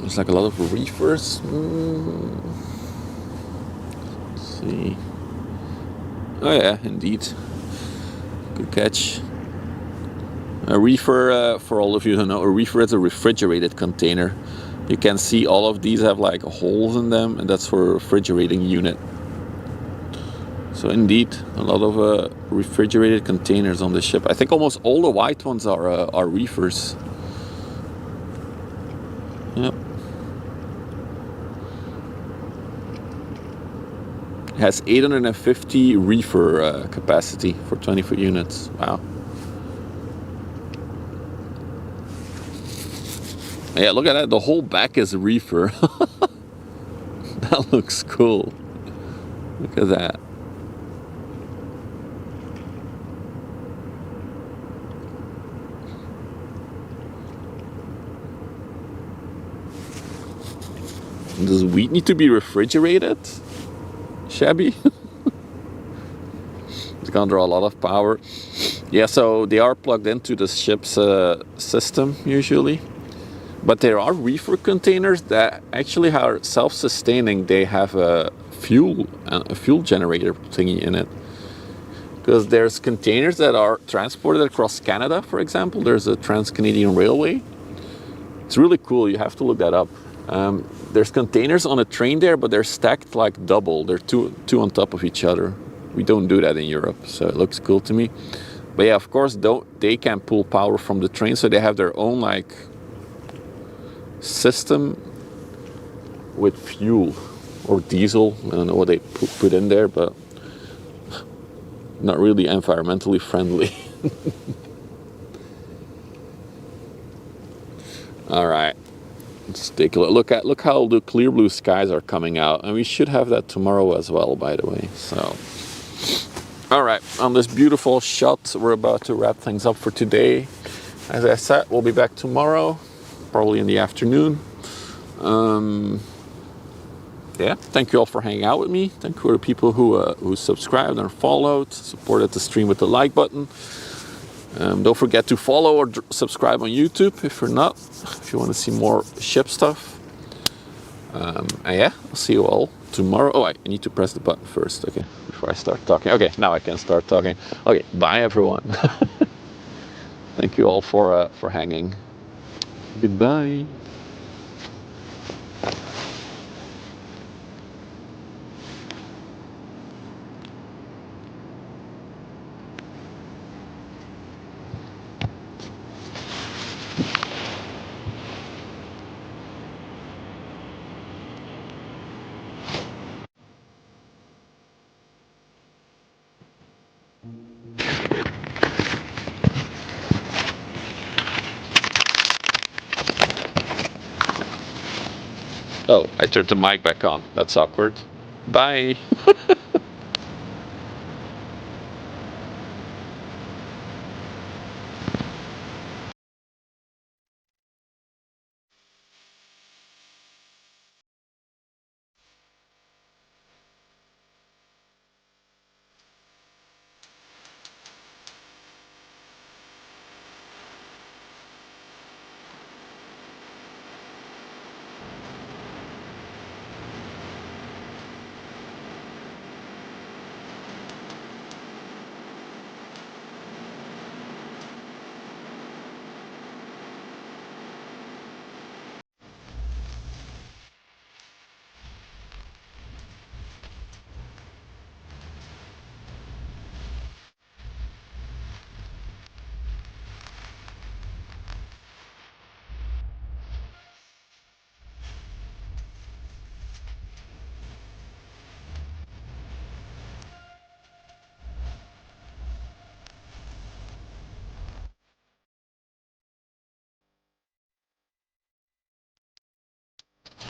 There's like a lot of reefers. Let's see. Oh yeah, indeed. Good catch. A reefer, for all of you who know, a reefer is a refrigerated container. You can see all of these have like holes in them, and that's for a refrigerating unit. So indeed, a lot of refrigerated containers on the ship. I think almost all the white ones are reefers. Yep. It has 850 reefer capacity for 20-foot units. Wow. Yeah, look at that. The whole back is a reefer. That looks cool. Look at that. Does wheat need to be refrigerated? Shabby. It's gonna draw a lot of power. Yeah, so they are plugged into the ship's system usually. But there are reefer containers that actually are self-sustaining. They have a fuel generator thingy in it. Because there's containers that are transported across Canada, for example. There's a Trans-Canadian Railway. It's really cool. You have to look that up. There's containers on a train there, but they're stacked like double. They're two on top of each other. We don't do that in Europe, so it looks cool to me. But yeah, of course, they can pull power from the train, so they have their own like system with fuel or diesel. I don't know what they put in there, but not really environmentally friendly. All right, let's take a look. Look how the clear blue skies are coming out, and we should have that tomorrow as well, by the way. So, all right, on this beautiful shot, we're about to wrap things up for today. As I said, we'll be back tomorrow, probably in the afternoon. Yeah, thank you all for hanging out with me. Thank you for the people who subscribed and followed, supported the stream with the like button. Don't forget to follow or subscribe on YouTube if you're not, if you want to see more ship stuff. And yeah, I'll see you all tomorrow. Oh, I need to press the button first, okay, before I start talking. Okay, now I can start talking. Okay, bye everyone. Thank you all for hanging. Goodbye. Oh, I turned the mic back on. That's awkward. Bye.